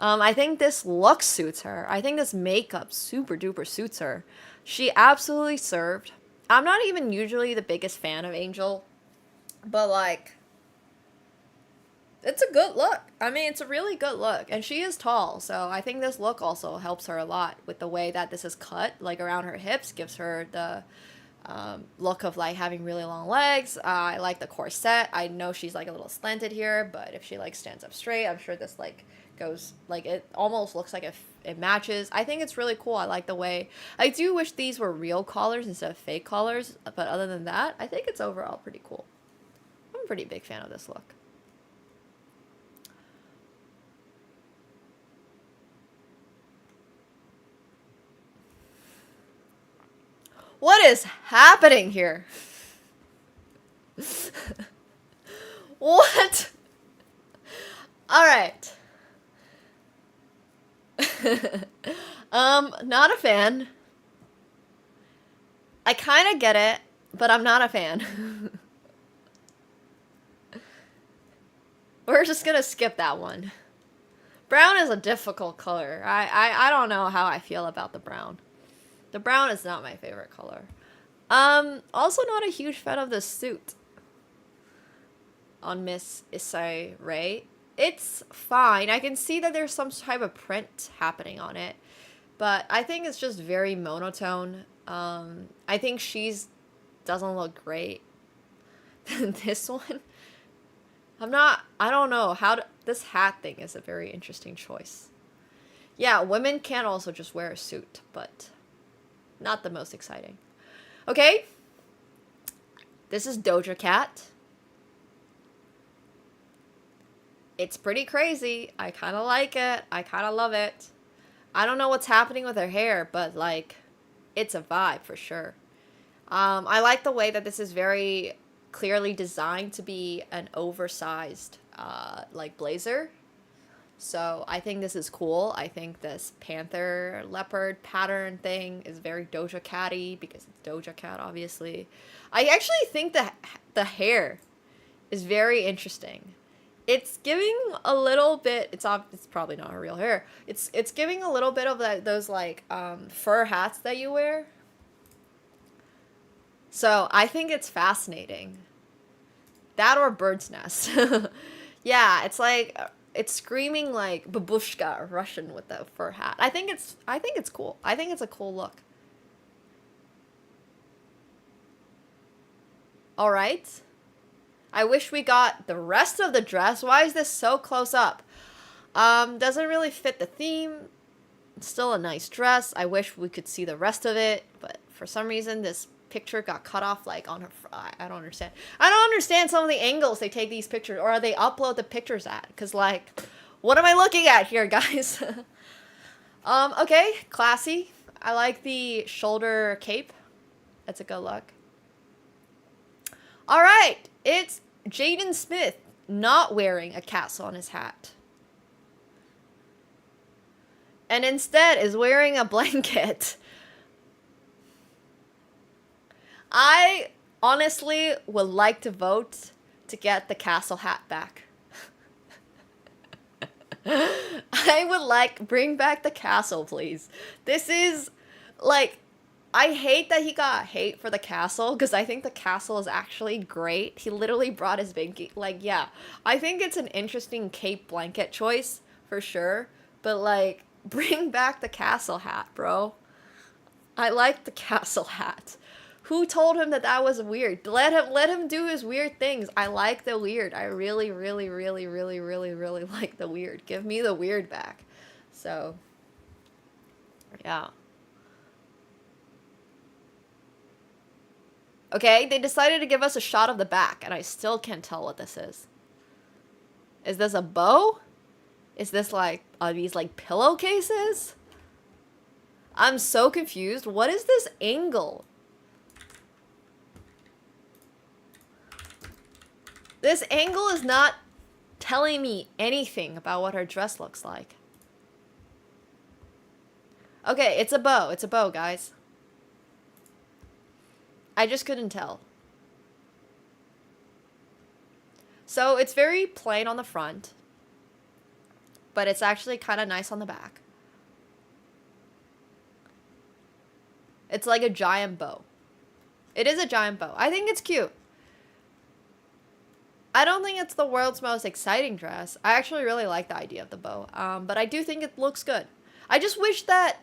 E: I think this look suits her. I think this makeup super duper suits her. She absolutely served. I'm not even usually the biggest fan of Angel, but like, it's a good look. I mean, it's a really good look. And she is tall, so I think this look also helps her a lot with the way that this is cut, like around her hips, gives her the look of like having really long legs. I like the corset. I know she's like a little slanted here, but if she like stands up straight, I'm sure this like goes, like it almost looks like it matches. I think it's really cool. I like the way, I do wish these were real collars instead of fake collars, but other than that, I think it's overall pretty cool. I'm a pretty big fan of this look. What is happening here? What? All right. Not a fan. I kind of get it, but I'm not a fan. We're just gonna skip that one. Brown is a difficult color. I don't know how I feel about the brown. The brown is not my favorite color. Also not a huge fan of the suit on Miss Issei Ray. It's fine. I can see that there's some type of print happening on it, but I think it's just very monotone. I think she's doesn't look great. This one, I don't know how to, this hat thing is a very interesting choice. Yeah, women can also just wear a suit, but not the most exciting. Okay. This is Doja Cat. It's pretty crazy. I kind of like it. I kind of love it. I don't know what's happening with her hair, but like, it's a vibe for sure. I like the way that this is very clearly designed to be an oversized, like blazer. So I think this is cool. I think this panther leopard pattern thing is very Doja Cat-y because it's Doja Cat, obviously. I actually think that the hair is very interesting. It's giving a little bit. It's probably not her real hair. It's giving a little bit of those like fur hats that you wear. So I think it's fascinating. That or bird's nest. Yeah, it's like it's screaming like babushka Russian with the fur hat. I think it's cool. I think it's a cool look. All right. I wish we got the rest of the dress. Why is this so close up? Doesn't really fit the theme. It's still a nice dress. I wish we could see the rest of it, but for some reason this picture got cut off like on her. I don't understand. I don't understand some of the angles they take these pictures or they upload the pictures at. Cause like, what am I looking at here, guys? Okay, classy. I like the shoulder cape. That's a good look. All right, it's Jaden Smith not wearing a castle on his hat. And instead is wearing a blanket. I honestly would like to vote to get the castle hat back. I would like, bring back the castle, please. This is, like, I hate that he got hate for the castle, because I think the castle is actually great. He literally brought his big, like, yeah. I think it's an interesting cape blanket choice, for sure. But, like, bring back the castle hat, bro. I like the castle hat. Who told him that that was weird? Let him do his weird things. I like the weird. I really, really, really, really, really, really like the weird. Give me the weird back. So, yeah. Okay, they decided to give us a shot of the back, and I still can't tell what this is. Is this a bow? Is this like, are these like pillowcases? I'm so confused. What is this angle? This angle is not telling me anything about what her dress looks like. Okay, it's a bow. It's a bow, guys. I just couldn't tell. So it's very plain on the front, but it's actually kind of nice on the back. It's like a giant bow. It is a giant bow. I think it's cute. I don't think it's the world's most exciting dress. I actually really like the idea of the bow, but I do think it looks good. I just wish that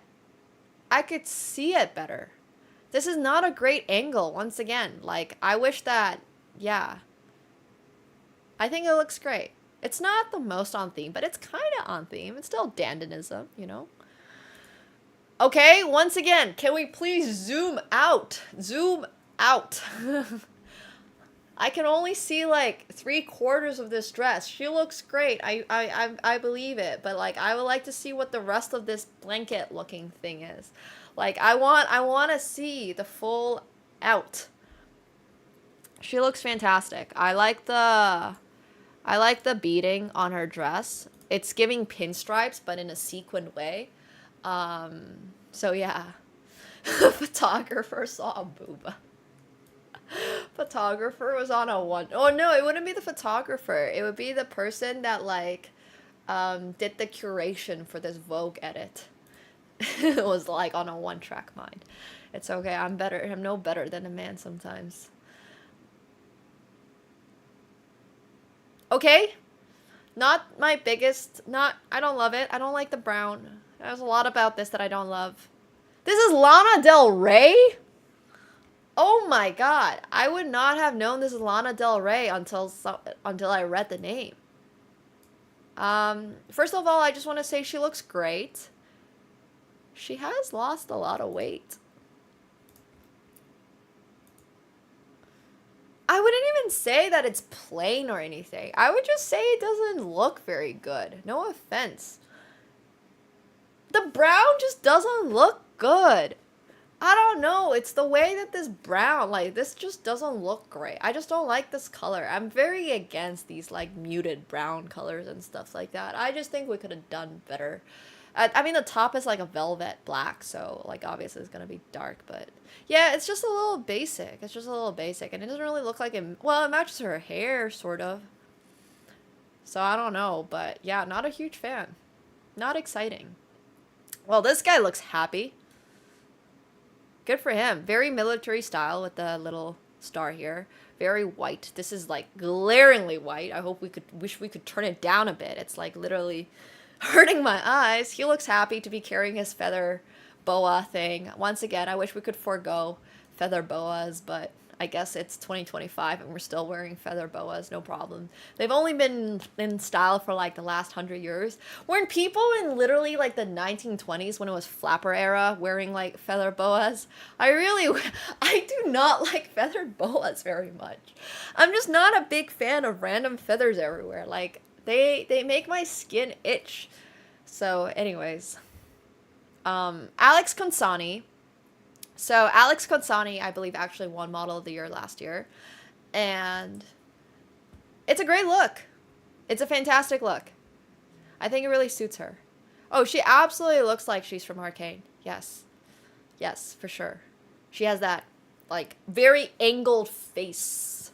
E: I could see it better. This is not a great angle, once again. Like, I wish that, yeah. I think it looks great. It's not the most on theme, but it's kind of on theme. It's still dandinism, you know? Okay, once again, can we please zoom out? Zoom out. I can only see, like, 3/4 of this dress. She looks great. I believe it. But, like, I would like to see what the rest of this blanket-looking thing is. Like, I want to see the full out. She looks fantastic. I like the beading on her dress. It's giving pinstripes, but in a sequined way. So yeah. Photographer saw a boob. Photographer was on a one. Oh no, it wouldn't be the photographer. It would be the person that, like, did the curation for this Vogue edit. It was like on a one-track mind. It's okay. I'm better. I'm no better than a man sometimes. Okay. Not my biggest. I don't love it. I don't like the brown. There's a lot about this that I don't love. This is Lana Del Rey? Oh my god. I would not have known this is Lana Del Rey until I read the name. First of all, I just want to say she looks great. She has lost a lot of weight. I wouldn't even even say that it's plain or anything. I would just say it doesn't look very good. No offense. The brown just doesn't look good. I don't know. It's the way that this brown, like, this just doesn't look great. I just don't like this color. I'm very against these, like, muted brown colors and stuff like that. I just think we could have done better. I mean, the top is like a velvet black, so, like, obviously it's going to be dark, but yeah, it's just a little basic. It's just a little basic, and it doesn't really look like it, well, it matches her hair, sort of. So, I don't know, but yeah, not a huge fan. Not exciting. Well, this guy looks happy. Good for him. Very military style with the little star here. Very white. This is like glaringly white. I hope wish we could turn it down a bit. It's like literally hurting my eyes. He looks happy to be carrying his feather boa thing. Once again, I wish we could forego feather boas, but I guess it's 2025 and we're still wearing feather boas, no problem. They've only been in style for like the last 100 years. Weren't people in literally like the 1920s when it was flapper era wearing like feather boas? I do not like feather boas very much. I'm just not a big fan of random feathers everywhere. Like they make my skin itch. So anyways, Alex Consani. So Alex Consani, I believe, actually won Model of the Year last year. And it's a great look. It's a fantastic look. I think it really suits her. Oh, she absolutely looks like she's from Arcane. Yes. Yes, for sure. She has that, like, very angled face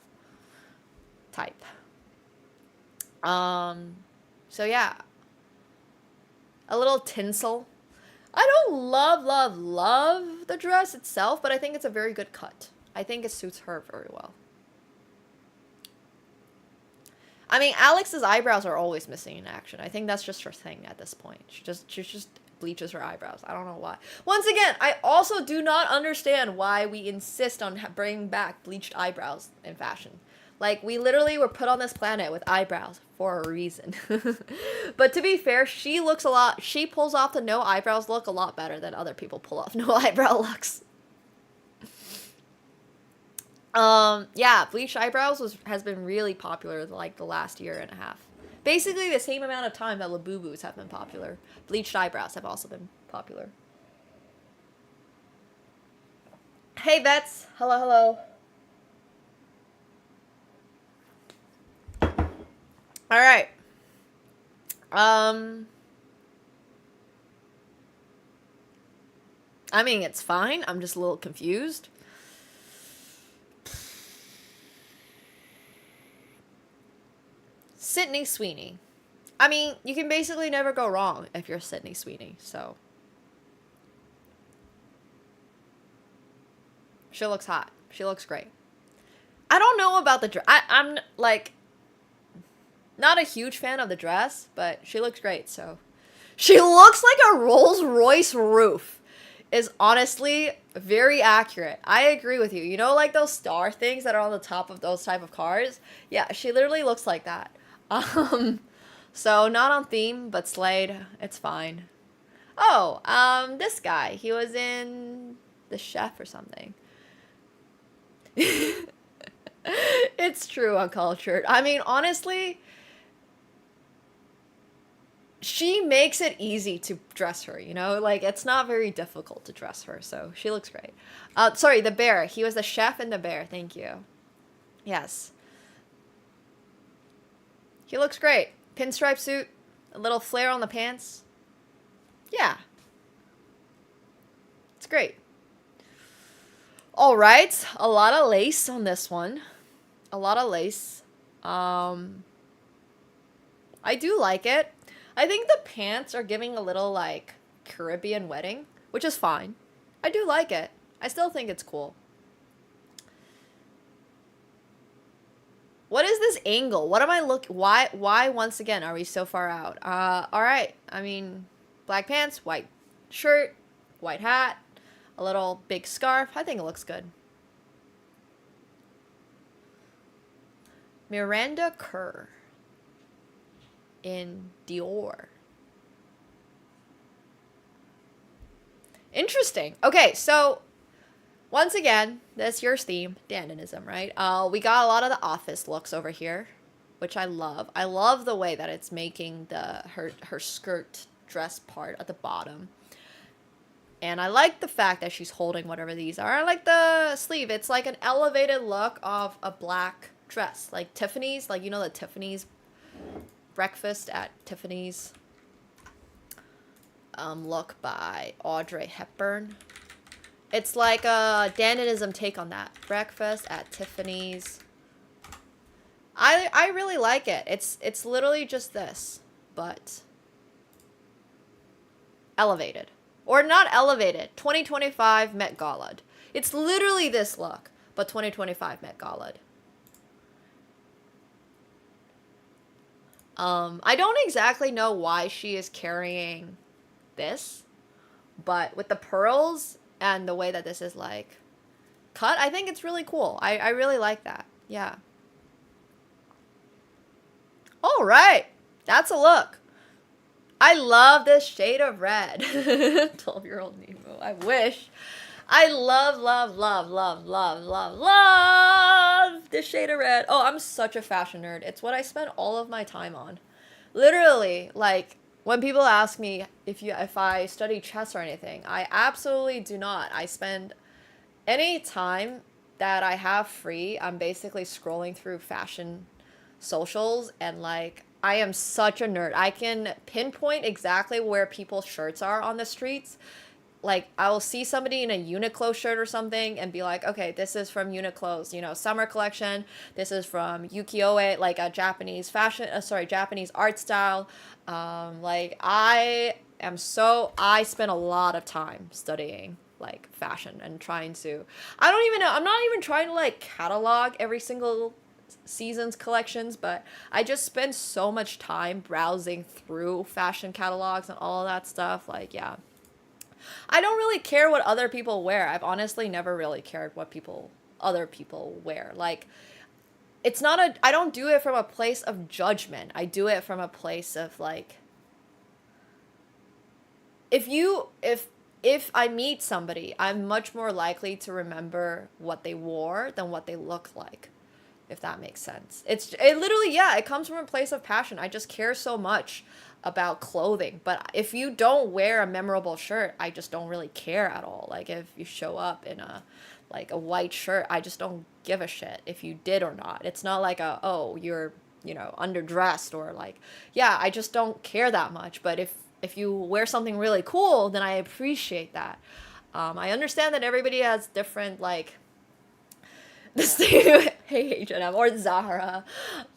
E: type. So yeah. A little tinsel. I don't love the dress itself, but I think it's a very good cut. I think it suits her very well. I mean, Alex's eyebrows are always missing in action. I think that's just her thing at this point. She just bleaches her eyebrows. I don't know why. Once again, I also do not understand why we insist on bringing back bleached eyebrows in fashion. Like, we literally were put on this planet with eyebrows for a reason. But to be fair, she pulls off the no eyebrows look a lot better than other people pull off no eyebrow looks. Yeah, bleached eyebrows has been really popular like the last year and a half. Basically the same amount of time that Labubus have been popular. Bleached eyebrows have also been popular. Hey Vets, hello. All right. I mean, it's fine. I'm just a little confused. Sydney Sweeney. I mean, you can basically never go wrong if you're Sydney Sweeney, so. She looks hot. She looks great. I don't know about the dress. I'm, like, not a huge fan of the dress, but she looks great, so. She looks like a Rolls Royce roof. Is honestly very accurate. I agree with you. You know, like those star things that are on the top of those type of cars? Yeah, she literally looks like that. So not on theme, but slayed. It's fine. Oh, this guy. He was in The Chef or something. It's true, Uncultured. I mean, honestly, she makes it easy to dress her, you know? Like, it's not very difficult to dress her, so she looks great. Sorry, the bear. He was the chef in The Bear. Thank you. Yes. He looks great. Pinstripe suit, a little flare on the pants. Yeah. It's great. All right. A lot of lace on this one. A lot of lace. I do like it. I think the pants are giving a little, like, Caribbean wedding, which is fine. I do like it. I still think it's cool. What is this angle? What am I why once again are we so far out? Alright. I mean, black pants, white shirt, white hat, a little big scarf. I think it looks good. Miranda Kerr. In Dior. Interesting. Okay, so once again, this year's theme, dandinism, right? We got a lot of the office looks over here, which I love. I love the way that it's making her skirt dress part at the bottom. And I like the fact that she's holding whatever these are. I like the sleeve. It's like an elevated look of a black dress. Like Tiffany's, like, you know, the Tiffany's breakfast at Tiffany's look by Audrey Hepburn. It's like a dandinism take on that. Breakfast at Tiffany's. I really like it. It's literally just this, but elevated. Or not elevated. 2025 Met Gala. It's literally this look, but 2025 Met Gala. I don't exactly know why she is carrying this, but with the pearls and the way that this is like cut, I think it's really cool. I really like that. Yeah. All right. That's a look. I love this shade of red. 12-year-old Nemo. I wish. I love this shade of red. Oh, I'm such a fashion nerd. It's what I spend all of my time on. Literally, like, when people ask me if I study chess or anything, I absolutely do not. I spend any time that I have free, I'm basically scrolling through fashion socials, and like, I am such a nerd. I can pinpoint exactly where people's shirts are on the streets. Like, I will see somebody in a Uniqlo shirt or something and be like, okay, this is from Uniqlo's, you know, summer collection. This is from Ukiyo-e, like a Japanese fashion, Japanese art style. Like, I spend a lot of time studying like fashion and trying to, I'm not even trying to like catalog every single season's collections, but I just spend so much time browsing through fashion catalogs and all of that stuff. Like, yeah. I don't really care what other people wear. I've honestly never really cared what other people wear. Like, I don't do it from a place of judgment. I do it from a place of like, if I meet somebody, I'm much more likely to remember what they wore than what they look like, if that makes sense. It literally, yeah, it comes from a place of passion. I just care so much about clothing. But if you don't wear a memorable shirt, I just don't really care at all. Like, if you show up in a white shirt, I just don't give a shit if you did or not. It's not like you're, you know, underdressed or like, yeah, I just don't care that much. But if you wear something really cool, then I appreciate that. I understand that everybody has different, like, this thing, hey H&M or Zara.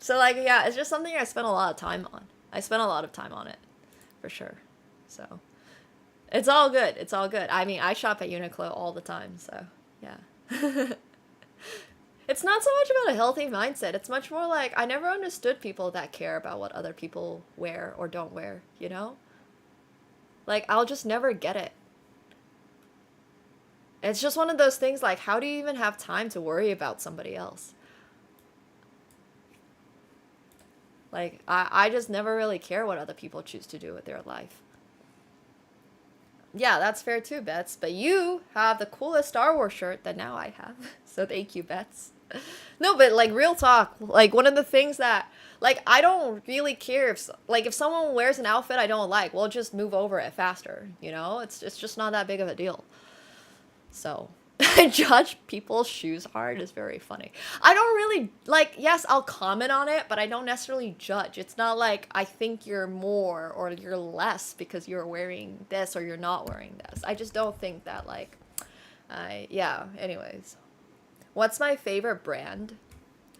E: So like, yeah, it's just something I spend a lot of time on. I spent a lot of time on it, for sure. So it's all good. It's all good. I mean, I shop at Uniqlo all the time, so yeah. It's not so much about a healthy mindset. It's much more like, I never understood people that care about what other people wear or don't wear, you know? Like, I'll just never get it. It's just one of those things, like, how do you even have time to worry about somebody else? Like, I just never really care what other people choose to do with their life. Yeah, that's fair too, Bets. But you have the coolest Star Wars shirt that now I have. So thank you, Bets. No, but like, real talk, like, one of the things that, like, I don't really care if someone wears an outfit I don't like, we'll just move over it faster, you know? It's just not that big of a deal. So, judge people's shoes hard is very funny. I don't really, like, yes, I'll comment on it, but I don't necessarily judge. It's not like I think you're more or you're less because you're wearing this or you're not wearing this. I just don't think that, like, yeah, anyways. What's my favorite brand?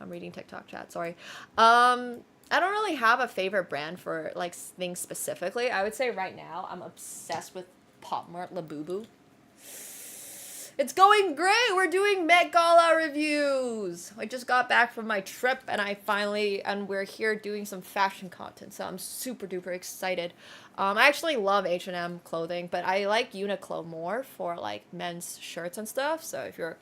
E: I'm reading TikTok chat, sorry. I don't really have a favorite brand for, like, things specifically. I would say right now I'm obsessed with Pop Mart Labubu. It's going great! We're doing Met Gala reviews! I just got back from my trip and we're here doing some fashion content, so I'm super duper excited. I actually love H&M clothing, but I like Uniqlo more for like men's shirts and stuff, so if you're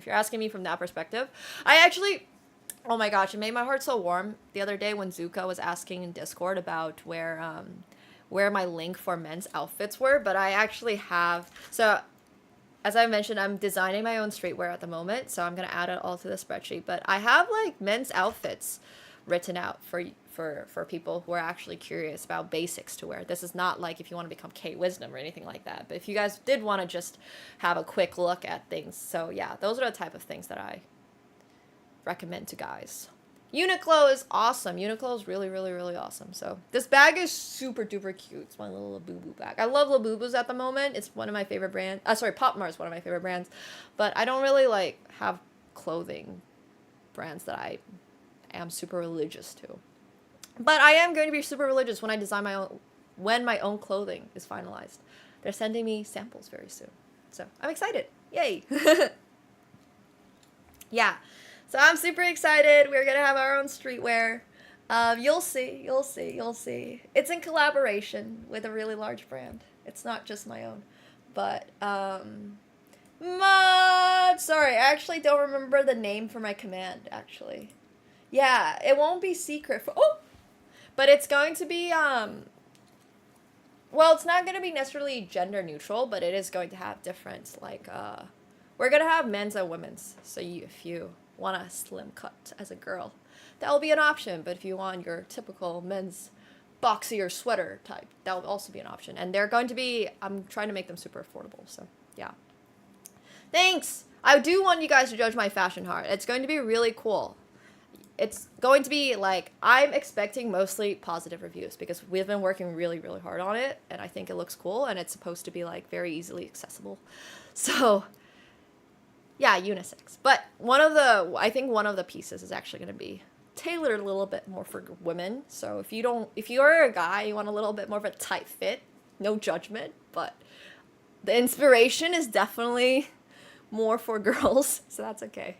E: asking me from that perspective, oh my gosh, it made my heart so warm the other day when Zuka was asking in Discord about where my link for men's outfits were, but I actually have, so as I mentioned, I'm designing my own streetwear at the moment, so I'm gonna add it all to the spreadsheet. But I have like men's outfits written out for people who are actually curious about basics to wear. This is not like if you want to become Kate Wisdom or anything like that, but if you guys did want to just have a quick look at things. So yeah, those are the type of things that I recommend to guys. Uniqlo is awesome. Uniqlo is really, really, really awesome. So this bag is super duper cute. It's my little Labubu bag. I love Labubus at the moment. It's one of my favorite brands. Sorry, Pop Mart is one of my favorite brands, but I don't really like have clothing brands that I am super religious to. But I am going to be super religious when I design my own, when my own clothing is finalized. They're sending me samples very soon. So I'm excited. Yay. Yeah. So I'm super excited. We're going to have our own streetwear. You'll see. It's in collaboration with a really large brand. It's not just my own. But, sorry, I actually don't remember the name for my command, actually. Yeah, it won't be secret for, but it's going to be, well, it's not going to be necessarily gender neutral, but it is going to have different, like, we're going to have men's and women's. So if you want a slim cut as a girl, that will be an option. But if you want your typical men's boxier sweater type, that will also be an option. And they're going to be, I'm trying to make them super affordable. So yeah, thanks. I do want you guys to judge my fashion heart. It's going to be really cool. It's going to be like, I'm expecting mostly positive reviews because we've been working really, really hard on it. And I think it looks cool, and it's supposed to be like very easily accessible. So yeah, unisex. But I think one of the pieces is actually going to be tailored a little bit more for women. So if you're a guy, you want a little bit more of a tight fit, no judgment, but the inspiration is definitely more for girls, so that's okay.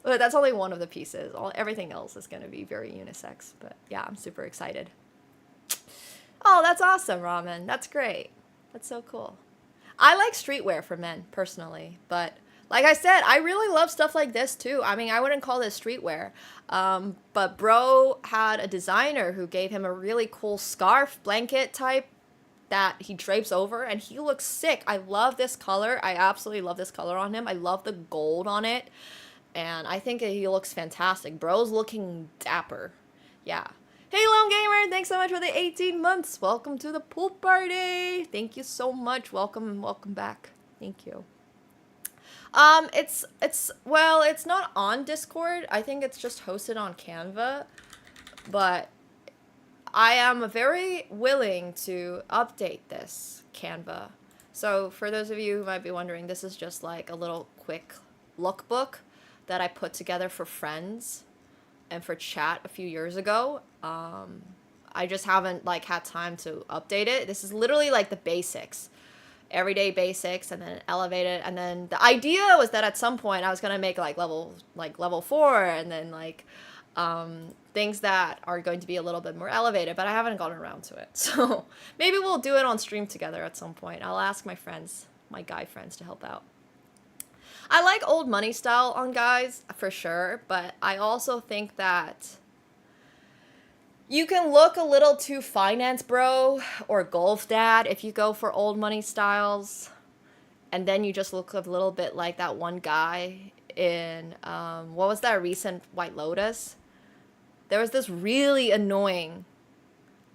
E: But that's only one of the pieces. Everything else is going to be very unisex. But yeah, I'm super excited. Oh, that's awesome, Ramen. That's great. That's so cool. I like streetwear for men, personally, but like I said, I really love stuff like this too. I mean, I wouldn't call this streetwear, but bro had a designer who gave him a really cool scarf blanket type that he drapes over, and he looks sick. I love this color. I absolutely love this color on him. I love the gold on it, and I think he looks fantastic. Bro's looking dapper. Yeah. Hey, Lone Gamer, thanks so much for the 18 months. Welcome to the pool party. Thank you so much. Welcome back. Thank you. Well, it's not on Discord. I think it's just hosted on Canva, but I am very willing to update this Canva. So for those of you who might be wondering, this is just like a little quick lookbook that I put together for friends and for chat a few years ago. I just haven't like had time to update it. This is literally like the basics. Everyday basics, and then elevate it, and then the idea was that at some point I was gonna make like level 4, and then like things that are going to be a little bit more elevated, but I haven't gotten around to it. So maybe we'll do it on stream together at some point. I'll ask my friends, my guy friends, to help out. I like old money style on guys for sure, but I also think that you can look a little too finance bro or golf dad if you go for old money styles. And then you just look a little bit like that one guy in, what was that recent White Lotus? There was this really annoying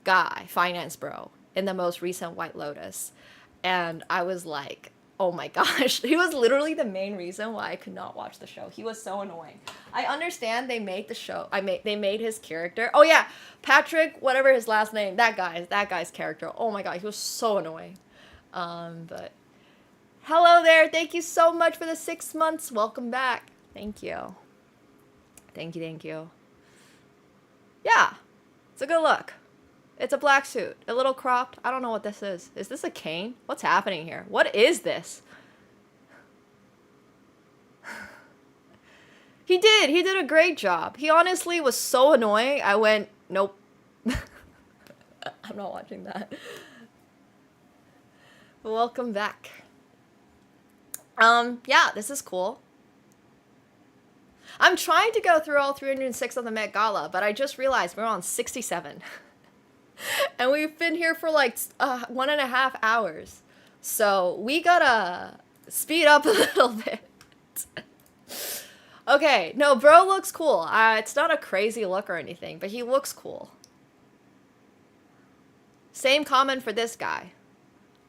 E: guy, finance bro, in the most recent White Lotus. And I was like, oh my gosh, he was literally the main reason why I could not watch the show. He was so annoying. I understand they made the show. They made his character. Oh yeah, Patrick, whatever his last name, that guy's character. Oh my god, he was so annoying. But hello there. Thank you so much for the 6 months. Welcome back. Thank you. Thank you. Yeah, it's a good look. It's a black suit, a little cropped. I don't know what this is. Is this a cane? What's happening here? What is this? He did a great job. He honestly was so annoying. I went, nope. I'm not watching that. Welcome back. Yeah, this is cool. I'm trying to go through all 306 of the Met Gala, but I just realized we're on 67. And we've been here for like 1.5 hours. So we gotta Speed up a little bit. Okay, no, bro looks cool. It's not a crazy look or anything, but he looks cool. Same comment for this guy.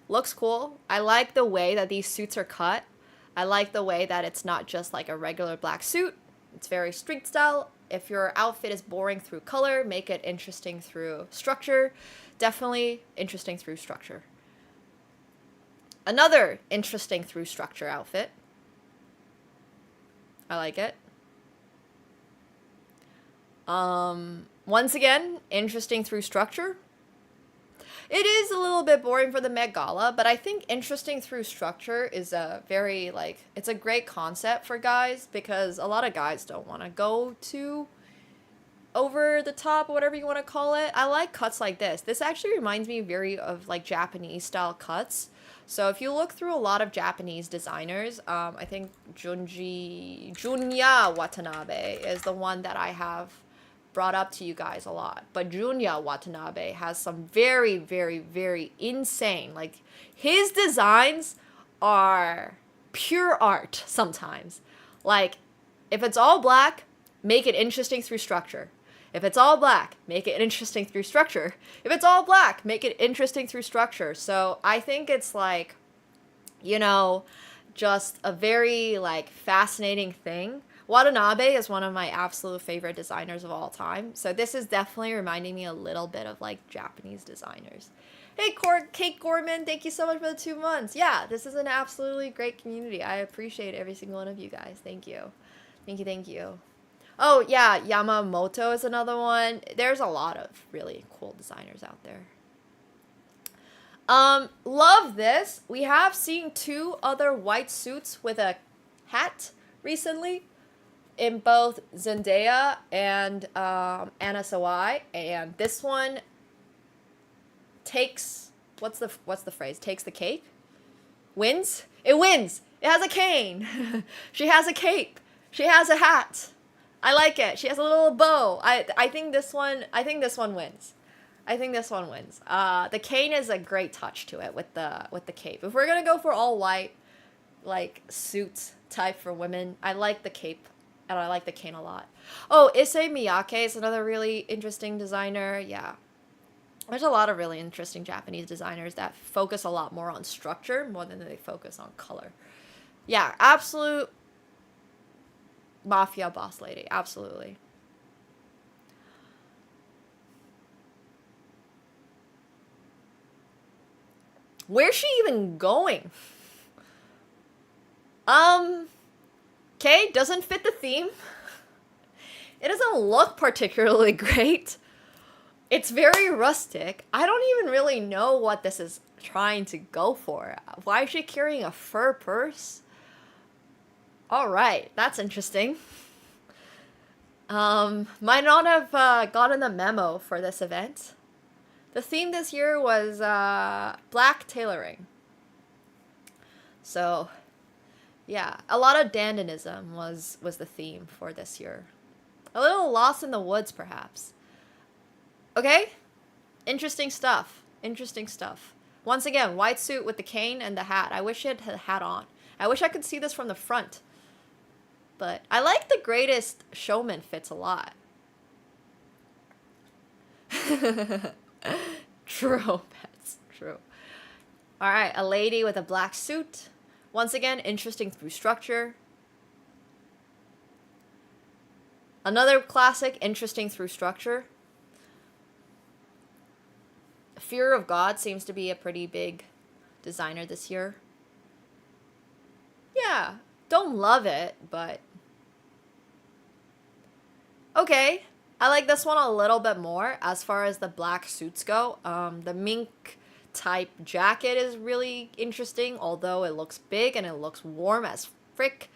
E: Looks cool. I like the way that these suits are cut. I like the way that it's not just like a regular black suit. It's very street style. If your outfit is boring through color, make it interesting through structure. Definitely interesting through structure. Another interesting through structure outfit. I like it. Once again, interesting through structure. It is a little bit boring for the Met Gala, but I think interesting through structure is a very, like, it's a great concept for guys because a lot of guys don't want to go too over the top or whatever you want to call it. I like cuts like this. This actually reminds me very of, like, Japanese style cuts. So if you look through a lot of Japanese designers, I think Junya Watanabe is the one that I have brought up to you guys a lot. But Junya Watanabe has some very, very, very insane, like, his designs are pure art sometimes. Like, if it's all black, make it interesting through structure. If it's all black, make it interesting through structure. If it's all black, make it interesting through structure. So I think it's like, you know, just a very, like, fascinating thing. Watanabe is one of my absolute favorite designers of all time. So this is definitely reminding me a little bit of, like, Japanese designers. Hey, Kate Gorman, thank you so much for the 2 months. Yeah, this is an absolutely great community. I appreciate every single one of you guys. Thank you. Thank you, thank you. Oh, yeah, Yamamoto is another one. There's a lot of really cool designers out there. Love this. We have seen 2 other white suits with a hat recently in both Zendaya and Anna Sawai, and this one takes, what's the phrase? Takes the cake? Wins? It wins. It has a cane. She has a cape. She has a hat. I like it. She has a little bow. I think this one wins. I think this one wins. The cane is a great touch to it with the cape. If we're gonna go for all white, like, suit type for women, I like the cape and I like the cane a lot. Oh, Issei Miyake is another really interesting designer. Yeah. There's a lot of really interesting Japanese designers that focus a lot more on structure more than they focus on color. Yeah, absolute mafia boss lady. Absolutely. Where's she even going? Okay, doesn't fit the theme. It doesn't look particularly great. It's very rustic. I don't even really know what this is trying to go for. Why is she carrying a fur purse? Alright, that's interesting. Might not have gotten the memo for this event. The theme this year was black tailoring. So, yeah, a lot of dandonism was the theme for this year. A little lost in the woods, perhaps. Okay? Interesting stuff. Interesting stuff. Once again, white suit with the cane and the hat. I wish it had a hat on. I wish I could see this from the front. But I like the Greatest Showman fits a lot. True, that's true. Alright, a lady with a black suit. Once again, interesting through structure. Another classic, interesting through structure. Fear of God seems to be a pretty big designer this year. Yeah, don't love it, but okay. I like this one a little bit more as far as the black suits go. The mink type jacket is really interesting, although it looks big and it looks warm as frick.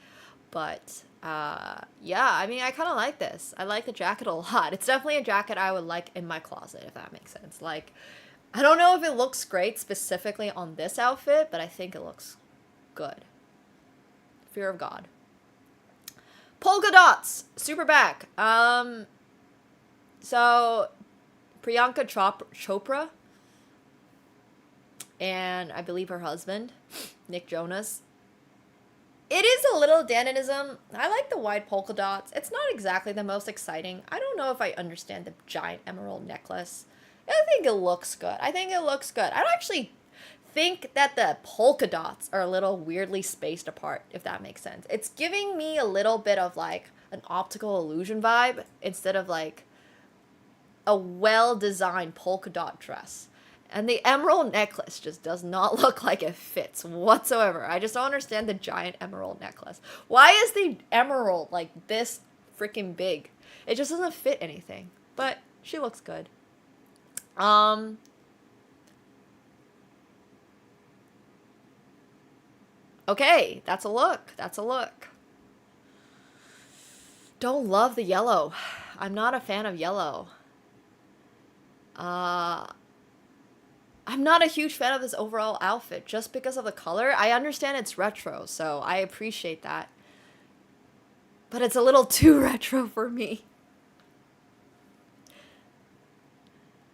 E: But yeah, I mean, I kind of like this. I like the jacket a lot. It's definitely a jacket I would like in my closet, if that makes sense. Like, I don't know if it looks great specifically on this outfit, but I think it looks good. Fear of God. Polka dots, super back. So Priyanka Chopra and I believe her husband, Nick Jonas, It is a little Daninism. I like the wide polka dots. It's not exactly the most exciting. I don't know if I understand the giant emerald necklace. I think it looks good. I think it looks good. I don't actually think that the polka dots are a little weirdly spaced apart, if that makes sense. It's giving me a little bit of like an optical illusion vibe instead of like a well-designed polka dot dress. And the emerald necklace just does not look like it fits whatsoever. I just don't understand the giant emerald necklace. Why is the emerald like this freaking big? It just doesn't fit anything. But she looks good. Okay, that's a look. That's a look. Don't love the yellow. I'm not a fan of yellow. I'm not a huge fan of this overall outfit just because of the color. I understand it's retro, so I appreciate that. But it's a little too retro for me.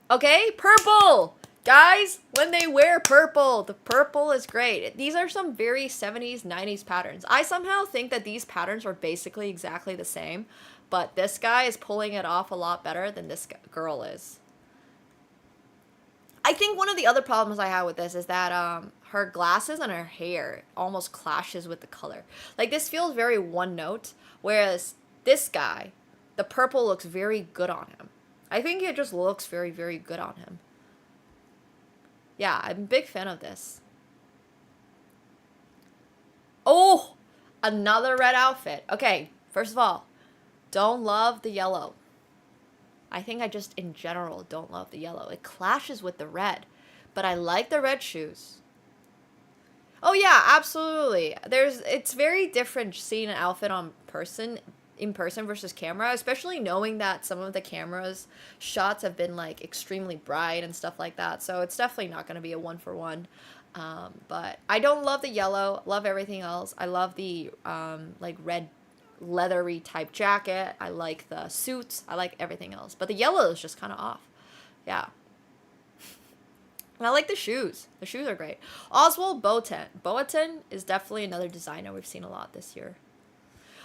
E: Okay, purple! Guys, when they wear purple, the purple is great. These are some very 70s, 90s patterns. I somehow think that these patterns are basically exactly the same, but this guy is pulling it off a lot better than this girl is. I think one of the other problems I have with this is that her glasses and her hair almost clashes with the color. Like, this feels very one note, whereas this guy, the purple looks very good on him. I think it just looks very, very good on him. Yeah, I'm a big fan of this. Oh, another red outfit. Okay, first of all, don't love the yellow. I think I just, in general, don't love the yellow. It clashes with the red, but I like the red shoes. Oh yeah, absolutely. It's very different seeing an outfit in person versus camera, especially knowing that some of the camera's shots have been like extremely bright and stuff like that. So it's definitely not going to be a 1-for-1. But I don't love the yellow. Love everything else. I love the like red leathery type jacket. I like the suits. I like everything else. But the yellow is just kind of off. Yeah. And I like the shoes. The shoes are great. Oswald Boateng. Boateng is definitely another designer we've seen a lot this year.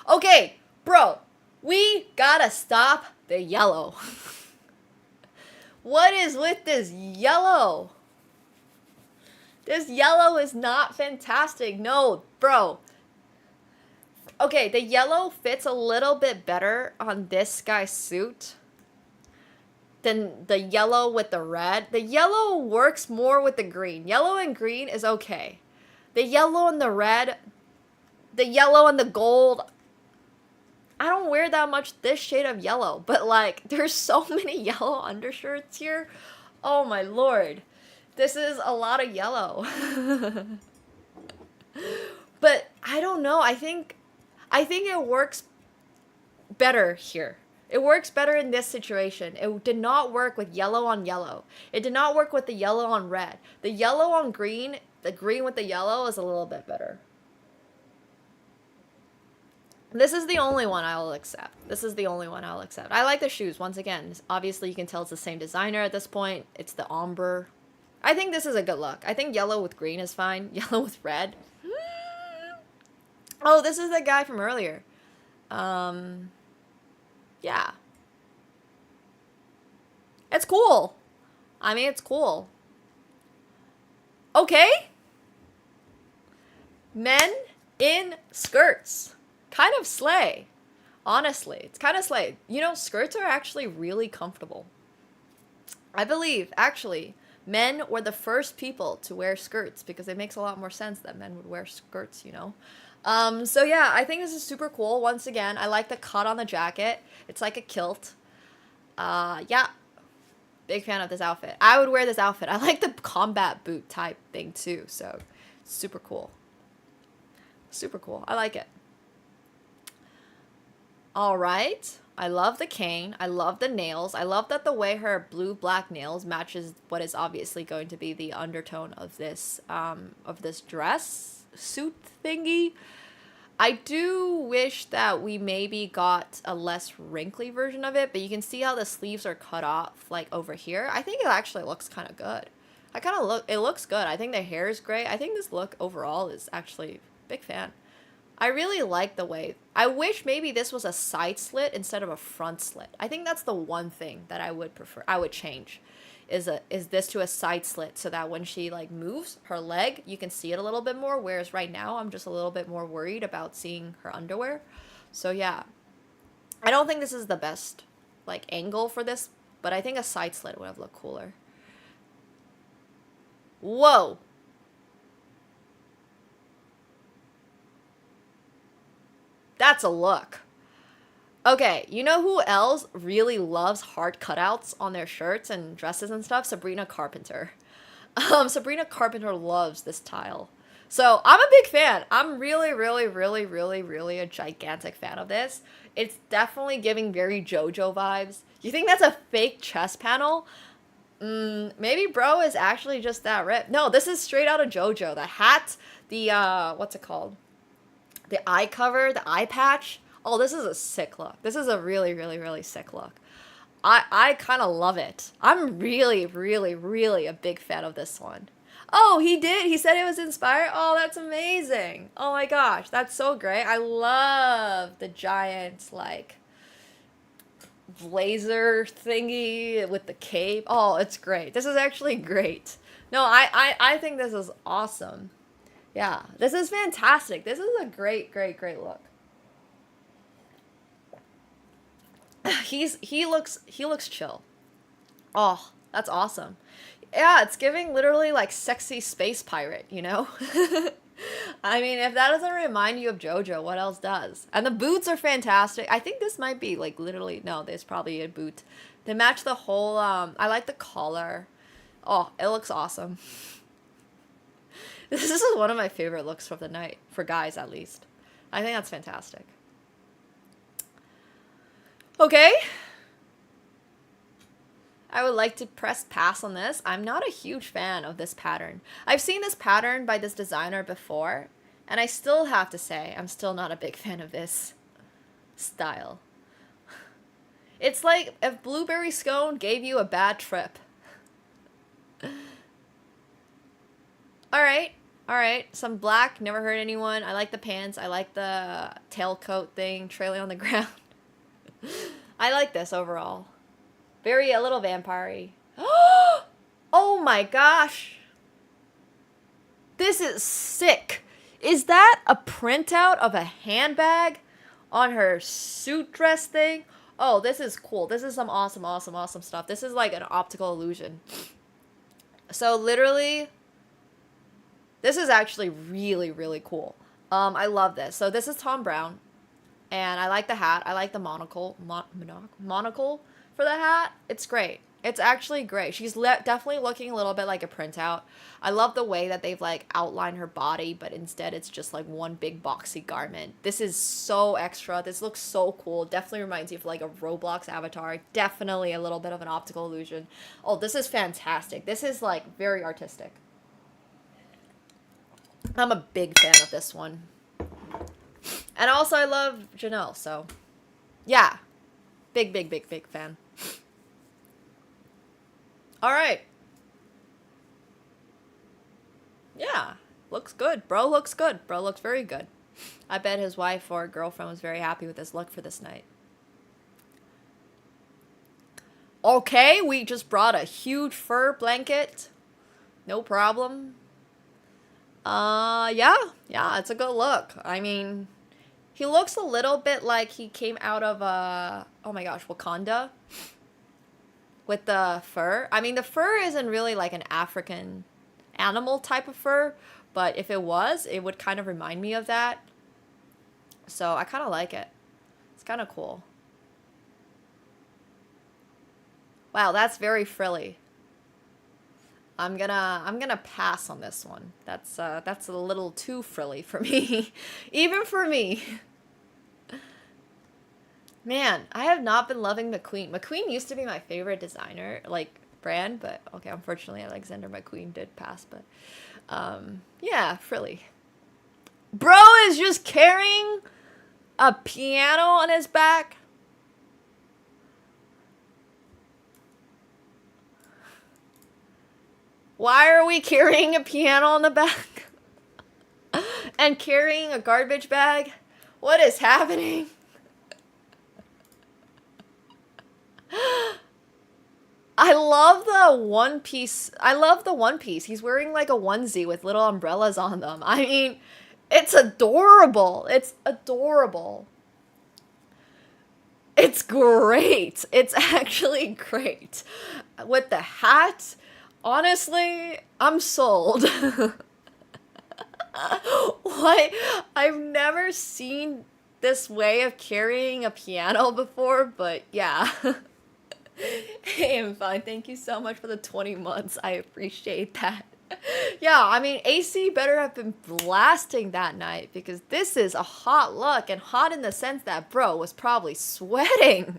E: Okay, bro. We gotta stop the yellow. What is with this yellow? This yellow is not fantastic. No, bro. Okay, the yellow fits a little bit better on this guy's suit than the yellow with the red. The yellow works more with the green. Yellow and green is okay. The yellow and the red, the yellow and the gold, I don't wear that much this shade of yellow, but like there's so many yellow undershirts here. Oh my lord. This is a lot of yellow. But I don't know. I think it works better here. It works better in this situation. It did not work with yellow on yellow. It did not work with the yellow on red. The yellow on green, the green with the yellow is a little bit better. This is the only one I will accept. This is the only one I'll accept. I like the shoes. Once again, obviously you can tell it's the same designer at this point. It's the ombre. I think this is a good look. I think yellow with green is fine. Yellow with red. Oh, this is the guy from earlier. Yeah. It's cool. I mean, it's cool. Okay. Men in skirts. Kind of slay. Honestly, it's kind of slay. You know, skirts are actually really comfortable. I believe, actually, men were the first people to wear skirts because it makes a lot more sense that men would wear skirts, you know? So yeah, I think this is super cool. Once again, I like the cut on the jacket. It's like a kilt. Yeah. Big fan of this outfit. I would wear this outfit. I like the combat boot type thing too, so super cool. Super cool. I like it. All right. I love the cane. I love the nails. I love that the way her blue-black nails matches what is obviously going to be the undertone of this dress suit thingy. I do wish that we maybe got a less wrinkly version of it, but you can see how the sleeves are cut off like over here. I think it actually looks kind of good. It looks good. I think the hair is great. I think this look overall is actually big fan. I really like the way. I wish maybe this was a side slit instead of a front slit. I think that's the one thing that I would prefer. I would change, is this to a side slit so that when she like moves her leg, you can see it a little bit more. Whereas right now, I'm just a little bit more worried about seeing her underwear. So yeah, I don't think this is the best like angle for this, but I think a side slit would have looked cooler. Whoa. That's a look. Okay, you know who else really loves hard cutouts on their shirts and dresses and stuff? Sabrina Carpenter. Sabrina Carpenter loves this tile. So I'm a big fan. I'm really a gigantic fan of this. It's definitely giving very JoJo vibes. You think that's a fake chest panel? Maybe bro is actually just that ripped. No, this is straight out of JoJo. The hat, the, what's it called? The eye cover, the eye patch. Oh, this is a sick look. This is a really sick look. I kind of love it. I'm really a big fan of this one. Oh, he did? He said it was inspired? Oh, that's amazing. Oh my gosh, that's so great. I love the giant, like, blazer thingy with the cape. Oh, it's great. This is actually great. No, I think this is awesome. Yeah, this is fantastic. This is a great look. He looks chill. Oh, that's awesome. Yeah, it's giving literally like sexy space pirate, you know? I mean, if that doesn't remind you of JoJo, what else does? And the boots are fantastic. I think this might be like literally, no, there's probably a boot. They match the whole, I like the collar. Oh, it looks awesome. This is one of my favorite looks of the night, for guys at least. I think that's fantastic. Okay. I would like to press pass on this. I'm not a huge fan of this pattern. I've seen this pattern by this designer before, and I still have to say, I'm still not a big fan of this style. It's like if Blueberry Scone gave you a bad trip. Alright, some black, never hurt anyone. I like the pants, I like the tailcoat thing trailing on the ground. I like this overall. Very a little vampire-y. Oh my gosh. This is sick. Is that a printout of a handbag on her suit dress thing? Oh, this is cool. This is some awesome stuff. This is like an optical illusion. So literally, this is actually really cool. I love this. So this is Tom Brown. And I like the hat. I like the monocle. Monocle for the hat. It's great. It's actually great. She's definitely looking a little bit like a printout. I love the way that they've like outlined her body, but instead it's just like one big boxy garment. This is so extra. This looks so cool. Definitely reminds you of like a Roblox avatar. Definitely a little bit of an optical illusion. Oh, this is fantastic. This is like very artistic. I'm a big fan of this one. And also I love Janelle, so yeah. Big fan. Alright. Yeah. Looks good. Bro looks good. Bro looks very good. I bet his wife or girlfriend was very happy with his look for this night. Okay, we just brought a huge fur blanket. No problem. Yeah, it's a good look. I mean, he looks a little bit like he came out of, oh my gosh, Wakanda. With the fur. I mean, the fur isn't really like an African animal type of fur, but if it was, it would kind of remind me of that. So I kind of like it. It's kind of cool. Wow, that's very frilly. I'm gonna pass on this one. That's a little too frilly for me. Even for me. Man, I have not been loving McQueen. McQueen used to be my favorite designer, like, brand, but, okay, unfortunately, Alexander McQueen did pass, but, yeah, frilly. Bro is just carrying a piano on his back. Why are we carrying a piano on the back? and carrying a garbage bag. What is happening? I love the one piece. I love the one piece. He's wearing like a onesie with little umbrellas on them. I mean, it's adorable. It's adorable. It's great. It's actually great. With the hat, honestly, I'm sold. What? I've never seen this way of carrying a piano before, but yeah. Hey, I'm fine. Thank you so much for the 20 months. I appreciate that. Yeah, I mean, AC better have been blasting that night because this is a hot look, and hot in the sense that bro was probably sweating.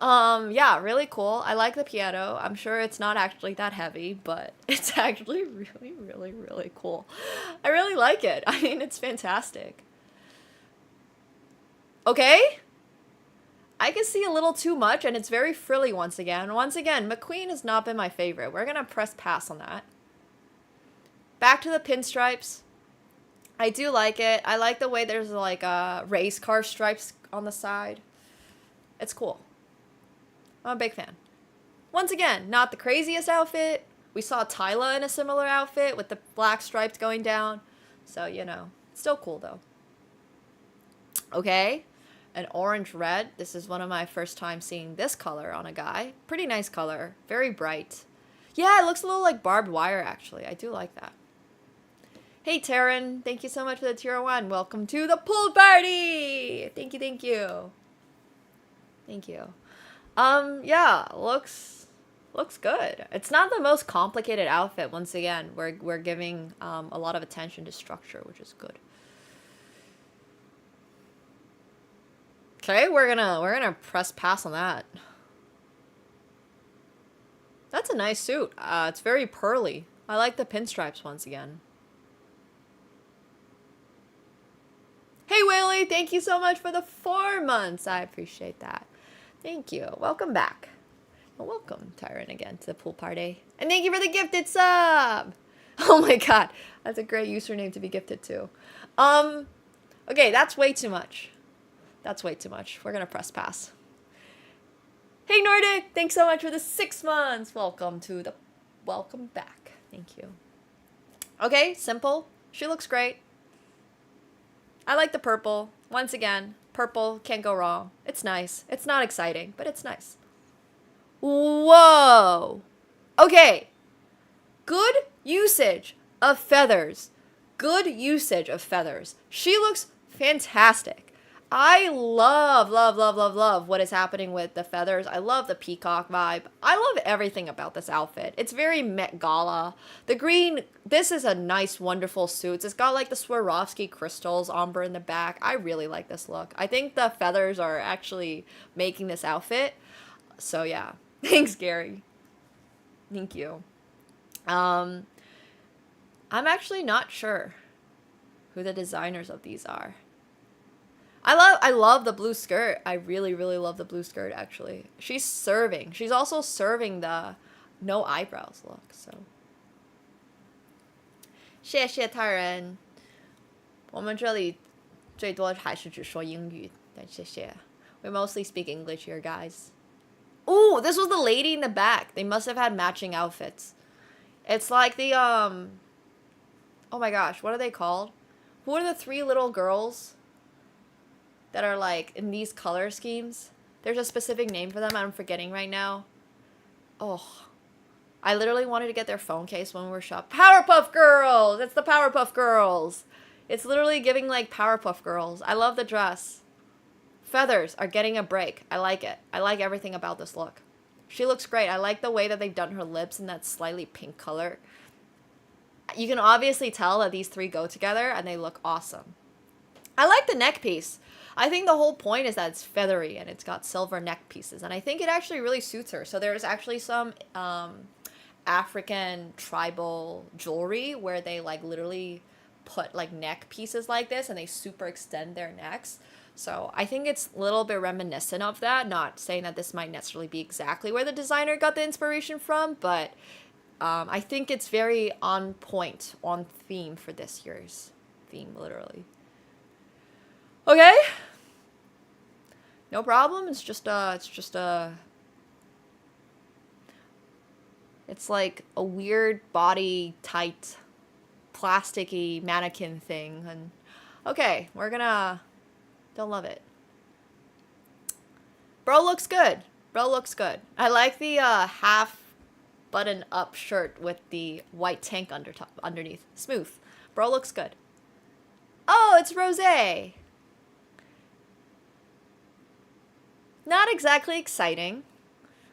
E: Yeah, really cool. I like the piano. I'm sure it's not actually that heavy, but it's actually really, really, really cool. I really like it. I mean, it's fantastic. Okay? I can see a little too much, and it's very frilly once again. Once again, McQueen has not been my favorite. We're gonna press pass on that. Back to the pinstripes. I do like it. I like the way there's like race car stripes on the side. It's cool. I'm a big fan. Once again, not the craziest outfit. We saw Tyla in a similar outfit with the black stripes going down. So, you know, still cool though. Okay. An orange red. This is one of my first time seeing this color on a guy. Pretty nice color. Very bright. Yeah, it looks a little like barbed wire actually. I do like that. Hey Taryn, thank you so much for the tier 1. Welcome to the pool party. Thank you, thank you. Thank you. Yeah, looks good. It's not the most complicated outfit. Once again, we're giving a lot of attention to structure, which is good. Okay, we're gonna press pass on that. That's a nice suit. It's very pearly. I like the pinstripes once again. Hey Whaley, thank you so much for the 4 months. I appreciate that. Thank you. Welcome back. Well, welcome, Tyron, again to the pool party. And thank you for the gifted sub. Oh my god, that's a great username to be gifted to. Okay, that's way too much. That's way too much. We're gonna press pass. Hey Nordic, thanks so much for the 6 months. Welcome back. Thank you. Okay, simple. She looks great. I like the purple. Once again, purple, can't go wrong. It's nice. It's not exciting, but it's nice. Whoa. Okay. Good usage of feathers. Good usage of feathers. She looks fantastic. I love what is happening with the feathers. I love the peacock vibe. I love everything about this outfit. It's very Met Gala. The green, this is a nice, wonderful suit. It's got like the Swarovski crystals, ombre in the back. I really like this look. I think the feathers are actually making this outfit. So yeah, thanks Gary. Thank you. I'm actually not sure who the designers of these are. I love the blue skirt. I really, really love the blue skirt, actually. She's serving. She's also serving the no eyebrows look, so. 谢谢他人。我们这里最多还是只说英语，但谢谢。We mostly speak English here, guys. Ooh, this was the lady in the back. They must have had matching outfits. It's like the, oh my gosh, what are they called? Who are the 3 little girls that are like in these color schemes? There's a specific name for them I'm forgetting right now. Oh, I literally wanted to get their phone case when we were shopping. Powerpuff Girls! It's the Powerpuff Girls! It's literally giving like Powerpuff Girls. I love the dress. Feathers are getting a break. I like it. I like everything about this look. She looks great. I like the way that they've done her lips in that slightly pink color. You can obviously tell that these 3 go together and they look awesome. I like the neck piece. I think the whole point is that it's feathery and it's got silver neck pieces. And I think it actually really suits her. So there's actually some African tribal jewelry where they like literally put like neck pieces like this and they super extend their necks. So I think it's a little bit reminiscent of that. Not saying that this might necessarily be exactly where the designer got the inspiration from, but I think it's very on point, on theme for this year's theme, literally. Okay. No problem. It's like a weird body tight plasticky mannequin thing. And okay, we're gonna don't love it. Bro looks good. Bro looks good. I like the half button up shirt with the white tank underneath. Smooth. Bro looks good. Oh, it's Rosé. Not exactly exciting.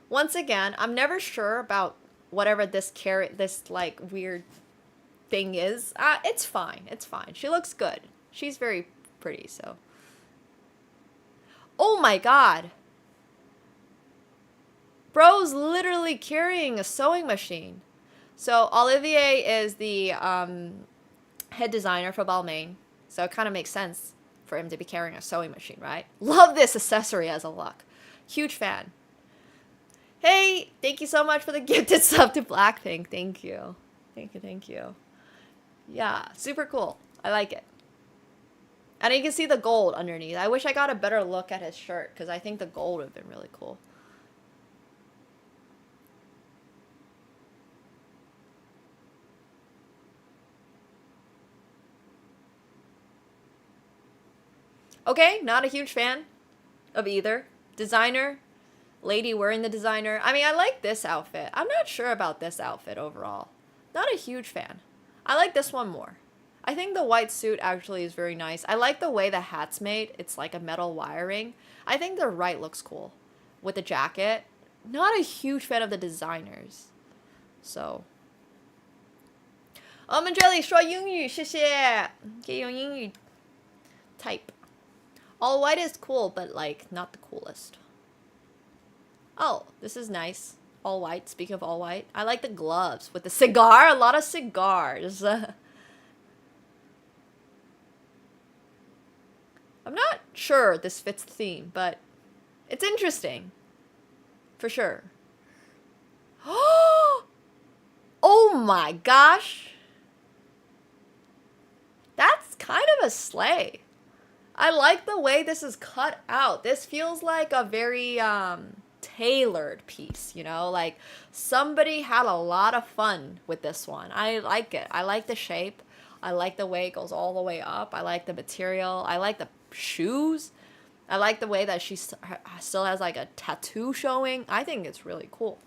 E: Once again, I'm never sure about whatever this like weird thing is. It's fine. It's fine. She looks good. She's very pretty, so. Oh my god. Bro's literally carrying a sewing machine. So Olivier is the head designer for Balmain. So it kind of makes sense for him to be carrying a sewing machine, right? Love this accessory as a look. Huge fan. Hey, thank you so much for the gifted sub to Blackpink. Thank you. Thank you, thank you. Yeah, super cool. I like it. And you can see the gold underneath. I wish I got a better look at his shirt because I think the gold would have been really cool. Okay, not a huge fan of either. Designer, lady wearing the designer. I mean, I like this outfit. I'm not sure about this outfit overall. Not a huge fan. I like this one more. I think the white suit actually is very nice. I like the way the hat's made. It's like a metal wiring. I think the right looks cool with the jacket. Not a huge fan of the designers. So. Manjeli 说英语谢谢可以用英语 type. All white is cool, but like not the coolest. Oh, this is nice. All white. Speaking of all white, I like the gloves with the cigar. A lot of cigars. I'm not sure this fits the theme, but it's interesting. For sure. Oh my gosh. That's kind of a sleigh. I like the way this is cut out. This feels like a very tailored piece, you know? Like somebody had a lot of fun with this one. I like it. I like the shape. I like the way it goes all the way up. I like the material. I like the shoes. I like the way that she still has like a tattoo showing. I think it's really cool.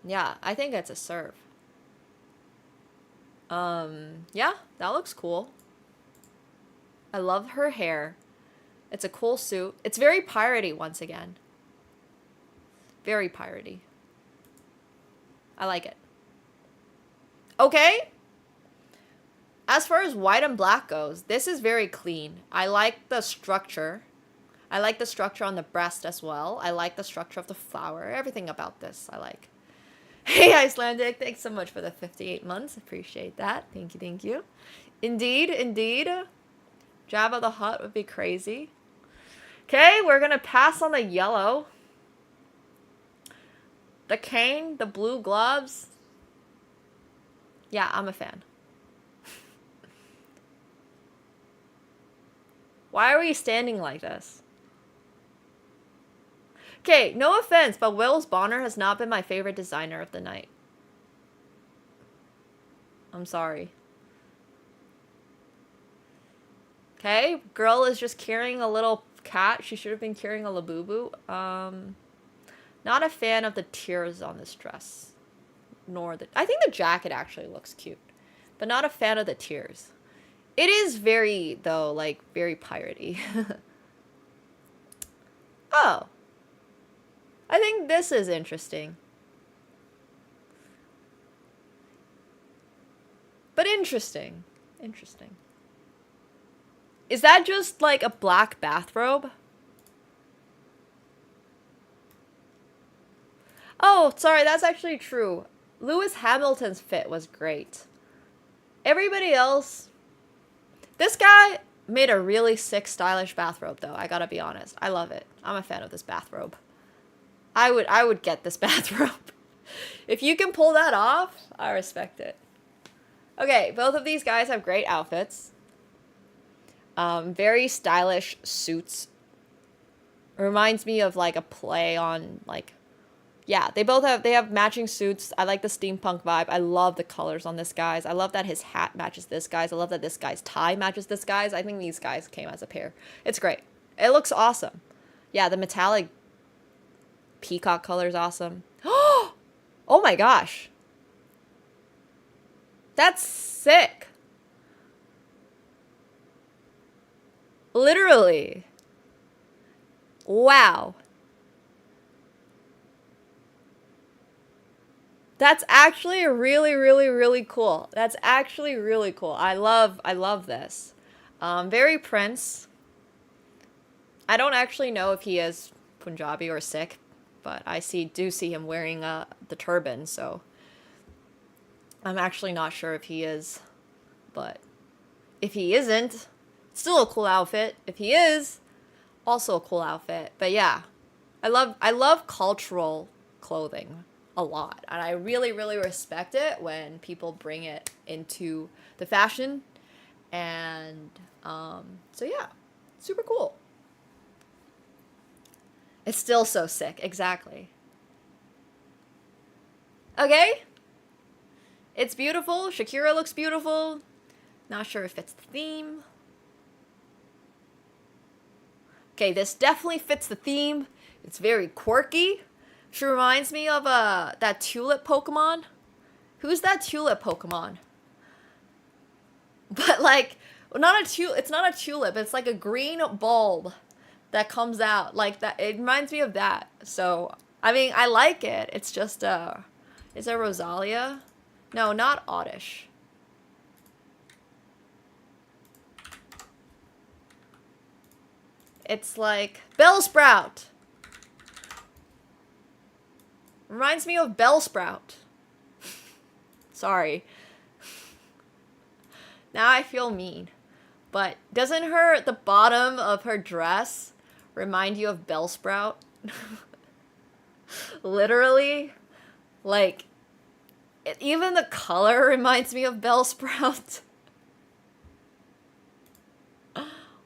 E: Yeah, I think it's a serve. Yeah, that looks cool. I love her hair. It's a cool suit. It's very piratey once again. Very piratey. I like it. Okay. As far as white and black goes, this is very clean. I like the structure. I like the structure on the breast as well. I like the structure of the flower. Everything about this I like. Hey Icelandic, thanks so much for the 58 months. Appreciate that. Thank you, thank you. Indeed, indeed. Jabba the Hutt would be crazy. Okay, we're gonna pass on the yellow. The cane, the blue gloves. Yeah, I'm a fan. Why are we standing like this? Okay, no offense, but Wills Bonner has not been my favorite designer of the night. I'm sorry. Okay, girl is just carrying a little cat. She should have been carrying a Labubu. Not a fan of the tears on this dress. Nor the... I think the jacket actually looks cute. But not a fan of the tears. It is very, though, like, very piratey. Oh. I think this is interesting. But interesting. Interesting. Is that just like a black bathrobe? Oh, sorry, that's actually true. Lewis Hamilton's fit was great. Everybody else... This guy made a really sick, stylish bathrobe, though. I gotta be honest. I love it. I'm a fan of this bathrobe. I would get this bathrobe. If you can pull that off, I respect it. Okay, both of these guys have great outfits. Very stylish suits. Reminds me of like a play on like, yeah, they have matching suits. I like the steampunk vibe. I love the colors on this guy's. I love that his hat matches this guy's. I love that this guy's tie matches this guy's. I think these guys came as a pair. It's great. It looks awesome. Yeah, the metallic peacock color is awesome. Oh my gosh. That's sick. Literally. Wow. That's actually really, really, really cool. That's actually really cool. I love this. Very Prince. I don't actually know if he is Punjabi or Sikh, but I do see him wearing the turban, so I'm actually not sure if he is, but if he isn't, still a cool outfit. If he is, also a cool outfit. But yeah, I love cultural clothing a lot, and I really, really respect it when people bring it into the fashion, and so yeah, super cool. It's still so sick. Exactly. Okay. It's beautiful. Shakira looks beautiful. Not sure if it's the theme. Okay, this definitely fits the theme. It's very quirky. She reminds me of that tulip Pokemon. Who's that tulip Pokemon? But like, well, it's not a tulip. It's like a green bulb that comes out like that. It reminds me of that. So, I mean, I like it. It's just is it Rosalia? No, not Oddish. It's like Bellsprout. Reminds me of Bellsprout. Sorry. Now I feel mean. But doesn't the bottom of her dress remind you of Bellsprout? Literally. Like, even the color reminds me of Bellsprout.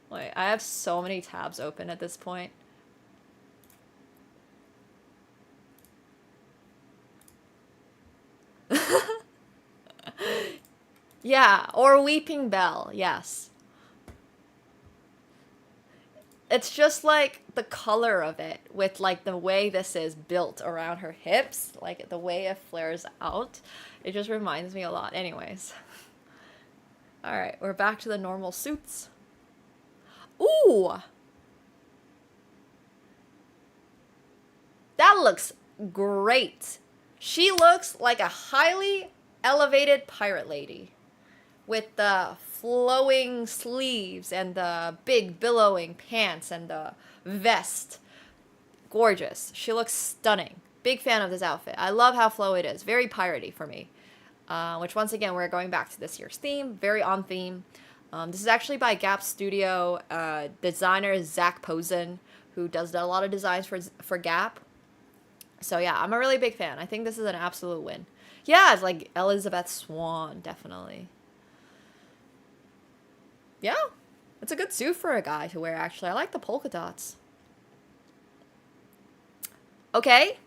E: Wait, I have so many tabs open at this point. Yeah, or Weeping Bell, yes. It's just like the color of it with like the way this is built around her hips, like the way it flares out. It just reminds me a lot. Anyways. All right, we're back to the normal suits. Ooh. That looks great. She looks like a highly elevated pirate lady with the flowing sleeves and the big billowing pants and the vest. Gorgeous. She looks stunning. Big fan of this outfit. I love how flowy it is. Very piratey for me. Which once again, we're going back to this year's theme. Very on theme. This is actually by Gap Studio designer Zach Posen, who does a lot of designs for Gap. So yeah, I'm a really big fan. I think this is an absolute win. Yeah, it's like Elizabeth Swan, definitely. Yeah, it's a good suit for a guy to wear, actually. I like the polka dots. Okay.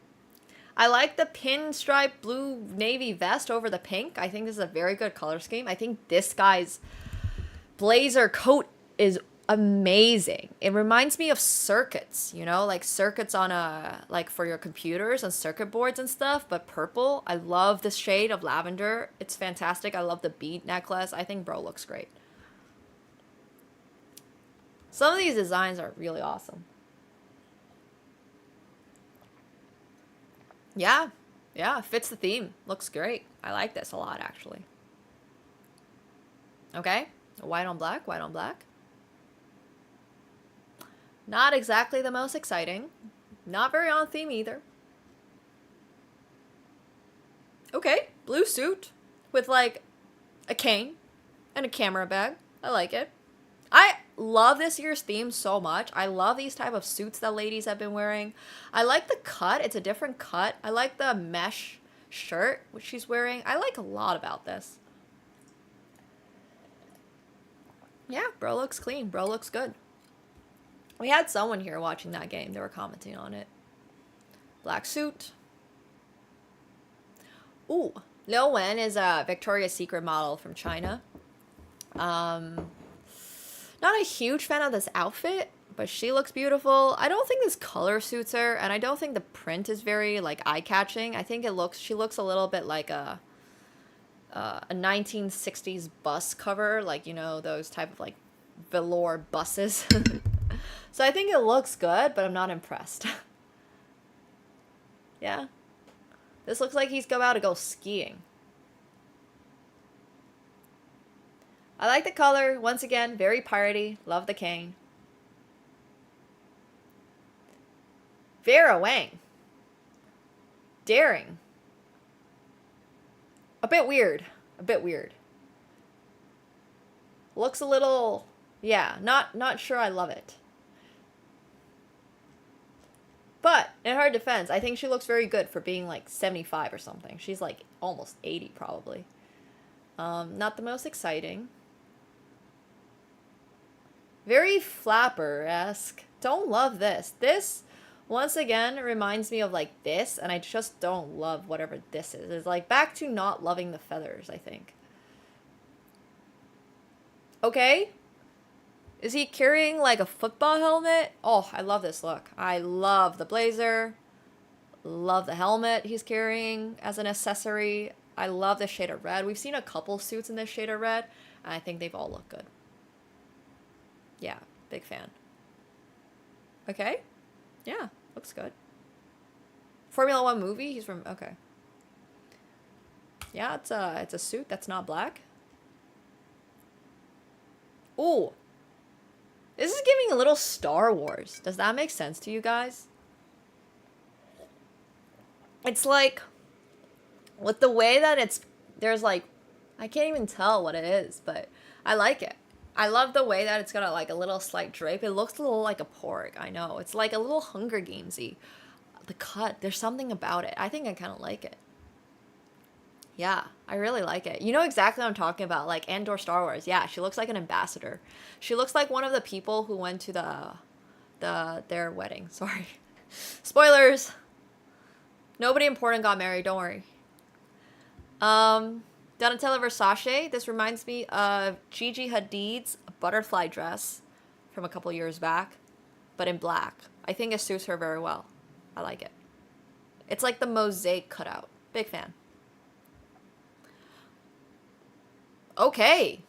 E: I like the pinstripe blue navy vest over the pink. I think this is a very good color scheme. I think this guy's blazer coat is amazing. It reminds me of circuits, you know, like circuits on like for your computers and circuit boards and stuff, but purple. I love this shade of lavender. It's fantastic. I love the bead necklace. I think bro looks great. Some of these designs are really awesome. Yeah, fits the theme. Looks great. I like this a lot, actually. Okay, white on black, white on black. Not exactly the most exciting. Not very on theme either. Okay, blue suit with like a cane and a camera bag. I like it. I love this year's theme so much. I love these type of suits that ladies have been wearing. I like the cut. It's a different cut. I like the mesh shirt which she's wearing. I like a lot about this. Yeah, bro looks clean. Bro looks good. We had someone here watching that game. They were commenting on it. Black suit. Ooh, Liu Wen is a Victoria's Secret model from China. Not a huge fan of this outfit, but she looks beautiful. I don't think this color suits her, and I don't think the print is very like eye-catching. I think she looks a little bit like a 1960s bus cover, like, you know, those type of like velour buses. So I think it looks good, but I'm not impressed. Yeah. This looks like he's about to go skiing. I like the color. Once again, very piratey. Love the cane. Vera Wang. Daring. A bit weird. A bit weird. Looks a little... Yeah, not sure I love it. But, in her defense, I think she looks very good for being like 75 or something. She's like almost 80 probably. Not the most exciting. Very flapper-esque. Don't love this. This, once again, reminds me of like this, and I just don't love whatever this is. It's like back to not loving the feathers, I think. Okay. Is he carrying like a football helmet? Oh, I love this look. I love the blazer. Love the helmet he's carrying as an accessory. I love the shade of red. We've seen a couple suits in this shade of red, and I think they've all looked good. Yeah, big fan. Okay. Yeah, looks good. Formula One movie? He's from... Okay. Yeah, it's a suit that's not black. Ooh. This is giving a little Star Wars. Does that make sense to you guys? It's like... with the way that it's... There's like... I can't even tell what it is, but I like it. I love the way that it's got like a little slight drape. It looks a little like a pork, I know. It's like a little Hunger Gamesy. The cut, there's something about it. I think I kind of like it. Yeah, I really like it. You know exactly what I'm talking about, like Andor Star Wars. Yeah, she looks like an ambassador. She looks like one of the people who went to their wedding. Sorry. Spoilers! Nobody important got married, don't worry. Donatella Versace. This reminds me of Gigi Hadid's butterfly dress from a couple years back, but in black. I think it suits her very well. I like it. It's like the mosaic cutout. Big fan. Okay.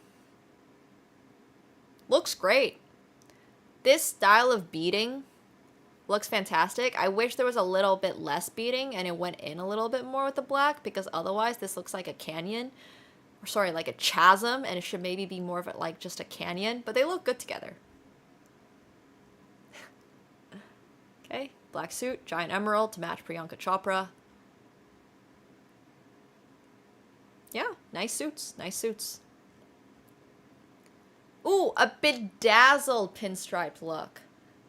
E: Looks great. This style of beading looks fantastic. I wish there was a little bit less beading and it went in a little bit more with the black, because otherwise this looks like a canyon. Or sorry, like a chasm, and it should maybe be more of it like just a canyon, but they look good together. Okay, black suit, giant emerald to match Priyanka Chopra. Yeah, nice suits, nice suits. Ooh, a bedazzled pinstriped look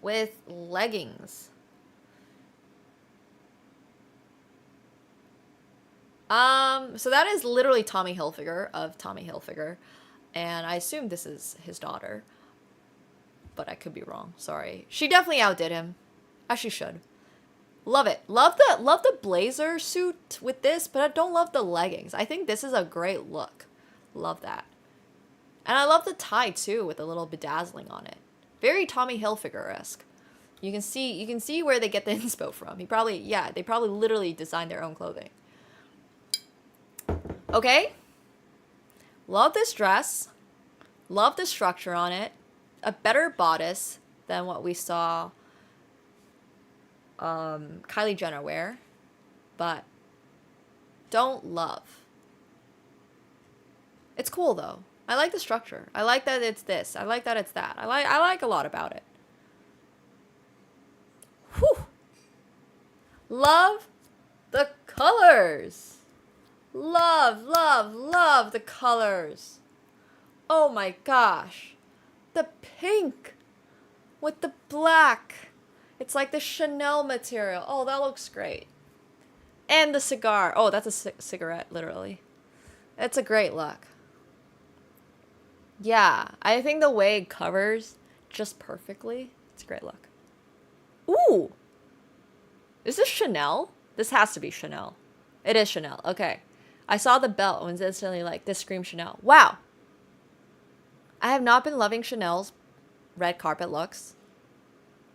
E: with leggings. So that is literally Tommy Hilfiger of Tommy Hilfiger, and I assume this is his daughter, but I could be wrong. Sorry. She definitely outdid him, as she should. Love it. Love the blazer suit with this, but I don't love the leggings. I think this is a great look. Love that. And I love the tie too, with a little bedazzling on it. Very Tommy Hilfiger-esque. You can see where they get the inspo from. They probably literally designed their own clothing. Okay. Love this dress. Love the structure on it. A better bodice than what we saw Kylie Jenner wear, but don't love. It's cool though. I like the structure. I like that it's this. I like that it's that. I like a lot about it. Whew. Love the colors. Love, love, love the colors. Oh my gosh. The pink with the black. It's like the Chanel material. Oh, that looks great. And the cigar. Oh, that's a cigarette, literally. It's a great look. Yeah, I think the way it covers just perfectly, it's a great look. Ooh! Is this Chanel? This has to be Chanel. It is Chanel. Okay. I saw the belt and was instantly like, this screams Chanel. Wow! I have not been loving Chanel's red carpet looks.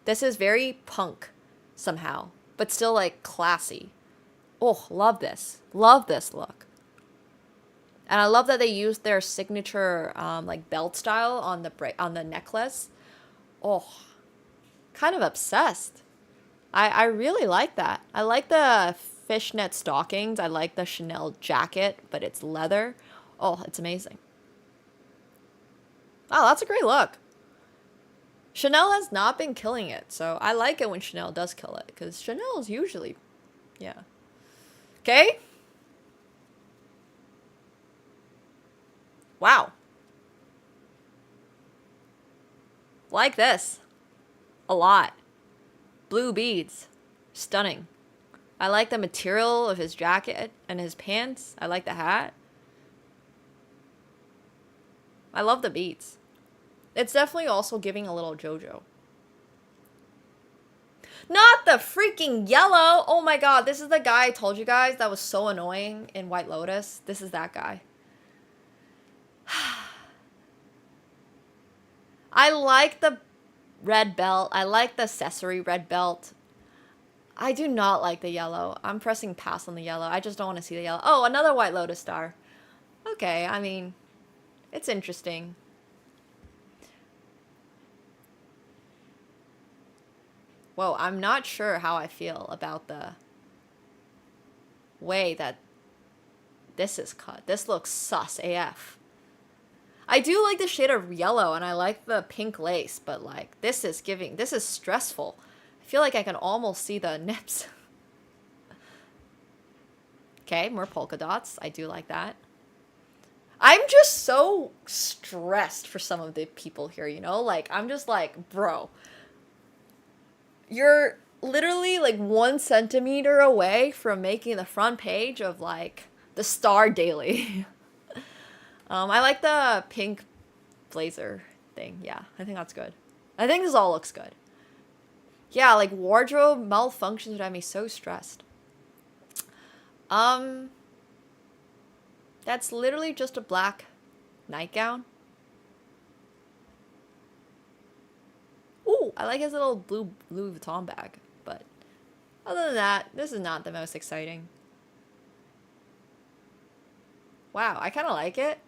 E: This is very punk somehow, but still like classy. Oh, love this. Love this look. And I love that they used their signature like belt style on the necklace. Oh, kind of obsessed. I really like that. I like the fishnet stockings. I like the Chanel jacket, but it's leather. Oh, it's amazing. Oh, that's a great look. Chanel has not been killing it, so I like it when Chanel does kill it, because Chanel is usually, yeah. Okay? Wow. Like this. A lot. Blue beads. Stunning. I like the material of his jacket and his pants. I like the hat. I love the beads. It's definitely also giving a little JoJo. Not the freaking yellow! Oh my god, this is the guy I told you guys that was so annoying in White Lotus. This is that guy. I like the red belt. I like the accessory red belt. I do not like the yellow. I'm pressing pass on the yellow. I just don't want to see the yellow. Oh, another White Lotus star. Okay, I mean, it's interesting. Whoa, I'm not sure how I feel about the way that this is cut. This looks sus AF. I do like the shade of yellow and I like the pink lace, but like this is stressful. I feel like I can almost see the nips. Okay, more polka dots. I do like that. I'm just so stressed for some of the people here, you know? Like, I'm just like, bro. You're literally like 1 centimeter away from making the front page of like the Star Daily. I like the pink blazer thing. Yeah, I think that's good. I think this all looks good. Yeah, like wardrobe malfunctions would have me so stressed. That's literally just a black nightgown. Ooh, I like his little blue Louis Vuitton bag, but other than that, this is not the most exciting. Wow, I kind of like it.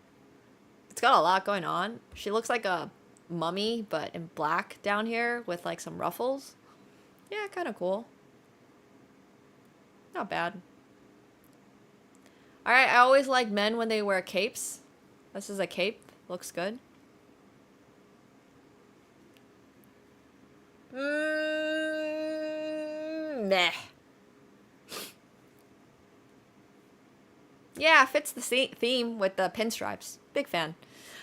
E: It's got a lot going on. She looks like a mummy, but in black down here with like some ruffles. Yeah, kind of cool. Not bad. Alright, I always like men when they wear capes. This is a cape. Looks good. Meh. Yeah, fits the theme with the pinstripes. Big fan.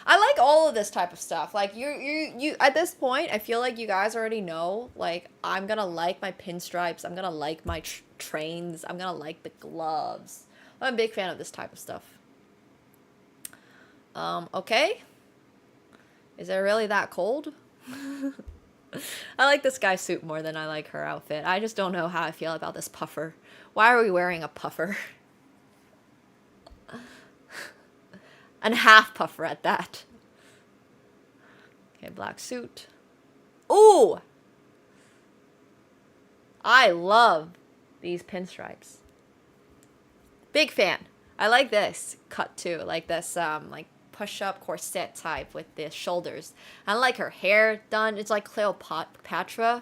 E: I like all of this type of stuff. Like you at this point, I feel like you guys already know. Like I'm gonna like my pinstripes. I'm gonna like my trains. I'm gonna like the gloves. I'm a big fan of this type of stuff. Okay. Is it really that cold? I like this guy's suit more than I like her outfit. I just don't know how I feel about this puffer. Why are we wearing a puffer? And half puffer at that. Okay, black suit. Ooh! I love these pinstripes. Big fan. I like this cut too. Like this like push-up corset type with the shoulders. I like her hair done. It's like Cleopatra.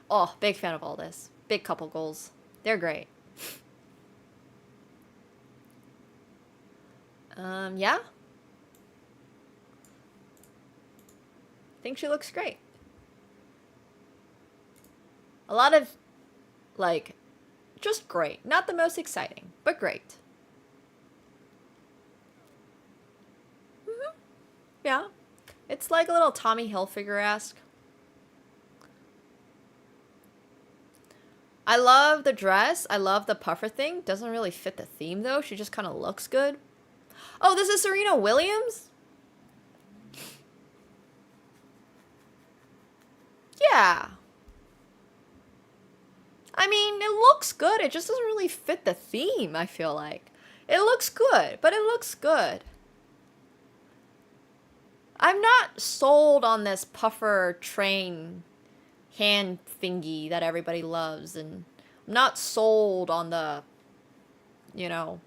E: Oh, big fan of all this. Big couple goals. They're great. Yeah. I think she looks great. A lot of, like, just great. Not the most exciting, but great. Yeah. It's like a little Tommy Hilfiger-esque. I love the dress. I love the puffer thing. Doesn't really fit the theme, though. She just kind of looks good. Oh, this is Serena Williams? Yeah. I mean, it looks good. It just doesn't really fit the theme, I feel like. It looks good, but it looks good. I'm not sold on this puffer train hand thingy that everybody loves, and I'm not sold on the, you know,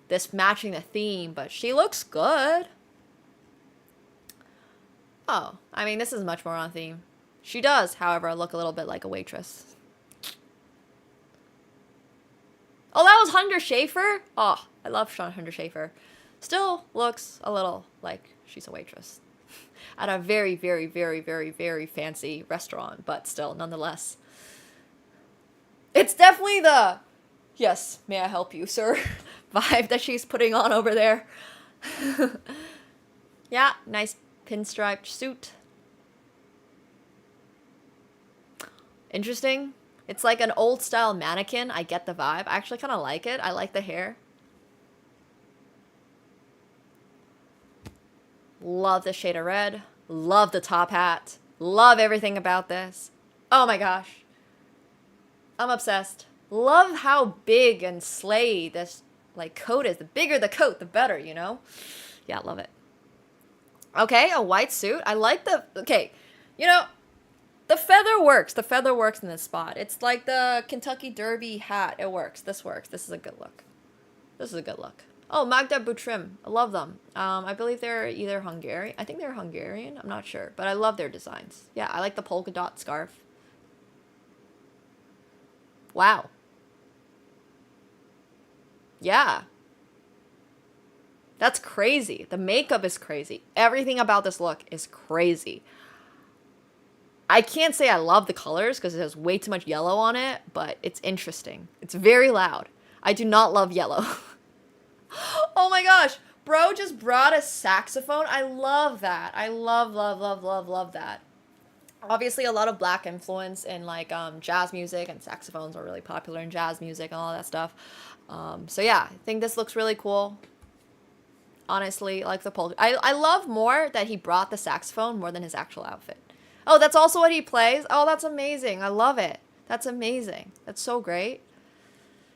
E: this matching the theme, but she looks good. Oh, I mean, this is much more on theme. She does, however, look a little bit like a waitress. Oh, that was Hunter Schafer? Oh, I love Hunter Schafer. Still looks a little like she's a waitress. At a very, very, very, very, very fancy restaurant, but still, nonetheless. It's definitely the, yes, may I help you, sir, vibe that she's putting on over there. Yeah, nice pinstriped suit. Interesting. It's like an old style mannequin. I get the vibe. I actually kind of like it. I like the hair. Love the shade of red. Love the top hat. Love everything about this. Oh my gosh. I'm obsessed. Love how big and slay this like coat is. The bigger the coat, the better, you know? Yeah, love it. Okay, a white suit. I like the, okay, you know, the feather works. The feather works in this spot. It's like the Kentucky Derby hat. It works. This works. This is a good look. This is a good look. Oh, Magda Butrym. I love them. I believe they're either Hungarian. I think they're Hungarian. I'm not sure. But I love their designs. Yeah, I like the polka dot scarf. Wow. Yeah. That's crazy. The makeup is crazy. Everything about this look is crazy. I can't say I love the colors because it has way too much yellow on it, but it's interesting. It's very loud. I do not love yellow. Oh my gosh. Bro just brought a saxophone. I love that. I love, love, love, love, love that. Obviously a lot of black influence in like jazz music, and saxophones are really popular in jazz music and all that stuff. So yeah, I think this looks really cool. Honestly, like the polka. I love more that he brought the saxophone more than his actual outfit. Oh, that's also what he plays? Oh, that's amazing. I love it. That's amazing. That's so great.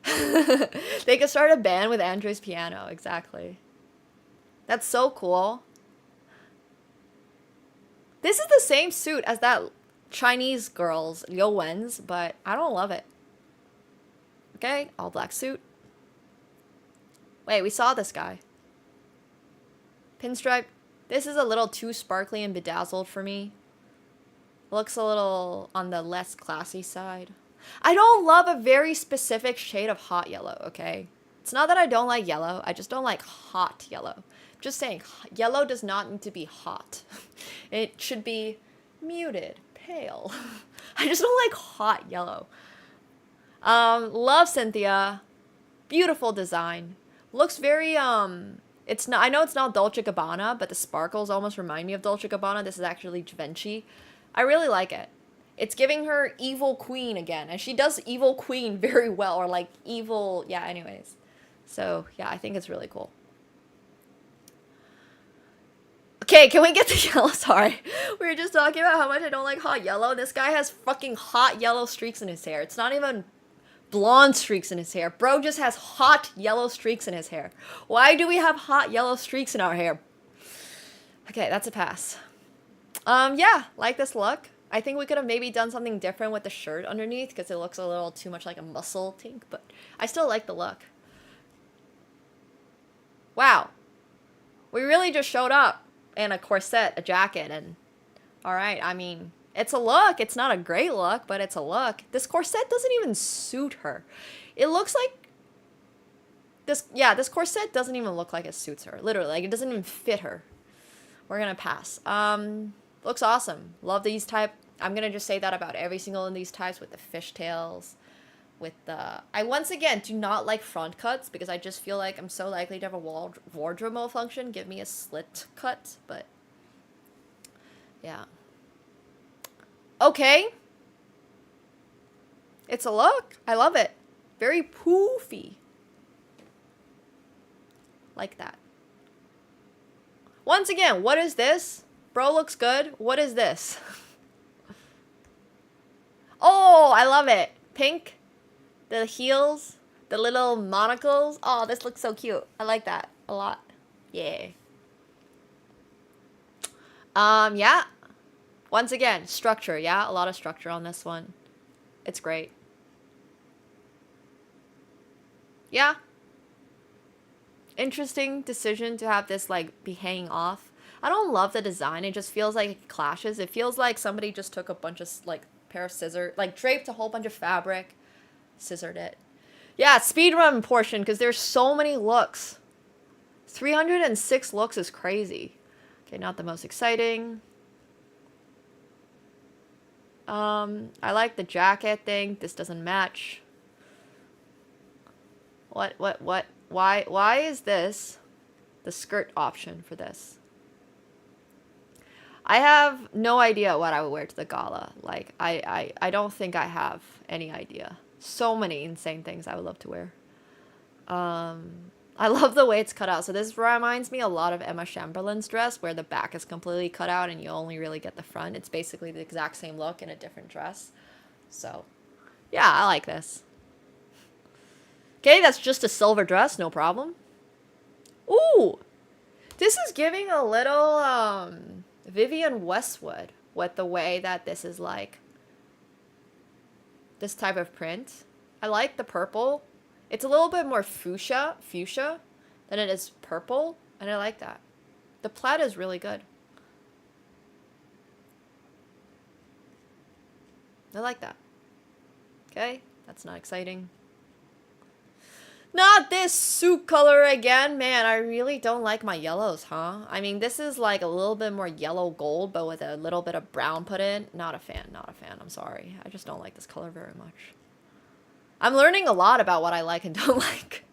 E: They could start a band with Andre's piano. Exactly. That's so cool. This is the same suit as that Chinese girl's, Liu Wen's, but I don't love it. Okay, all black suit. Wait, we saw this guy. Pinstripe. This is a little too sparkly and bedazzled for me. Looks a little on the less classy side. I don't love a very specific shade of hot yellow, okay? It's not that I don't like yellow. I just don't like hot yellow. Just saying, yellow does not need to be hot. It should be muted, pale. I just don't like hot yellow. Love Cynthia. Beautiful design. Looks very, it's not, I know it's not Dolce & Gabbana, but the sparkles almost remind me of Dolce & Gabbana. This is actually Givenchy. I really like it. It's giving her evil queen again, and she does evil queen very well, or like evil, yeah, anyways. So, yeah, I think it's really cool. Okay, can we get the yellow? Sorry. We were just talking about how much I don't like hot yellow. This guy has fucking hot yellow streaks in his hair. It's not even blonde streaks in his hair. Bro just has hot yellow streaks in his hair. Why do we have hot yellow streaks in our hair? Okay, that's a pass. Yeah, like this look. I think we could have maybe done something different with the shirt underneath because it looks a little too much like a muscle tink, but I still like the look. Wow. We really just showed up in a corset, a jacket, and alright, I mean, it's a look. It's not a great look, but it's a look. This corset doesn't even suit her. It looks like this, yeah, this corset doesn't even look like it suits her. Literally, like it doesn't even fit her. We're gonna pass. Looks awesome. Love these type. I'm gonna just say that about every single one of these types with the fishtails, with the... I once again do not like front cuts because I just feel like I'm so likely to have a wardrobe malfunction. Give me a slit cut, but yeah. Okay. It's a look. I love it. Very poofy. Like that. Once again, what is this? Bro looks good. What is this? Oh, I love it. Pink. The heels. The little monocles. Oh, this looks so cute. I like that a lot. Yeah. Yeah. Once again, structure. Yeah, a lot of structure on this one. It's great. Yeah. Interesting decision to have this like be hanging off. I don't love the design. It just feels like it clashes. It feels like somebody just took a bunch of like pair of scissors, like draped a whole bunch of fabric, scissored it. Yeah, speedrun portion because there's so many looks. 306 looks is crazy. Okay, not the most exciting. I like the jacket thing. This doesn't match. What? Why is this the skirt option for this? I have no idea what I would wear to the gala. Like, I don't think I have any idea. So many insane things I would love to wear. I love the way it's cut out. So this reminds me a lot of Emma Chamberlain's dress, where the back is completely cut out and you only really get the front. It's basically the exact same look in a different dress. So, yeah, I like this. Okay, that's just a silver dress, no problem. Ooh! This is giving a little, Vivienne Westwood with the way that this is like this type of print. I like the purple. It's a little bit more fuchsia than it is purple, and I like that. The plaid is really good. I like that. Okay, that's not exciting. Not this suit color again. Man, I really don't like my yellows, huh? I mean, this is like a little bit more yellow gold, but with a little bit of brown put in. Not a fan, not a fan. I'm sorry. I just don't like this color very much. I'm learning a lot about what I like and don't like.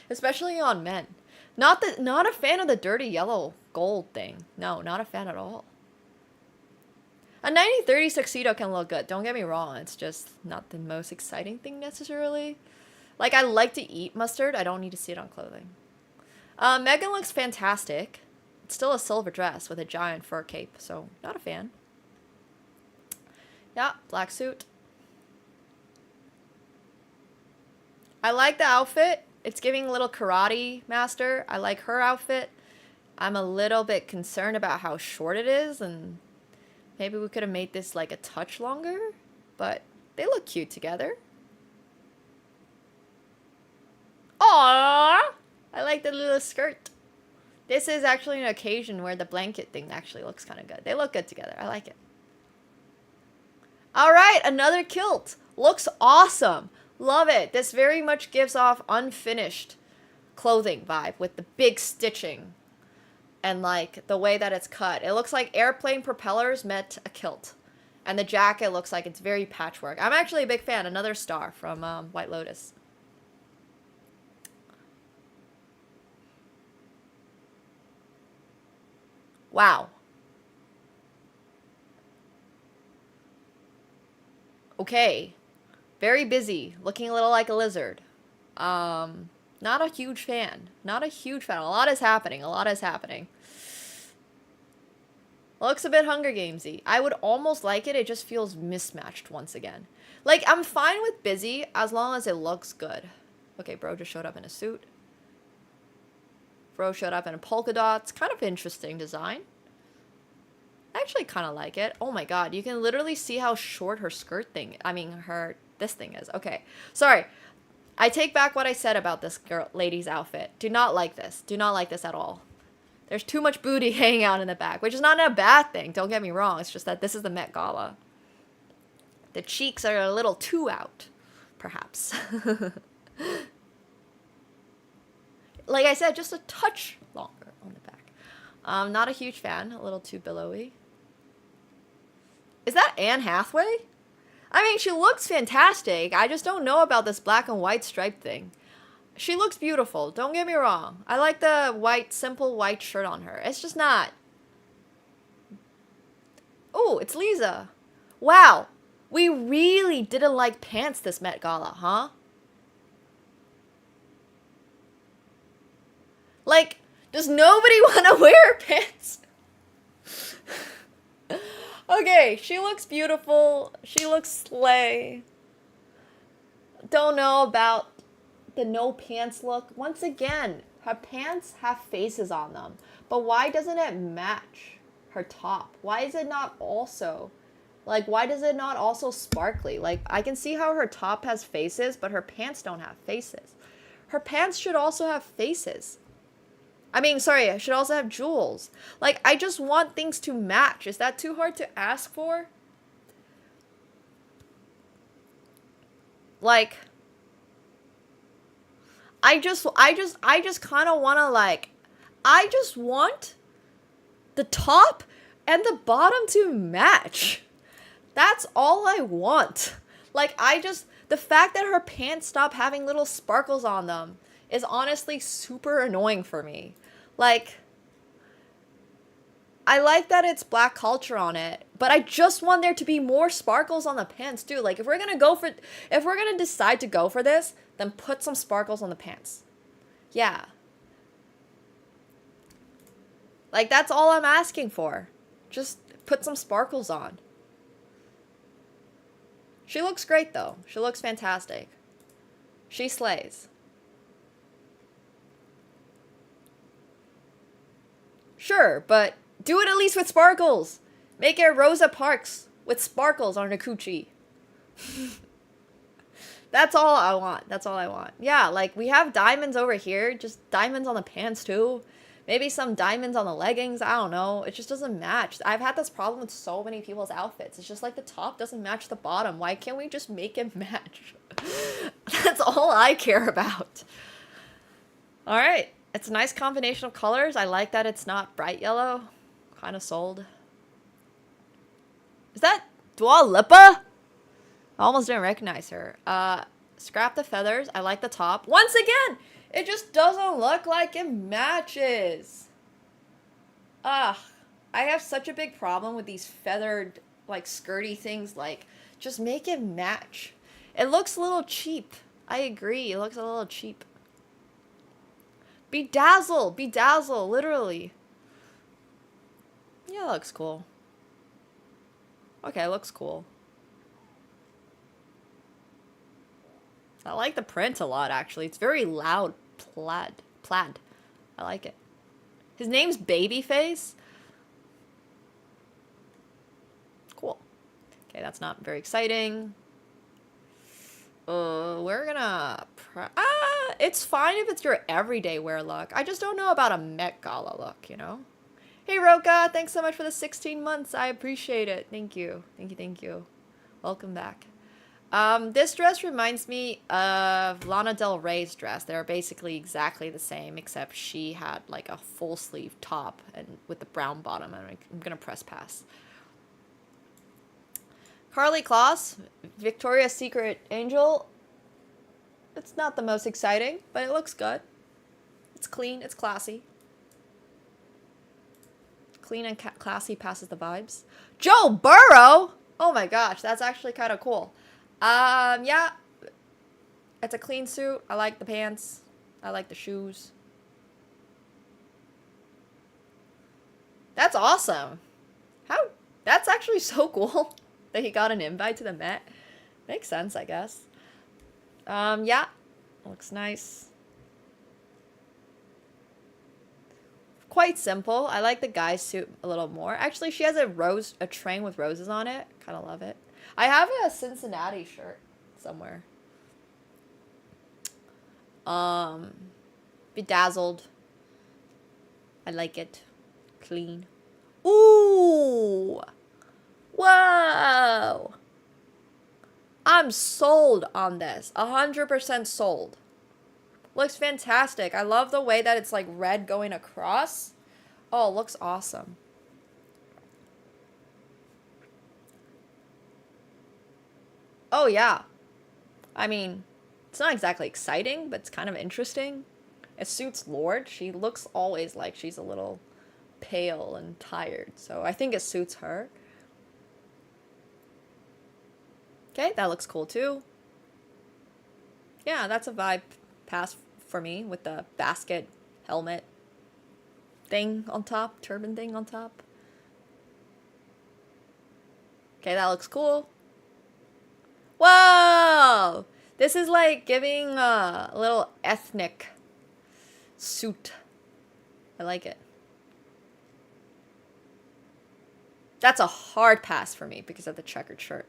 E: Especially on men. Not a fan of the dirty yellow gold thing. No, not a fan at all. A 90-30 tuxedo can look good. Don't get me wrong. It's just not the most exciting thing necessarily. Like, I like to eat mustard. I don't need to see it on clothing. Megan looks fantastic. It's still a silver dress with a giant fur cape, so not a fan. Yeah, black suit. I like the outfit. It's giving a little karate master. I like her outfit. I'm a little bit concerned about how short it is, and maybe we could have made this like a touch longer, but they look cute together. Aww! I like the little skirt. This is actually an occasion where the blanket thing actually looks kind of good. They look good together. I like it. Alright, another kilt. Looks awesome. Love it. This very much gives off unfinished clothing vibe with the big stitching and like the way that it's cut. It looks like airplane propellers met a kilt. And the jacket looks like it's very patchwork. I'm actually a big fan. Another star from White Lotus. Wow. Okay. Very busy. Looking a little like a lizard. Not a huge fan. Not a huge fan. A lot is happening. A lot is happening. Looks a bit Hunger Games-y. I would almost like it. It just feels mismatched once again. Like, I'm fine with busy as long as it looks good. Okay, bro just showed up in a suit. Bro showed up in a polka dots. Kind of interesting design. I actually kind of like it. Oh my god, you can literally see how short her skirt thing, this thing is. Okay, sorry. I take back what I said about this lady's outfit. Do not like this. Do not like this at all. There's too much booty hanging out in the back, which is not a bad thing. Don't get me wrong. It's just that this is the Met Gala. The cheeks are a little too out, perhaps. Like I said, just a touch longer on the back. Not a huge fan. A little too billowy. Is that Anne Hathaway? I mean, she looks fantastic. I just don't know about this black and white stripe thing. She looks beautiful. Don't get me wrong. I like the white, simple white shirt on her. It's just not. Oh, it's Lisa. Wow. We really didn't like pants this Met Gala, huh? Like, does nobody want to wear pants? Okay, she looks beautiful. She looks slay. Don't know about the no pants look. Once again, her pants have faces on them. But why doesn't it match her top? Why is it not also... Like, why does it not also sparkly? Like, I can see how her top has faces, but her pants don't have faces. Her pants should also have faces. I mean, sorry, it should also have jewels. Like, I just want things to match. Is that too hard to ask for? Like, I just kind of want to, like, I just want the top and the bottom to match. That's all I want. Like, the fact that her pants stop having little sparkles on them is honestly super annoying for me. Like, I like that it's black culture on it, but I just want there to be more sparkles on the pants too. Like, if we're gonna decide to go for this, then put some sparkles on the pants. Yeah. Like, that's all I'm asking for. Just put some sparkles on. She looks great, though. She looks fantastic. She slays. Sure, but do it at least with sparkles. Make it Rosa Parks with sparkles on her coochie. That's all I want. That's all I want. Yeah, like, we have diamonds over here. Just diamonds on the pants, too. Maybe some diamonds on the leggings. I don't know. It just doesn't match. I've had this problem with so many people's outfits. It's just like the top doesn't match the bottom. Why can't we just make it match? That's all I care about. Alright. It's a nice combination of colors. I like that it's not bright yellow. Kind of sold. Is that Dua Lipa? I almost didn't recognize her. Scrap the feathers. I like the top. Once again, it just doesn't look like it matches. Ugh. I have such a big problem with these feathered, like, skirty things. Like, just make it match. It looks a little cheap. I agree. It looks a little cheap. Bedazzle. Bedazzle. Literally. Yeah, it looks cool. Okay, it looks cool. I like the print a lot, actually. It's very loud. Plaid. I like it. His name's Babyface. Cool. Okay, that's not very exciting. We're gonna... it's fine if it's your everyday wear look. I just don't know about a Met Gala look, you know? Hey, Roka, thanks so much for the 16 months. I appreciate it. Thank you. Thank you. Welcome back. This dress reminds me of Lana Del Rey's dress. They're basically exactly the same, except she had like a full sleeve top and with the brown bottom. I'm gonna press pass. Carly Kloss, Victoria's Secret Angel. It's not the most exciting, but it looks good. It's clean, it's classy. Clean and classy passes the vibes. Joe Burrow! Oh my gosh, that's actually kind of cool. Yeah. It's a clean suit. I like the pants. I like the shoes. That's awesome. That's actually so cool that he got an invite to the Met. Makes sense, I guess. Yeah. Looks nice. Quite simple. I like the guy's suit a little more. Actually, she has a train with roses on it. Kind of love it. I have a Cincinnati shirt somewhere. Bedazzled. I like it. Clean. Ooh! Whoa! I'm sold on this. 100% sold. Looks fantastic. I love the way that it's like red going across. Oh, it looks awesome. Oh, yeah. I mean, it's not exactly exciting, but it's kind of interesting. It suits Lorde. She looks always like she's a little pale and tired, so I think it suits her. Okay, that looks cool too. Yeah, that's a vibe pass for me with the basket helmet thing on top, turban thing on top. Okay, that looks cool. Whoa! This is like giving a little ethnic suit. I like it. That's a hard pass for me because of the checkered shirt.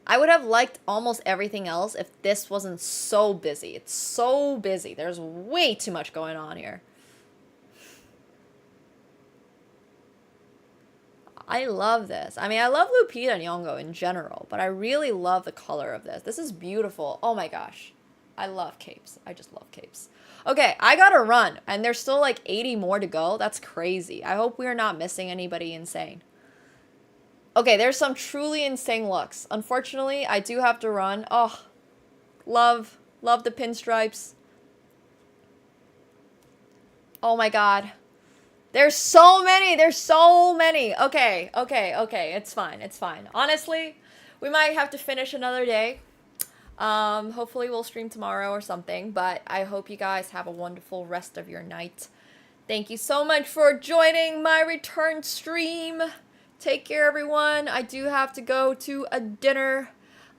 E: I would have liked almost everything else if this wasn't so busy. It's so busy. There's way too much going on here. I love this. I mean, I love Lupita Nyong'o in general, but I really love the color of this. This is beautiful. Oh my gosh. I love capes. I just love capes. Okay, I gotta run, and there's still like 80 more to go. That's crazy. I hope we're not missing anybody insane. Okay, there's some truly insane looks. Unfortunately, I do have to run. Oh, love the pinstripes. Oh my god. There's so many. There's so many. Okay. It's fine. It's fine. Honestly, we might have to finish another day. Hopefully we'll stream tomorrow or something, but I hope you guys have a wonderful rest of your night. Thank you so much for joining my return stream. Take care, everyone. I do have to go to a dinner,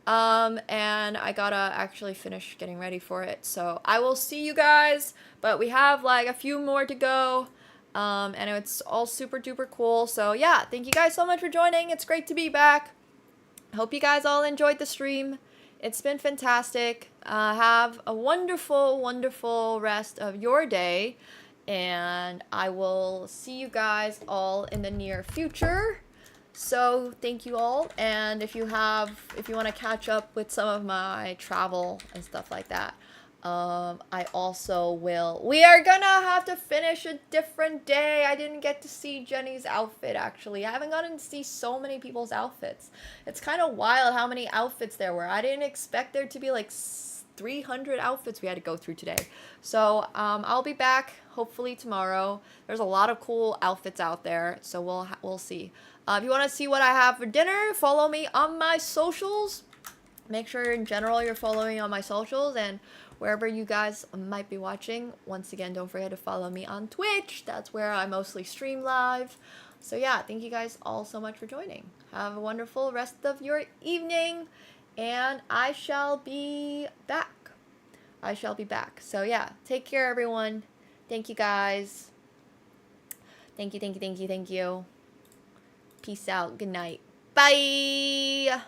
E: and I gotta actually finish getting ready for it. So I will see you guys, but we have like a few more to go, and it's all super duper cool. So yeah, thank you guys so much for joining. It's great to be back. Hope you guys all enjoyed the stream. It's been fantastic. Have a wonderful, wonderful rest of your day, and I will see you guys all in the near future. So thank you all, and if you want to catch up with some of my travel and stuff like that, I also will. We are gonna have to finish a different day. I didn't get to see Jenny's outfit, actually. I haven't gotten to see so many people's outfits. It's kind of wild how many outfits there were. I didn't expect there to be like 300 outfits we had to go through today. So I'll be back hopefully tomorrow. There's a lot of cool outfits out there, so we'll see. If you want to see what I have for dinner, follow me on my socials. Make sure in general you're following on my socials, and wherever you guys might be watching, once again, don't forget to follow me on Twitch. That's where I mostly stream live. So yeah, thank you guys all so much for joining. Have a wonderful rest of your evening, and I shall be back. So yeah, take care, everyone. Thank you, guys. Thank you. Peace out. Good night. Bye.